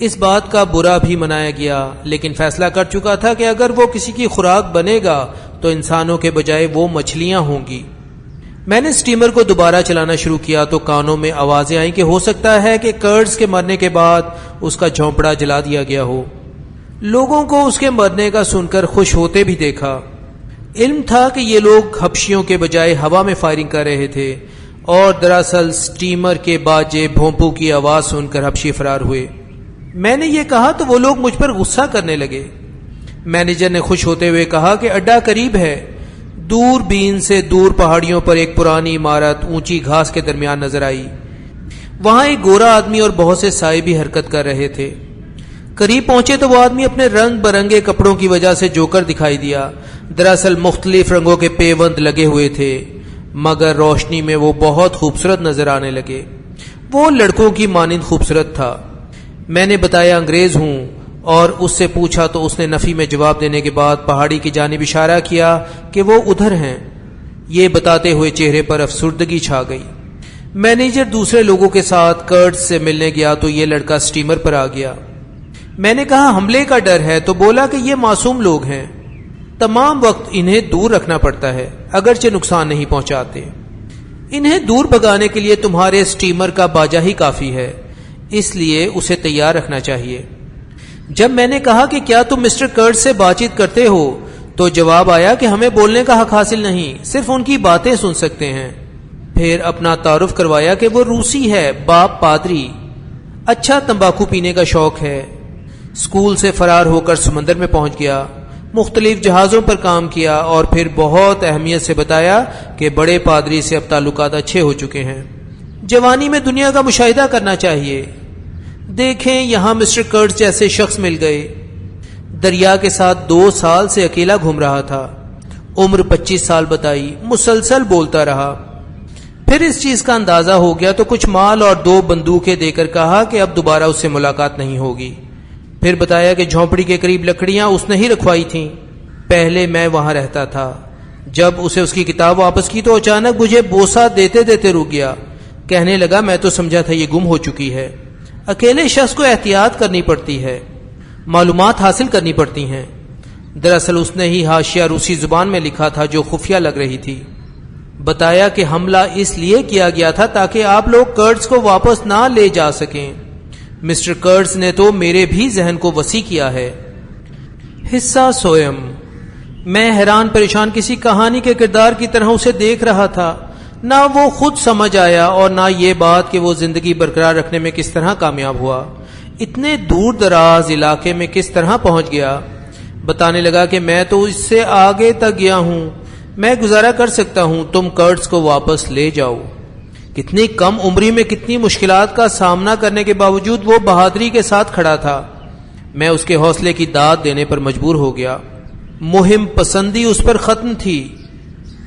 اس بات کا برا بھی منایا گیا، لیکن فیصلہ کر چکا تھا کہ اگر وہ کسی کی خوراک بنے گا تو انسانوں کے بجائے وہ مچھلیاں ہوں گی۔ میں نے سٹیمر کو دوبارہ چلانا شروع کیا تو کانوں میں آوازیں آئیں کہ ہو سکتا ہے کہ کرٹس کے مرنے کے بعد اس کا جھونپڑا جلا دیا گیا ہو۔ لوگوں کو اس کے مرنے کا سن کر خوش ہوتے بھی دیکھا۔ علم تھا کہ یہ لوگ حبشیوں کے بجائے ہوا میں فائرنگ کر رہے تھے، اور دراصل سٹیمر کے باجے بھونپو کی آواز سن کر حبشی فرار ہوئے۔ میں نے یہ کہا تو وہ لوگ مجھ پر غصہ کرنے لگے۔ مینیجر نے خوش ہوتے ہوئے کہا کہ اڈا قریب ہے۔ دور بین سے دور پہاڑیوں پر ایک پرانی عمارت اونچی گھاس کے درمیان نظر آئی۔ وہاں ایک گورا آدمی اور بہت سے سائے بھی حرکت کر رہے تھے۔ قریب پہنچے تو وہ آدمی اپنے رنگ برنگے کپڑوں کی وجہ سے جوکر دکھائی دیا۔ دراصل مختلف رنگوں کے پیوند لگے ہوئے تھے، مگر روشنی میں وہ بہت خوبصورت نظر آنے لگے۔ وہ لڑکوں کی مانند خوبصورت تھا۔ میں نے بتایا انگریز ہوں اور اس سے پوچھا تو اس نے نفی میں جواب دینے کے بعد پہاڑی کی جانب اشارہ کیا کہ وہ ادھر ہیں۔ یہ بتاتے ہوئے چہرے پر افسردگی چھا گئی۔ مینیجر دوسرے لوگوں کے ساتھ کرٹس سے ملنے گیا تو یہ لڑکا سٹیمر پر آ گیا۔ میں نے کہا حملے کا ڈر ہے تو بولا کہ یہ معصوم لوگ ہیں، تمام وقت انہیں دور رکھنا پڑتا ہے، اگرچہ نقصان نہیں پہنچاتے۔ انہیں دور بھگانے کے لیے تمہارے سٹیمر کا باجا ہی کافی ہے، اس لیے اسے تیار رکھنا چاہیے۔ جب میں نے کہا کہ کیا تم مسٹر کرٹ سے بات چیت کرتے ہو تو جواب آیا کہ ہمیں بولنے کا حق حاصل نہیں، صرف ان کی باتیں سن سکتے ہیں۔ پھر اپنا تعارف کروایا کہ وہ روسی ہے، باپ پادری، اچھا تمباکو پینے کا شوق ہے، اسکول سے فرار ہو کر سمندر میں پہنچ گیا، مختلف جہازوں پر کام کیا، اور پھر بہت اہمیت سے بتایا کہ بڑے پادری سے اب تعلقات اچھے ہو چکے ہیں۔ جوانی میں دنیا کا مشاہدہ کرنا چاہیے۔ دیکھیں یہاں مسٹر کرٹ جیسے شخص مل گئے۔ دریا کے ساتھ 2 سال سے اکیلا گھوم رہا تھا، عمر 25 سال بتائی، مسلسل بولتا رہا۔ پھر اس چیز کا اندازہ ہو گیا تو کچھ مال اور 2 بندوقیں دے کر کہا کہ اب دوبارہ اس سے ملاقات نہیں ہوگی۔ پھر بتایا کہ جھونپڑی کے قریب لکڑیاں اس نے ہی رکھوائی تھیں، پہلے میں وہاں رہتا تھا۔ جب اسے اس کی کتاب واپس کی تو اچانک مجھے بوسہ دیتے دیتے رک گیا، کہنے لگا میں تو سمجھا تھا یہ گم ہو چکی ہے۔ اکیلے شخص کو احتیاط کرنی پڑتی ہے، معلومات حاصل کرنی پڑتی ہیں۔ دراصل اس نے ہی حاشیہ روسی زبان میں لکھا تھا جو خفیہ لگ رہی تھی۔ بتایا کہ حملہ اس لیے کیا گیا تھا تاکہ آپ لوگ کرٹس کو واپس نہ لے جا سکیں۔ مسٹر کرٹس نے تو میرے بھی ذہن کو وسیع کیا ہے۔ حصہ سوئم۔ میں حیران پریشان کسی کہانی کے کردار کی طرح اسے دیکھ رہا تھا۔ نہ وہ خود سمجھ آیا اور نہ یہ بات کہ وہ زندگی برقرار رکھنے میں کس طرح کامیاب ہوا، اتنے دور دراز علاقے میں کس طرح پہنچ گیا۔ بتانے لگا کہ میں تو اس سے آگے تک گیا ہوں، میں گزارا کر سکتا ہوں، تم کرٹس کو واپس لے جاؤ۔ کتنی کم عمری میں کتنی مشکلات کا سامنا کرنے کے باوجود وہ بہادری کے ساتھ کھڑا تھا۔ میں اس کے حوصلے کی داد دینے پر مجبور ہو گیا۔ مہم پسندی اس پر ختم تھی،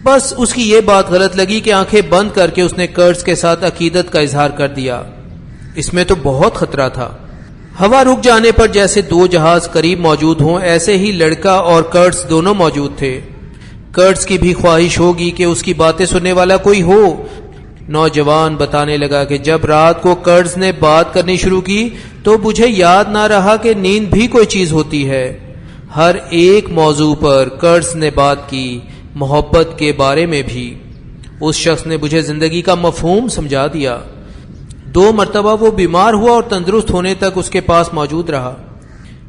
بس اس کی یہ بات غلط لگی کہ آنکھیں بند کر کے اس نے کرٹس کے ساتھ عقیدت کا اظہار کر دیا۔ اس میں تو بہت خطرہ تھا۔ ہوا رک جانے پر جیسے 2 جہاز قریب موجود ہوں ایسے ہی لڑکا اور کرٹس دونوں موجود تھے۔ کرٹس کی بھی خواہش ہوگی کہ اس کی باتیں سننے والا کوئی ہو۔ نوجوان بتانے لگا کہ جب رات کو کرٹس نے بات کرنی شروع کی تو مجھے یاد نہ رہا کہ نیند بھی کوئی چیز ہوتی ہے۔ ہر ایک موضوع پر کرٹس نے بات کی، محبت کے بارے میں بھی۔ اس شخص نے مجھے زندگی کا مفہوم سمجھا دیا۔ 2 مرتبہ وہ بیمار ہوا اور تندرست ہونے تک اس کے پاس موجود رہا۔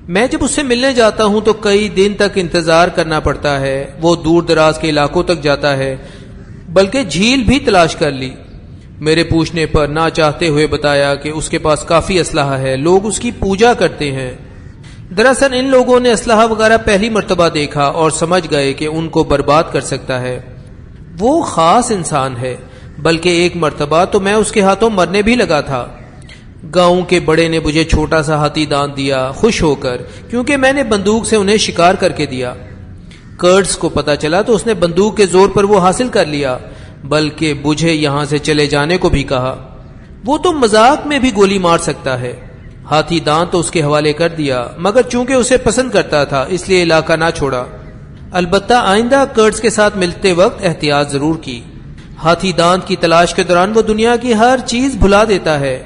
میں جب اس سے ملنے جاتا ہوں تو کئی دن تک انتظار کرنا پڑتا ہے۔ وہ دور دراز کے علاقوں تک جاتا ہے، بلکہ جھیل بھی تلاش کر لی۔ میرے پوچھنے پر نہ چاہتے ہوئے بتایا کہ اس کے پاس کافی اسلحہ ہے، لوگ اس کی پوجا کرتے ہیں۔ دراصل ان لوگوں نے اسلحہ وغیرہ پہلی مرتبہ دیکھا اور سمجھ گئے کہ ان کو برباد کر سکتا ہے۔ وہ خاص انسان ہے، بلکہ ایک مرتبہ تو میں اس کے ہاتھوں مرنے بھی لگا تھا۔ گاؤں کے بڑے نے مجھے چھوٹا سا ہاتھی دان دیا، خوش ہو کر، کیونکہ میں نے بندوق سے انہیں شکار کر کے دیا۔ کرٹس کو پتا چلا تو اس نے بندوق کے زور پر وہ حاصل کر لیا، بلکہ مجھے یہاں سے چلے جانے کو بھی کہا۔ وہ تو مذاق میں بھی گولی مار سکتا ہے۔ ہاتھی دان تو اس کے حوالے کر دیا، مگر چونکہ اسے پسند کرتا تھا اس لیے علاقہ نہ چھوڑا۔ البتہ آئندہ کرٹس کے ساتھ ملتے وقت احتیاط ضرور کی۔ ہاتھی دانت کی تلاش کے دوران وہ دنیا کی ہر چیز بھلا دیتا ہے۔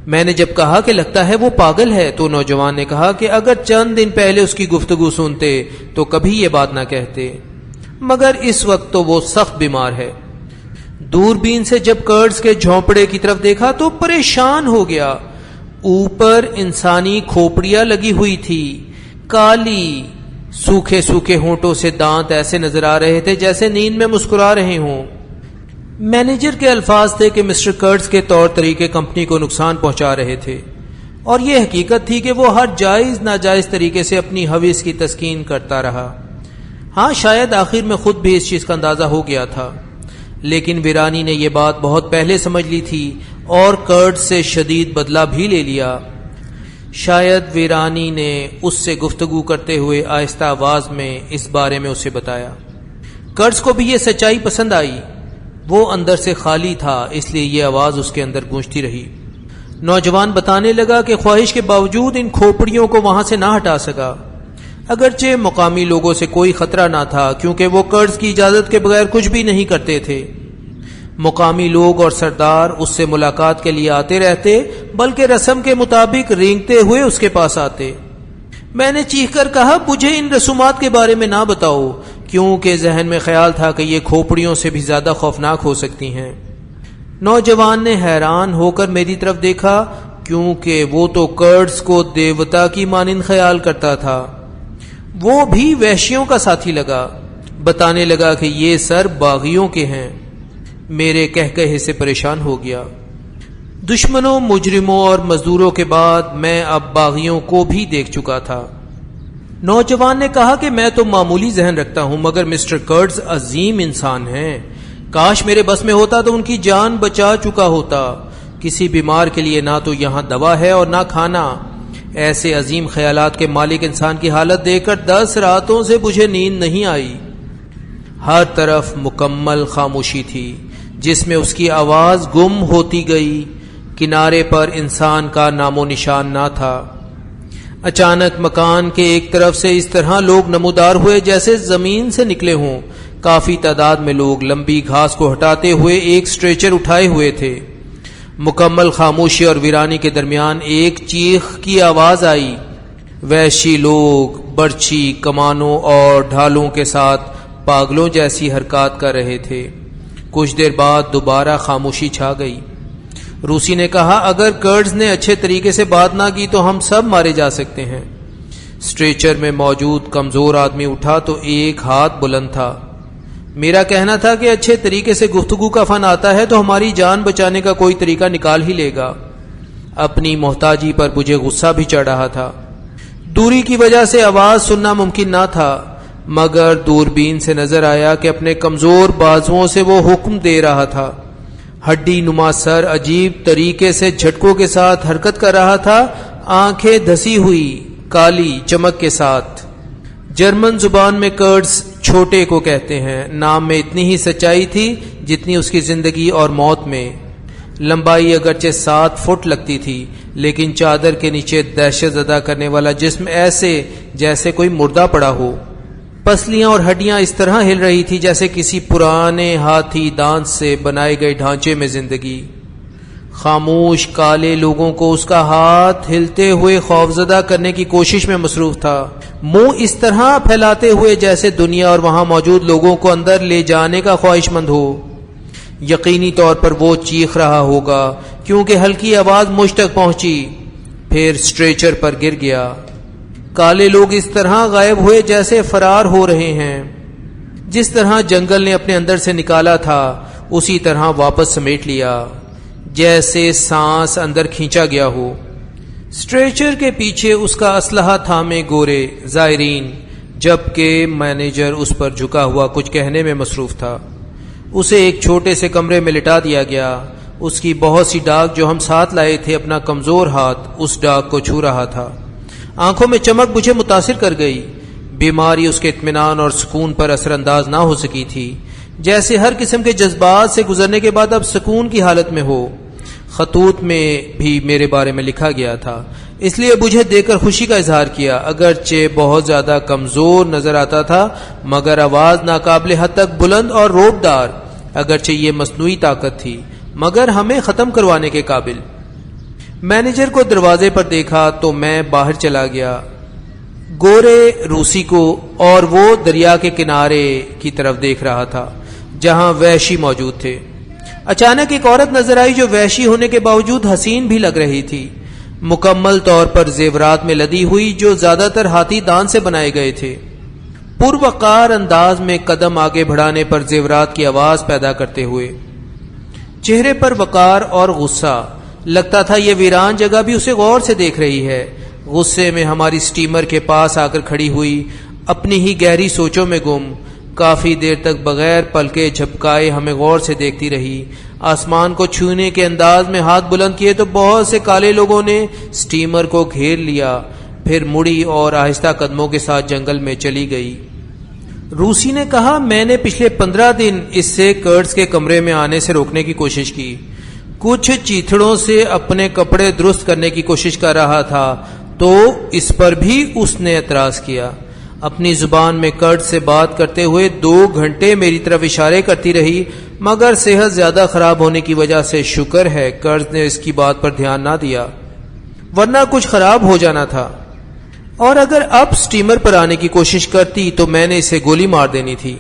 میں نے جب کہا کہ لگتا ہے وہ پاگل ہے تو نوجوان نے کہا کہ اگر چند دن پہلے اس کی گفتگو سنتے تو کبھی یہ بات نہ کہتے، مگر اس وقت تو وہ سخت بیمار ہے۔ دوربین سے جب کرٹس کے جھونپڑے کی طرف دیکھا تو پریشان ہو گیا۔ اوپر انسانی کھوپڑیاں لگی ہوئی تھی، کالی، سوکھے سوکھے ہونٹوں سے دانت ایسے نظر آ رہے تھے جیسے نیند میں مسکرا رہے ہوں۔ مینیجر کے الفاظ تھے کہ مسٹر کرٹس کے طور طریقے کمپنی کو نقصان پہنچا رہے تھے، اور یہ حقیقت تھی کہ وہ ہر جائز ناجائز طریقے سے اپنی حویث کی تسکین کرتا رہا۔ ہاں شاید آخر میں خود بھی اس چیز کا اندازہ ہو گیا تھا، لیکن ویرانی نے یہ بات بہت پہلے سمجھ لی تھی اور کرٹس سے شدید بدلہ بھی لے لیا۔ شاید ویرانی نے اس سے گفتگو کرتے ہوئے آہستہ آواز میں اس بارے میں اسے بتایا۔ کرٹس کو بھی یہ سچائی پسند آئی۔ وہ اندر سے خالی تھا، اس لیے یہ آواز اس کے اندر گونجتی رہی۔ نوجوان بتانے لگا کہ خواہش کے باوجود ان کھوپڑیوں کو وہاں سے نہ ہٹا سکا، اگرچہ مقامی لوگوں سے کوئی خطرہ نہ تھا کیونکہ وہ کرٹس کی اجازت کے بغیر کچھ بھی نہیں کرتے تھے۔ مقامی لوگ اور سردار اس سے ملاقات کے لیے آتے رہتے، بلکہ رسم کے مطابق رینگتے ہوئے اس کے پاس آتے۔ میں نے چیخ کر کہا، مجھے ان رسومات کے بارے میں نہ بتاؤ، کیونکہ ذہن میں خیال تھا کہ یہ کھوپڑیوں سے بھی زیادہ خوفناک ہو سکتی ہیں۔ نوجوان نے حیران ہو کر میری طرف دیکھا، کیونکہ وہ تو کرٹس کو دیوتا کی مانند خیال کرتا تھا۔ وہ بھی وحشیوں کا ساتھی لگا، بتانے لگا کہ یہ سر باغیوں کے ہیں۔ میرے کہے سے پریشان ہو گیا۔ دشمنوں، مجرموں اور مزدوروں کے بعد میں اب باغیوں کو بھی دیکھ چکا تھا۔ نوجوان نے کہا کہ میں تو معمولی ذہن رکھتا ہوں، مگر مسٹر کرٹس عظیم انسان ہیں۔ کاش میرے بس میں ہوتا تو ان کی جان بچا چکا ہوتا۔ کسی بیمار کے لیے نہ تو یہاں دوا ہے اور نہ کھانا۔ ایسے عظیم خیالات کے مالک انسان کی حالت دیکھ کر 10 راتوں سے مجھے نیند نہیں آئی۔ ہر طرف مکمل خاموشی تھی، جس میں اس کی آواز گم ہوتی گئی۔ کنارے پر انسان کا نام و نشان نہ تھا۔ اچانک مکان کے ایک طرف سے اس طرح لوگ نمودار ہوئے جیسے زمین سے نکلے ہوں۔ کافی تعداد میں لوگ لمبی گھاس کو ہٹاتے ہوئے ایک سٹریچر اٹھائے ہوئے تھے۔ مکمل خاموشی اور ویرانی کے درمیان ایک چیخ کی آواز آئی۔ وحشی لوگ برچھی، کمانوں اور ڈھالوں کے ساتھ پاگلوں جیسی حرکات کر رہے تھے۔ کچھ دیر بعد دوبارہ خاموشی چھا گئی۔ روسی نے کہا، اگر کرٹس نے اچھے طریقے سے بات نہ کی تو ہم سب مارے جا سکتے ہیں۔ سٹریچر میں موجود کمزور آدمی اٹھا تو ایک ہاتھ بلند تھا۔ میرا کہنا تھا کہ اچھے طریقے سے گفتگو کا فن آتا ہے تو ہماری جان بچانے کا کوئی طریقہ نکال ہی لے گا۔ اپنی محتاجی پر مجھے غصہ بھی چڑھ رہا تھا۔ دوری کی وجہ سے آواز سننا ممکن نہ تھا، مگر دوربین سے نظر آیا کہ اپنے کمزور بازوؤں سے وہ حکم دے رہا تھا۔ ہڈی نما سر عجیب طریقے سے جھٹکوں کے ساتھ حرکت کر رہا تھا، آنکھیں دھسی ہوئی، کالی چمک کے ساتھ۔ جرمن زبان میں کرٹس چھوٹے کو کہتے ہیں۔ نام میں اتنی ہی سچائی تھی جتنی اس کی زندگی اور موت میں۔ لمبائی اگرچہ 7 فٹ لگتی تھی، لیکن چادر کے نیچے دہشت زدہ کرنے والا جسم ایسے جیسے کوئی مردہ پڑا ہو۔ پسلیاں اور ہڈیاں اس طرح ہل رہی تھی جیسے کسی پرانے ہاتھی دانت سے بنائے گئے ڈھانچے میں زندگی۔ خاموش کالے لوگوں کو اس کا ہاتھ ہلتے ہوئے خوفزدہ کرنے کی کوشش میں مصروف تھا، منہ اس طرح پھیلاتے ہوئے جیسے دنیا اور وہاں موجود لوگوں کو اندر لے جانے کا خواہش مند ہو۔ یقینی طور پر وہ چیخ رہا ہوگا کیونکہ ہلکی آواز مجھ تک پہنچی، پھر اسٹریچر پر گر گیا۔ کالے لوگ اس طرح غائب ہوئے جیسے فرار ہو رہے ہیں، جس طرح جنگل نے اپنے اندر سے نکالا تھا اسی طرح واپس سمیٹ لیا، جیسے سانس اندر کھینچا گیا ہو۔ اسٹریچر کے پیچھے اس کا اسلحہ تھامے گورے زائرین، جبکہ مینیجر اس پر جھکا ہوا کچھ کہنے میں مصروف تھا۔ اسے ایک چھوٹے سے کمرے میں لٹا دیا گیا۔ اس کی بہت سی ڈاک جو ہم ساتھ لائے تھے، اپنا کمزور ہاتھ اس ڈاک کو چھو رہا تھا۔ آنکھوں میں چمک مجھے متاثر کر گئی۔ بیماری اس کے اطمینان اور سکون پر اثر انداز نہ ہو سکی تھی، جیسے ہر قسم کے جذبات سے گزرنے کے بعد اب سکون کی حالت میں ہو۔ خطوط میں بھی میرے بارے میں لکھا گیا تھا، اس لیے مجھے دیکھ کر خوشی کا اظہار کیا۔ اگرچہ بہت زیادہ کمزور نظر آتا تھا مگر آواز ناقابل حد تک بلند اور روبدار، اگرچہ یہ مصنوعی طاقت تھی مگر ہمیں ختم کروانے کے قابل۔ مینیجر کو دروازے پر دیکھا تو میں باہر چلا گیا، گورے روسی کو، اور وہ دریا کے کنارے کی طرف دیکھ رہا تھا جہاں وحشی موجود تھے۔ اچانک ایک عورت نظر آئی جو وحشی ہونے کے باوجود حسین بھی لگ رہی تھی، مکمل طور پر زیورات میں لدی ہوئی جو زیادہ تر ہاتھی دان سے بنائے گئے تھے، پروقار انداز میں قدم آگے بڑھانے پر زیورات کی آواز پیدا کرتے ہوئے، چہرے پر وقار اور غصہ۔ لگتا تھا یہ ویران جگہ بھی اسے غور سے دیکھ رہی ہے۔ غصے میں ہماری سٹیمر کے پاس آ کر کھڑی ہوئی، اپنی ہی گہری سوچوں میں گم، کافی دیر تک بغیر پلکے جھپکائے ہمیں غور سے دیکھتی رہی۔ آسمان کو چھونے کے انداز میں ہاتھ بلند کیے تو بہت سے کالے لوگوں نے سٹیمر کو گھیر لیا، پھر مڑی اور آہستہ قدموں کے ساتھ جنگل میں چلی گئی۔ روسی نے کہا، میں نے پچھلے 15 دن اس سے کرٹس کے کمرے میں آنے سے روکنے کی کوشش کی، کچھ چیتھڑوں سے اپنے کپڑے درست کرنے کی کوشش کر رہا تھا تو اس پر بھی اس نے اعتراض کیا۔ اپنی زبان میں کرٹ سے بات کرتے ہوئے 2 گھنٹے میری طرف اشارے کرتی رہی، مگر صحت زیادہ خراب ہونے کی وجہ سے شکر ہے کرٹ نے اس کی بات پر دھیان نہ دیا، ورنہ کچھ خراب ہو جانا تھا، اور اگر اب سٹیمر پر آنے کی کوشش کرتی تو میں نے اسے گولی مار دینی تھی۔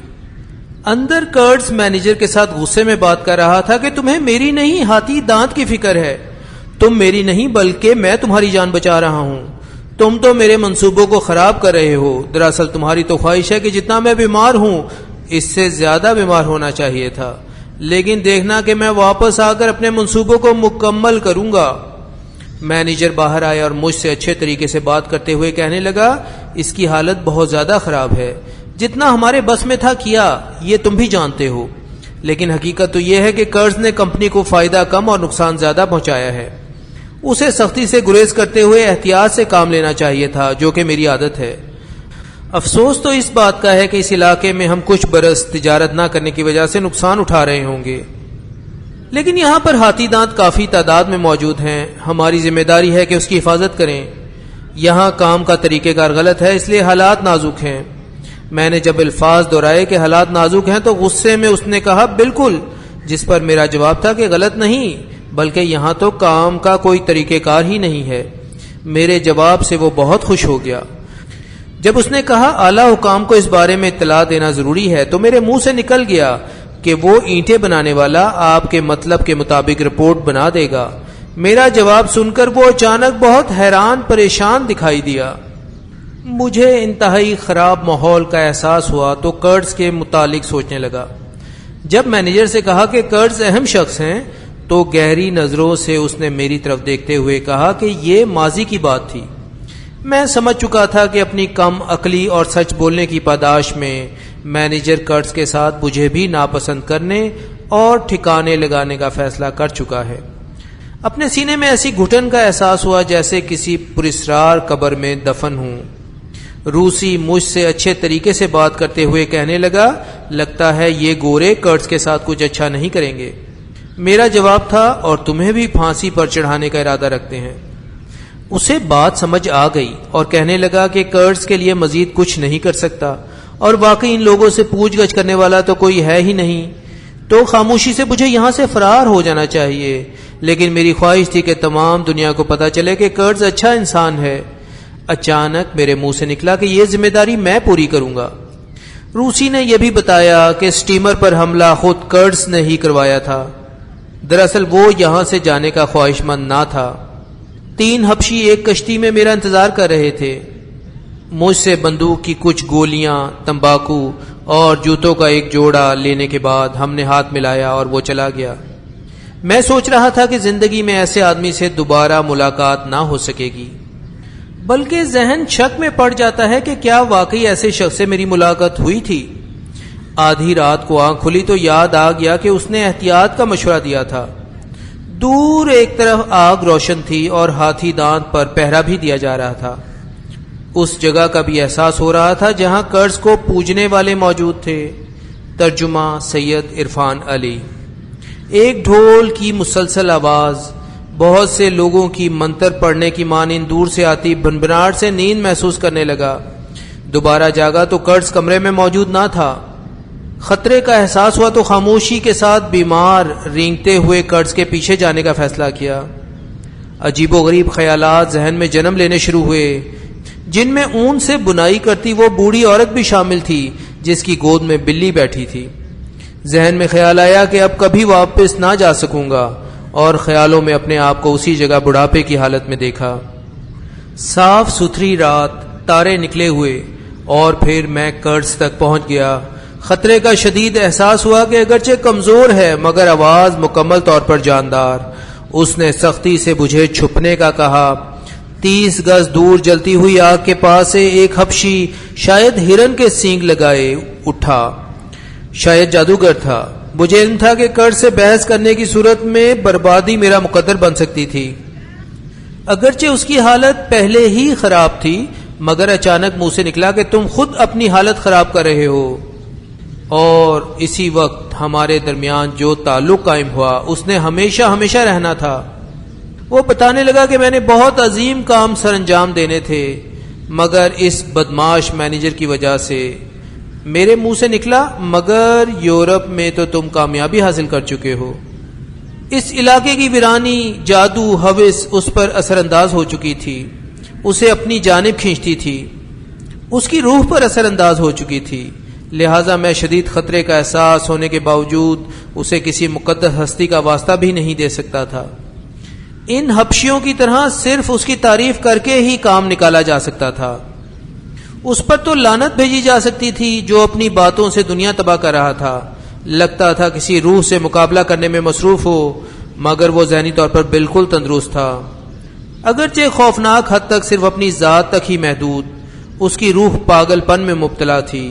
اندر کرٹس مینیجر کے ساتھ غصے میں بات کر رہا تھا کہ تمہیں میری نہیں ہاتھی دانت کی فکر ہے، تم میری نہیں بلکہ میں تمہاری جان بچا رہا ہوں، تم تو میرے منصوبوں کو خراب کر رہے ہو۔ دراصل تمہاری تو خواہش ہے کہ جتنا میں بیمار ہوں اس سے زیادہ بیمار ہونا چاہیے تھا، لیکن دیکھنا کہ میں واپس آ کر اپنے منصوبوں کو مکمل کروں گا۔ مینیجر باہر آیا اور مجھ سے اچھے طریقے سے بات کرتے ہوئے کہنے لگا، اس کی حالت بہت زیادہ خراب ہے، جتنا ہمارے بس میں تھا کیا، یہ تم بھی جانتے ہو، لیکن حقیقت تو یہ ہے کہ قرض نے کمپنی کو فائدہ کم اور نقصان زیادہ پہنچایا ہے۔ اسے سختی سے گریز کرتے ہوئے احتیاط سے کام لینا چاہیے تھا، جو کہ میری عادت ہے۔ افسوس تو اس بات کا ہے کہ اس علاقے میں ہم کچھ برس تجارت نہ کرنے کی وجہ سے نقصان اٹھا رہے ہوں گے، لیکن یہاں پر ہاتھی دانت کافی تعداد میں موجود ہیں، ہماری ذمہ داری ہے کہ اس کی حفاظت کریں۔ یہاں کام کا طریقہ کار غلط ہے، اس لیے حالات نازک ہیں۔ میں نے جب الفاظ دہرائے کہ حالات نازک ہیں تو غصے میں اس نے کہا، بالکل، جس پر میرا جواب تھا کہ غلط نہیں، بلکہ یہاں تو کام کا کوئی طریقہ کار ہی نہیں ہے۔ میرے جواب سے وہ بہت خوش ہو گیا۔ جب اس نے کہا اعلیٰ حکام کو اس بارے میں اطلاع دینا ضروری ہے تو میرے منہ سے نکل گیا کہ وہ اینٹیں بنانے والا آپ کے مطلب کے مطابق رپورٹ بنا دے گا۔ میرا جواب سن کر وہ اچانک بہت حیران پریشان دکھائی دیا۔ مجھے انتہائی خراب ماحول کا احساس ہوا تو کرٹس کے متعلق سوچنے لگا۔ جب مینیجر سے کہا کہ کرٹس اہم شخص ہیں تو گہری نظروں سے اس نے میری طرف دیکھتے ہوئے کہا کہ یہ ماضی کی بات تھی۔ میں سمجھ چکا تھا کہ اپنی کم عقلی اور سچ بولنے کی پاداش میں مینیجر کرٹس کے ساتھ مجھے بھی ناپسند کرنے اور ٹھکانے لگانے کا فیصلہ کر چکا ہے۔ اپنے سینے میں ایسی گھٹن کا احساس ہوا جیسے کسی پراسرار قبر میں دفن ہوں۔ روسی مجھ سے اچھے طریقے سے بات کرتے ہوئے کہنے لگا، لگتا ہے یہ گورے کرٹس کے ساتھ کچھ اچھا نہیں کریں گے۔ میرا جواب تھا، اور تمہیں بھی پھانسی پر چڑھانے کا ارادہ رکھتے ہیں۔ اسے بات سمجھ آ گئی اور کہنے لگا کہ کرٹس کے لیے مزید کچھ نہیں کر سکتا، اور واقعی ان لوگوں سے پوچھ گچھ کرنے والا تو کوئی ہے ہی نہیں، تو خاموشی سے مجھے یہاں سے فرار ہو جانا چاہیے، لیکن میری خواہش تھی کہ تمام دنیا کو پتہ چلے کہ کرٹس اچھا انسان ہے۔ اچانک میرے منہ سے نکلا کہ یہ ذمہ داری میں پوری کروں گا۔ روسی نے یہ بھی بتایا کہ سٹیمر پر حملہ خود کرٹس نے ہی کروایا تھا۔ دراصل وہ یہاں سے جانے کا خواہش مند نہ تھا۔ 3 حبشی ایک کشتی میں میرا انتظار کر رہے تھے۔ مجھ سے بندوق کی کچھ گولیاں، تمباکو اور جوتوں کا ایک جوڑا لینے کے بعد ہم نے ہاتھ ملایا اور وہ چلا گیا۔ میں سوچ رہا تھا کہ زندگی میں ایسے آدمی سے دوبارہ ملاقات نہ ہو سکے گی، بلکہ ذہن شک میں پڑ جاتا ہے کہ کیا واقعی ایسے شخص سے میری ملاقات ہوئی تھی۔ آدھی رات کو آنکھ کھلی تو یاد آ گیا کہ اس نے احتیاط کا مشورہ دیا تھا۔ دور ایک طرف آگ روشن تھی اور ہاتھی دانت پر پہرا بھی دیا جا رہا تھا۔ اس جگہ کا بھی احساس ہو رہا تھا جہاں کرز کو پوجنے والے موجود تھے۔ ترجمہ سید عرفان علی۔ ایک ڈھول کی مسلسل آواز، بہت سے لوگوں کی منتر پڑھنے کی مانند دور سے آتی بھنبھناہٹ سے نیند محسوس کرنے لگا۔ دوبارہ جاگا تو کرز کمرے میں موجود نہ تھا۔ خطرے کا احساس ہوا تو خاموشی کے ساتھ بیمار رینگتے ہوئے کرز کے پیچھے جانے کا فیصلہ کیا۔ عجیب و غریب خیالات ذہن میں جنم لینے شروع ہوئے، جن میں اون سے بنائی کرتی وہ بوڑھی عورت بھی شامل تھی جس کی گود میں بلی بیٹھی تھی۔ ذہن میں خیال آیا کہ اب کبھی واپس نہ جا سکوں گا، اور خیالوں میں اپنے آپ کو اسی جگہ بڑھاپے کی حالت میں دیکھا۔ صاف ستھری رات، تارے نکلے ہوئے، اور پھر میں کرز تک پہنچ گیا۔ خطرے کا شدید احساس ہوا کہ اگرچہ کمزور ہے مگر آواز مکمل طور پر جاندار۔ اس نے سختی سے مجھے چھپنے کا کہا۔ 30 گز دور جلتی ہوئی آگ کے پاس سے ایک حبشی شاید ہرن کے سینگ لگائے اٹھا، شاید جادوگر تھا۔ مجھے علم تھا کہ کرز سے بحث کرنے کی صورت میں بربادی میرا مقدر بن سکتی تھی۔ اگرچہ اس کی حالت پہلے ہی خراب تھی مگر اچانک منہ سے نکلا کہ تم خود اپنی حالت خراب کر رہے ہو، اور اسی وقت ہمارے درمیان جو تعلق قائم ہوا اس نے ہمیشہ ہمیشہ رہنا تھا۔ وہ بتانے لگا کہ میں نے بہت عظیم کام سر انجام دینے تھے مگر اس بدماش مینیجر کی وجہ سے۔ میرے منہ سے نکلا مگر یورپ میں تو تم کامیابی حاصل کر چکے ہو۔ اس علاقے کی ویرانی، جادو، ہوس اس پر اثر انداز ہو چکی تھی، اسے اپنی جانب کھینچتی تھی، اس کی روح پر اثر انداز ہو چکی تھی۔ لہٰذا میں شدید خطرے کا احساس ہونے کے باوجود اسے کسی مقدس ہستی کا واسطہ بھی نہیں دے سکتا تھا۔ ان حبشیوں کی طرح صرف اس کی تعریف کر کے ہی کام نکالا جا سکتا تھا۔ اس پر تو لعنت بھیجی جا سکتی تھی جو اپنی باتوں سے دنیا تباہ کر رہا تھا۔ لگتا تھا کسی روح سے مقابلہ کرنے میں مصروف ہو مگر وہ ذہنی طور پر بالکل تندرست تھا۔ اگرچہ خوفناک حد تک صرف اپنی ذات تک ہی محدود، اس کی روح پاگل پن میں مبتلا تھی،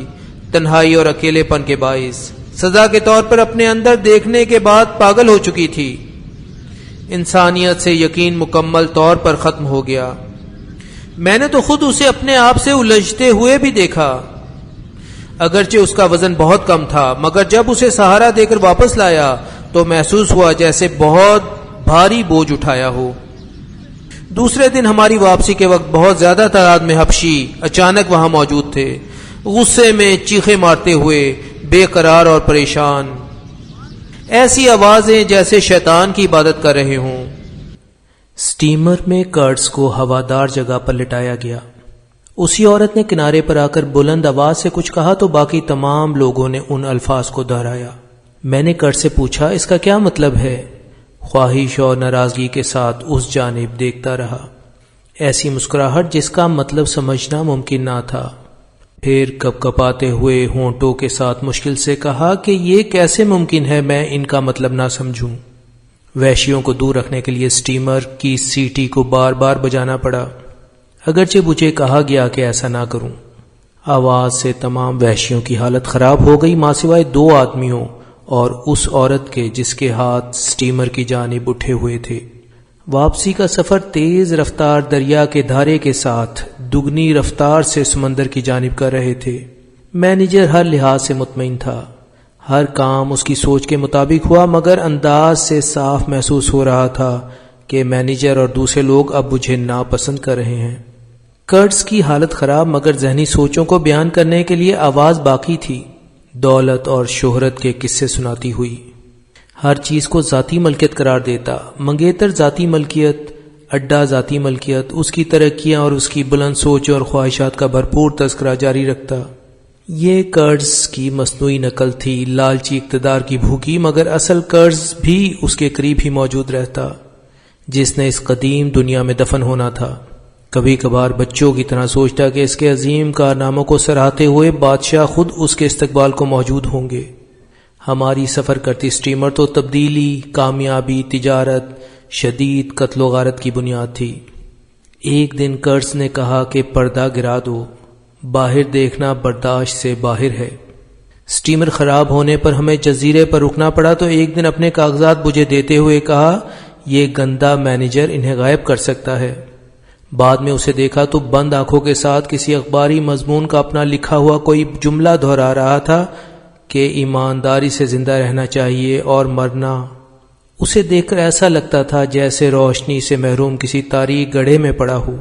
تنہائی اور اکیلے پن کے باعث سزا کے طور پر اپنے اندر دیکھنے کے بعد پاگل ہو چکی تھی۔ انسانیت سے یقین مکمل طور پر ختم ہو گیا۔ میں نے تو خود اسے اپنے آپ سے الجھتے ہوئے بھی دیکھا۔ اگرچہ اس کا وزن بہت کم تھا مگر جب اسے سہارا دے کر واپس لایا تو محسوس ہوا جیسے بہت بھاری بوجھ اٹھایا ہو۔ دوسرے دن ہماری واپسی کے وقت بہت زیادہ تعداد میں حبشی اچانک وہاں موجود تھے، غصے میں چیخیں مارتے ہوئے، بے قرار اور پریشان، ایسی آوازیں جیسے شیطان کی عبادت کر رہے ہوں۔ سٹیمر میں کرٹس کو ہوادار جگہ پر لٹایا گیا۔ اسی عورت نے کنارے پر آ کر بلند آواز سے کچھ کہا تو باقی تمام لوگوں نے ان الفاظ کو دہرایا۔ میں نے کرٹ سے پوچھا اس کا کیا مطلب ہے؟ خواہش اور ناراضگی کے ساتھ اس جانب دیکھتا رہا، ایسی مسکراہٹ جس کا مطلب سمجھنا ممکن نہ تھا۔ پھر کپ کپاتے ہوئے ہونٹوں کے ساتھ مشکل سے کہا کہ یہ کیسے ممکن ہے میں ان کا مطلب نہ سمجھوں۔ وحشیوں کو دور رکھنے کے لیے سٹیمر کی سیٹی کو بار بار بجانا پڑا، اگرچہ مجھے کہا گیا کہ ایسا نہ کروں۔ آواز سے تمام وحشیوں کی حالت خراب ہو گئی ماں سوائے 2 آدمیوں اور اس عورت کے جس کے ہاتھ سٹیمر کی جانب اٹھے ہوئے تھے۔ واپسی کا سفر تیز رفتار دریا کے دھارے کے ساتھ دگنی رفتار سے سمندر کی جانب کر رہے تھے۔ مینیجر ہر لحاظ سے مطمئن تھا، ہر کام اس کی سوچ کے مطابق ہوا مگر انداز سے صاف محسوس ہو رہا تھا کہ مینیجر اور دوسرے لوگ اب مجھے ناپسند کر رہے ہیں۔ کرٹس کی حالت خراب مگر ذہنی سوچوں کو بیان کرنے کے لیے آواز باقی تھی، دولت اور شہرت کے قصے سناتی ہوئی، ہر چیز کو ذاتی ملکیت قرار دیتا، منگیتر ذاتی ملکیت، اڈا ذاتی ملکیت، اس کی ترقیاں اور اس کی بلند سوچ اور خواہشات کا بھرپور تذکرہ جاری رکھتا۔ یہ قرض کی مصنوعی نقل تھی، لالچی اقتدار کی بھوکی، مگر اصل قرض بھی اس کے قریب ہی موجود رہتا جس نے اس قدیم دنیا میں دفن ہونا تھا۔ کبھی کبھار بچوں کی طرح سوچتا کہ اس کے عظیم کارناموں کو سراہتے ہوئے بادشاہ خود اس کے استقبال کو موجود ہوں گے۔ ہماری سفر کرتی سٹیمر تو تبدیلی، کامیابی، تجارت، شدید قتل و غارت کی بنیاد تھی۔ ایک دن قرض نے کہا کہ پردہ گرا دو، باہر دیکھنا برداشت سے باہر ہے۔ سٹیمر خراب ہونے پر ہمیں جزیرے پر رکنا پڑا تو ایک دن اپنے کاغذات مجھے دیتے ہوئے کہا یہ گندا مینیجر انہیں غائب کر سکتا ہے۔ بعد میں اسے دیکھا تو بند آنکھوں کے ساتھ کسی اخباری مضمون کا اپنا لکھا ہوا کوئی جملہ دہرا رہا تھا کہ ایمانداری سے زندہ رہنا چاہیے اور مرنا۔ اسے دیکھ کر ایسا لگتا تھا جیسے روشنی سے محروم کسی تاریک گڑھے میں پڑا ہو،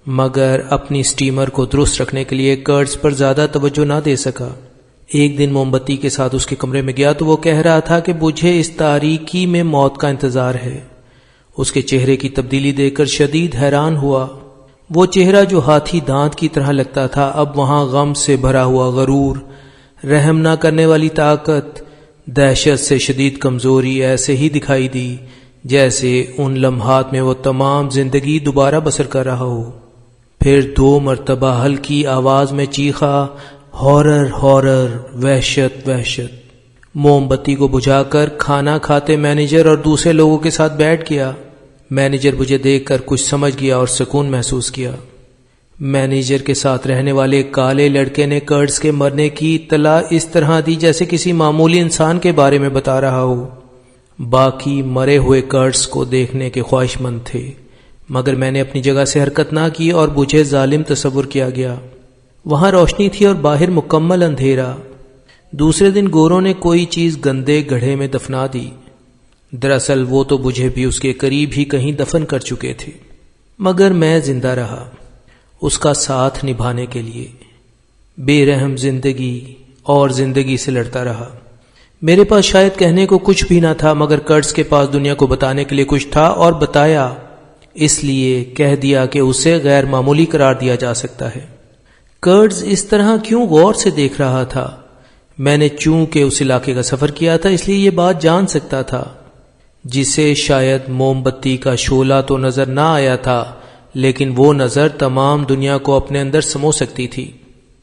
مگر اپنی سٹیمر کو درست رکھنے کے لیے قرض پر زیادہ توجہ نہ دے سکا۔ ایک دن موم بتی کے ساتھ اس کے کمرے میں گیا تو وہ کہہ رہا تھا کہ مجھے اس تاریکی میں موت کا انتظار ہے۔ اس کے چہرے کی تبدیلی دیکھ کر شدید حیران ہوا۔ وہ چہرہ جو ہاتھی دانت کی طرح لگتا تھا اب وہاں غم سے بھرا ہوا غرور، رحم نہ کرنے والی طاقت، دہشت سے شدید کمزوری ایسے ہی دکھائی دی جیسے ان لمحات میں وہ تمام زندگی دوبارہ بسر کر رہا ہو۔ پھر 2 مرتبہ ہلکی آواز میں چیخا، ہارر ہارر، وحشت وحشت۔ موم بتی کو بجھا کر کھانا کھاتے مینیجر اور دوسرے لوگوں کے ساتھ بیٹھ گیا۔ مینیجر مجھے دیکھ کر کچھ سمجھ گیا اور سکون محسوس کیا۔ مینیجر کے ساتھ رہنے والے کالے لڑکے نے قرض کے مرنے کی اطلاع اس طرح دی جیسے کسی معمولی انسان کے بارے میں بتا رہا ہو۔ باقی مرے ہوئے قرض کو دیکھنے کے خواہش مند تھے، مگر میں نے اپنی جگہ سے حرکت نہ کی اور مجھے ظالم تصور کیا گیا۔ وہاں روشنی تھی اور باہر مکمل اندھیرا۔ دوسرے دن گوروں نے کوئی چیز گندے گڑھے میں دفنا دی۔ دراصل وہ تو مجھے بھی اس کے قریب ہی کہیں دفن کر چکے تھے، مگر میں زندہ رہا اس کا ساتھ نبھانے کے لیے۔ بے رحم زندگی اور زندگی سے لڑتا رہا۔ میرے پاس شاید کہنے کو کچھ بھی نہ تھا، مگر قرض کے پاس دنیا کو بتانے کے لیے کچھ تھا اور بتایا، اس لیے کہہ دیا کہ اسے غیر معمولی قرار دیا جا سکتا ہے۔ قرض اس طرح کیوں غور سے دیکھ رہا تھا؟ میں نے چونکہ اس علاقے کا سفر کیا تھا اس لیے یہ بات جان سکتا تھا، جسے شاید موم بتی کا شعلہ تو نظر نہ آیا تھا، لیکن وہ نظر تمام دنیا کو اپنے اندر سمو سکتی تھی،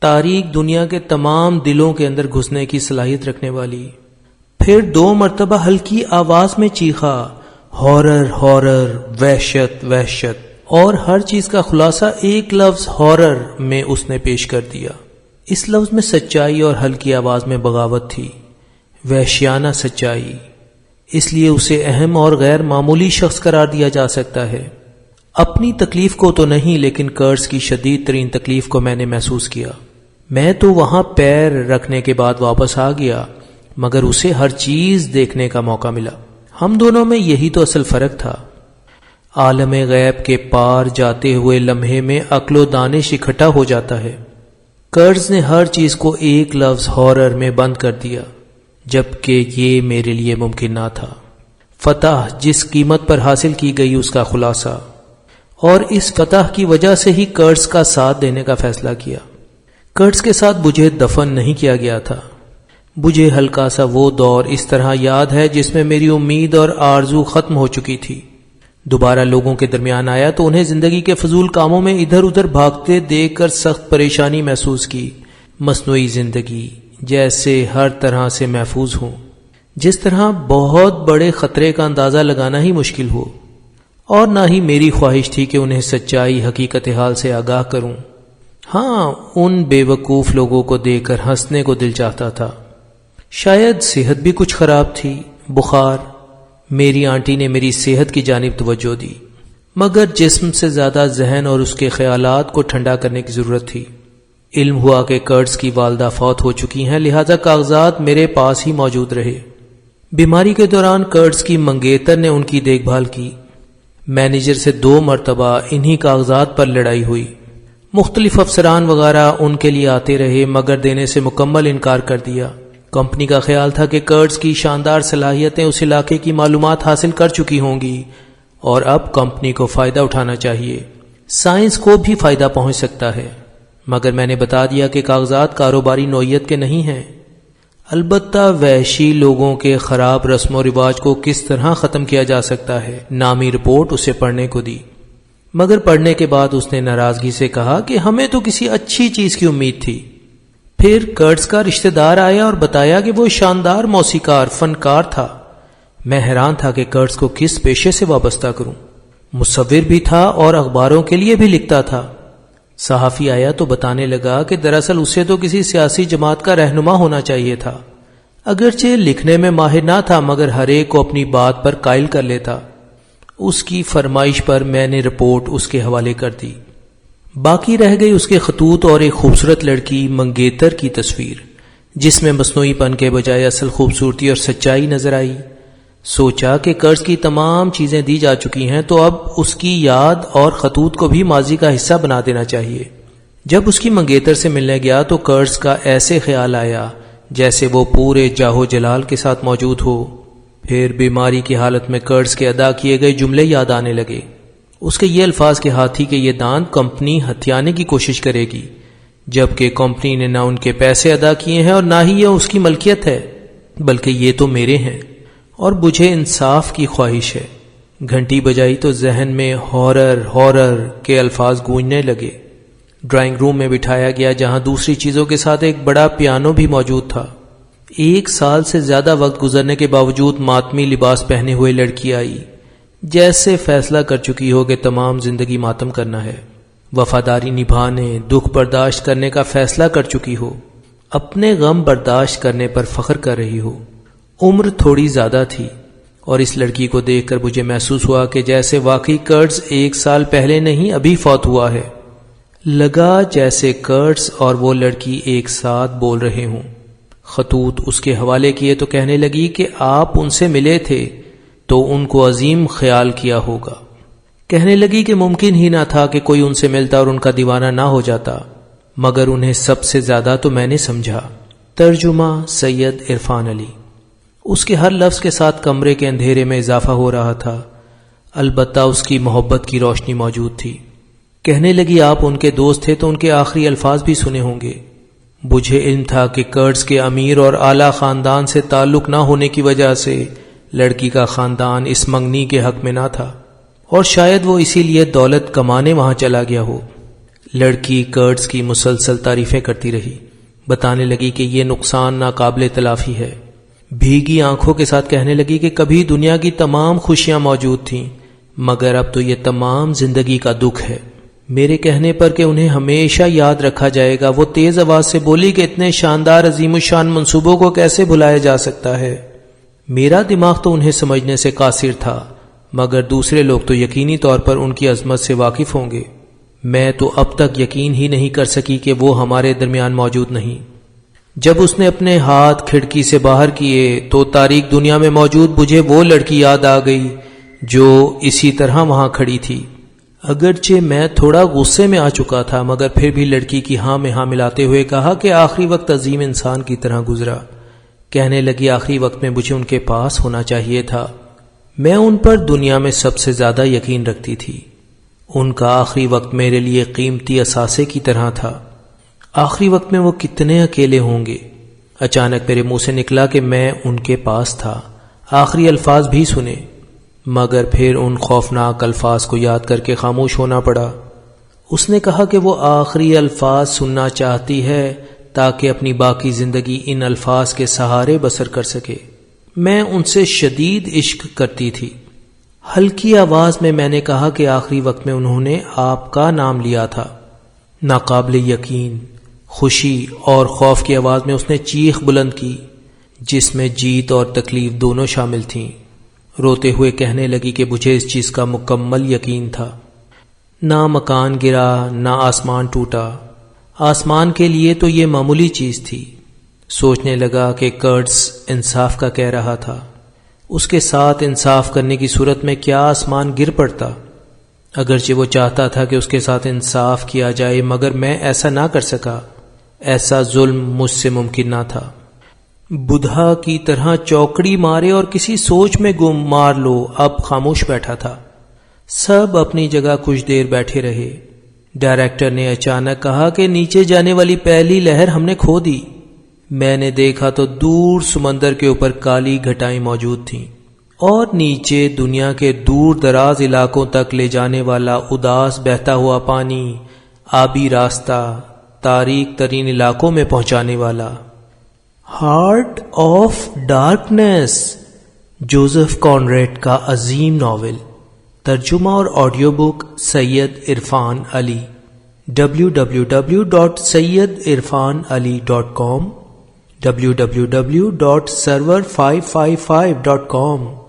تاریک دنیا کے تمام دلوں کے اندر گھسنے کی صلاحیت رکھنے والی۔ پھر 2 مرتبہ ہلکی آواز میں چیخا، ہارر ہارر، وحشت وحشت، اور ہر چیز کا خلاصہ ایک لفظ ہارر میں اس نے پیش کر دیا۔ اس لفظ میں سچائی اور ہلکی آواز میں بغاوت تھی، وحشیانہ سچائی، اس لیے اسے اہم اور غیر معمولی شخص قرار دیا جا سکتا ہے۔ اپنی تکلیف کو تو نہیں، لیکن قرض کی شدید ترین تکلیف کو میں نے محسوس کیا۔ میں تو وہاں پیر رکھنے کے بعد واپس آ گیا، مگر اسے ہر چیز دیکھنے کا موقع ملا۔ ہم دونوں میں یہی تو اصل فرق تھا۔ عالم غیب کے پار جاتے ہوئے لمحے میں عقل و دانش اکٹھا ہو جاتا ہے۔ قرض نے ہر چیز کو ایک لفظ ہارر میں بند کر دیا، جبکہ یہ میرے لیے ممکن نہ تھا۔ فتح جس قیمت پر حاصل کی گئی اس کا خلاصہ، اور اس فتح کی وجہ سے ہی قرض کا ساتھ دینے کا فیصلہ کیا۔ قرض کے ساتھ مجھے دفن نہیں کیا گیا تھا۔ مجھے ہلکا سا وہ دور اس طرح یاد ہے جس میں میری امید اور آرزو ختم ہو چکی تھی۔ دوبارہ لوگوں کے درمیان آیا تو انہیں زندگی کے فضول کاموں میں ادھر ادھر بھاگتے دیکھ کر سخت پریشانی محسوس کی۔ مصنوعی زندگی جیسے ہر طرح سے محفوظ ہوں، جس طرح بہت بڑے خطرے کا اندازہ لگانا ہی مشکل ہو، اور نہ ہی میری خواہش تھی کہ انہیں سچائی حقیقت حال سے آگاہ کروں۔ ہاں، ان بے وقوف لوگوں کو دیکھ کر ہنسنے کو دل چاہتا تھا۔ شاید صحت بھی کچھ خراب تھی، بخار۔ میری آنٹی نے میری صحت کی جانب توجہ دی، مگر جسم سے زیادہ ذہن اور اس کے خیالات کو ٹھنڈا کرنے کی ضرورت تھی۔ علم ہوا کہ قرض کی والدہ فوت ہو چکی ہیں، لہذا کاغذات میرے پاس ہی موجود رہے۔ بیماری کے دوران قرض کی منگیتر نے ان کی دیکھ بھال کی۔ مینیجر سے 2 مرتبہ انہی کاغذات پر لڑائی ہوئی۔ مختلف افسران وغیرہ ان کے لیے آتے رہے، مگر دینے سے مکمل انکار کر دیا۔ کمپنی کا خیال تھا کہ قرض کی شاندار صلاحیتیں اس علاقے کی معلومات حاصل کر چکی ہوں گی، اور اب کمپنی کو فائدہ اٹھانا چاہیے۔ سائنس کو بھی فائدہ پہنچ سکتا ہے۔ مگر میں نے بتا دیا کہ کاغذات کاروباری نوعیت کے نہیں ہیں۔ البتہ وحشی لوگوں کے خراب رسم و رواج کو کس طرح ختم کیا جا سکتا ہے، نامی رپورٹ اسے پڑھنے کو دی، مگر پڑھنے کے بعد اس نے ناراضگی سے کہا کہ ہمیں تو کسی اچھی چیز کی امید تھی۔ پھر کرٹس کا رشتہ دار آیا اور بتایا کہ وہ شاندار موسیقار فنکار تھا۔ میں حیران تھا کہ کرٹس کو کس پیشے سے وابستہ کروں۔ مصور بھی تھا اور اخباروں کے لیے بھی لکھتا تھا۔ صحافی آیا تو بتانے لگا کہ دراصل اسے تو کسی سیاسی جماعت کا رہنما ہونا چاہیے تھا، اگرچہ لکھنے میں ماہر نہ تھا مگر ہر ایک کو اپنی بات پر قائل کر لیتا۔ اس کی فرمائش پر میں نے رپورٹ اس کے حوالے کر دی۔ باقی رہ گئی اس کے خطوط اور ایک خوبصورت لڑکی منگیتر کی تصویر، جس میں مصنوعی پن کے بجائے اصل خوبصورتی اور سچائی نظر آئی۔ سوچا کہ قرض کی تمام چیزیں دی جا چکی ہیں تو اب اس کی یاد اور خطوط کو بھی ماضی کا حصہ بنا دینا چاہیے۔ جب اس کی منگیتر سے ملنے گیا تو قرض کا ایسے خیال آیا جیسے وہ پورے جاہو جلال کے ساتھ موجود ہو۔ پھر بیماری کی حالت میں قرض کے ادا کیے گئے جملے یاد آنے لگے۔ اس کے یہ الفاظ کے ہاتھی کہ یہ دانت کمپنی ہتھیانے کی کوشش کرے گی، جبکہ کمپنی نے نہ ان کے پیسے ادا کیے ہیں اور نہ ہی یہ اس کی ملکیت ہے، بلکہ یہ تو میرے ہیں اور مجھے انصاف کی خواہش ہے۔ گھنٹی بجائی تو ذہن میں ہارر ہارر کے الفاظ گونجنے لگے۔ ڈرائنگ روم میں بٹھایا گیا جہاں دوسری چیزوں کے ساتھ ایک بڑا پیانو بھی موجود تھا۔ 1 سال سے زیادہ وقت گزرنے کے باوجود ماتمی لباس پہنے ہوئے لڑکی آئی، جیسے فیصلہ کر چکی ہو کہ تمام زندگی ماتم کرنا ہے، وفاداری نبھانے، دکھ برداشت کرنے کا فیصلہ کر چکی ہو، اپنے غم برداشت کرنے پر فخر کر رہی ہو۔ عمر تھوڑی زیادہ تھی اور اس لڑکی کو دیکھ کر مجھے محسوس ہوا کہ جیسے واقعی کرٹس 1 سال پہلے نہیں ابھی فوت ہوا ہے۔ لگا جیسے کرٹس اور وہ لڑکی ایک ساتھ بول رہے ہوں۔ خطوط اس کے حوالے کیے تو کہنے لگی کہ آپ ان سے ملے تھے تو ان کو عظیم خیال کیا ہوگا۔ کہنے لگی کہ ممکن ہی نہ تھا کہ کوئی ان سے ملتا اور ان کا دیوانہ نہ ہو جاتا، مگر انہیں سب سے زیادہ تو میں نے سمجھا۔ ترجمہ سید عرفان علی۔ اس کے ہر لفظ کے ساتھ کمرے کے اندھیرے میں اضافہ ہو رہا تھا، البتہ اس کی محبت کی روشنی موجود تھی۔ کہنے لگی آپ ان کے دوست تھے تو ان کے آخری الفاظ بھی سنے ہوں گے۔ مجھے علم تھا کہ کرٹس کے امیر اور اعلیٰ خاندان سے تعلق نہ ہونے کی وجہ سے لڑکی کا خاندان اس منگنی کے حق میں نہ تھا، اور شاید وہ اسی لیے دولت کمانے وہاں چلا گیا ہو۔ لڑکی کرٹس کی مسلسل تعریفیں کرتی رہی، بتانے لگی کہ یہ نقصان ناقابل تلافی ہے۔ بھیگی آنکھوں کے ساتھ کہنے لگی کہ کبھی دنیا کی تمام خوشیاں موجود تھیں، مگر اب تو یہ تمام زندگی کا دکھ ہے۔ میرے کہنے پر کہ انہیں ہمیشہ یاد رکھا جائے گا، وہ تیز آواز سے بولی کہ اتنے شاندار عظیم الشان منصوبوں کو کیسے بھلایا جا سکتا ہے۔ میرا دماغ تو انہیں سمجھنے سے قاصر تھا، مگر دوسرے لوگ تو یقینی طور پر ان کی عظمت سے واقف ہوں گے۔ میں تو اب تک یقین ہی نہیں کر سکی کہ وہ ہمارے درمیان موجود نہیں۔ جب اس نے اپنے ہاتھ کھڑکی سے باہر کیے تو تاریک دنیا میں موجود مجھے وہ لڑکی یاد آ گئی جو اسی طرح وہاں کھڑی تھی۔ اگرچہ میں تھوڑا غصے میں آ چکا تھا، مگر پھر بھی لڑکی کی ہاں میں ہاں ملاتے ہوئے کہا کہ آخری وقت عظیم انسان کی طرح گزرا۔ کہنے لگی آخری وقت میں مجھے ان کے پاس ہونا چاہیے تھا، میں ان پر دنیا میں سب سے زیادہ یقین رکھتی تھی۔ ان کا آخری وقت میرے لیے قیمتی اثاثے کی طرح تھا۔ آخری وقت میں وہ کتنے اکیلے ہوں گے۔ اچانک میرے منہ سے نکلا کہ میں ان کے پاس تھا۔ آخری الفاظ بھی سنے، مگر پھر ان خوفناک الفاظ کو یاد کر کے خاموش ہونا پڑا۔ اس نے کہا کہ وہ آخری الفاظ سننا چاہتی ہے تاکہ اپنی باقی زندگی ان الفاظ کے سہارے بسر کر سکے۔ میں ان سے شدید عشق کرتی تھی۔ ہلکی آواز میں نے کہا کہ آخری وقت میں انہوں نے آپ کا نام لیا تھا۔ ناقابل یقین، خوشی اور خوف کی آواز میں اس نے چیخ بلند کی، جس میں جیت اور تکلیف دونوں شامل تھیں۔ روتے ہوئے کہنے لگی کہ مجھے اس چیز کا مکمل یقین تھا۔ نہ مکان گرا، نہ آسمان ٹوٹا۔ آسمان کے لیے تو یہ معمولی چیز تھی۔ سوچنے لگا کہ کرٹس انصاف کا کہہ رہا تھا، اس کے ساتھ انصاف کرنے کی صورت میں کیا آسمان گر پڑتا؟ اگرچہ وہ چاہتا تھا کہ اس کے ساتھ انصاف کیا جائے، مگر میں ایسا نہ کر سکا۔ ایسا ظلم مجھ سے ممکن نہ تھا۔ بدھا کی طرح چوکڑی مارے اور کسی سوچ میں گم مار لو، اب خاموش بیٹھا تھا۔ سب اپنی جگہ کچھ دیر بیٹھے رہے۔ ڈائریکٹر نے اچانک کہا کہ نیچے جانے والی پہلی لہر ہم نے کھو دی۔ میں نے دیکھا تو دور سمندر کے اوپر کالی گھٹائیں موجود تھیں اور نیچے دنیا کے دور دراز علاقوں تک لے جانے والا اداس بہتا ہوا پانی، آبی راستہ، تاریک ترین علاقوں میں پہنچانے والا۔ ہارٹ آف ڈارکنیس، جوزف کانریڈ کا عظیم ناول، ترجمہ اور آڈیو بک سید عرفان علی، www.sayyidирfanali.com، www.server555.com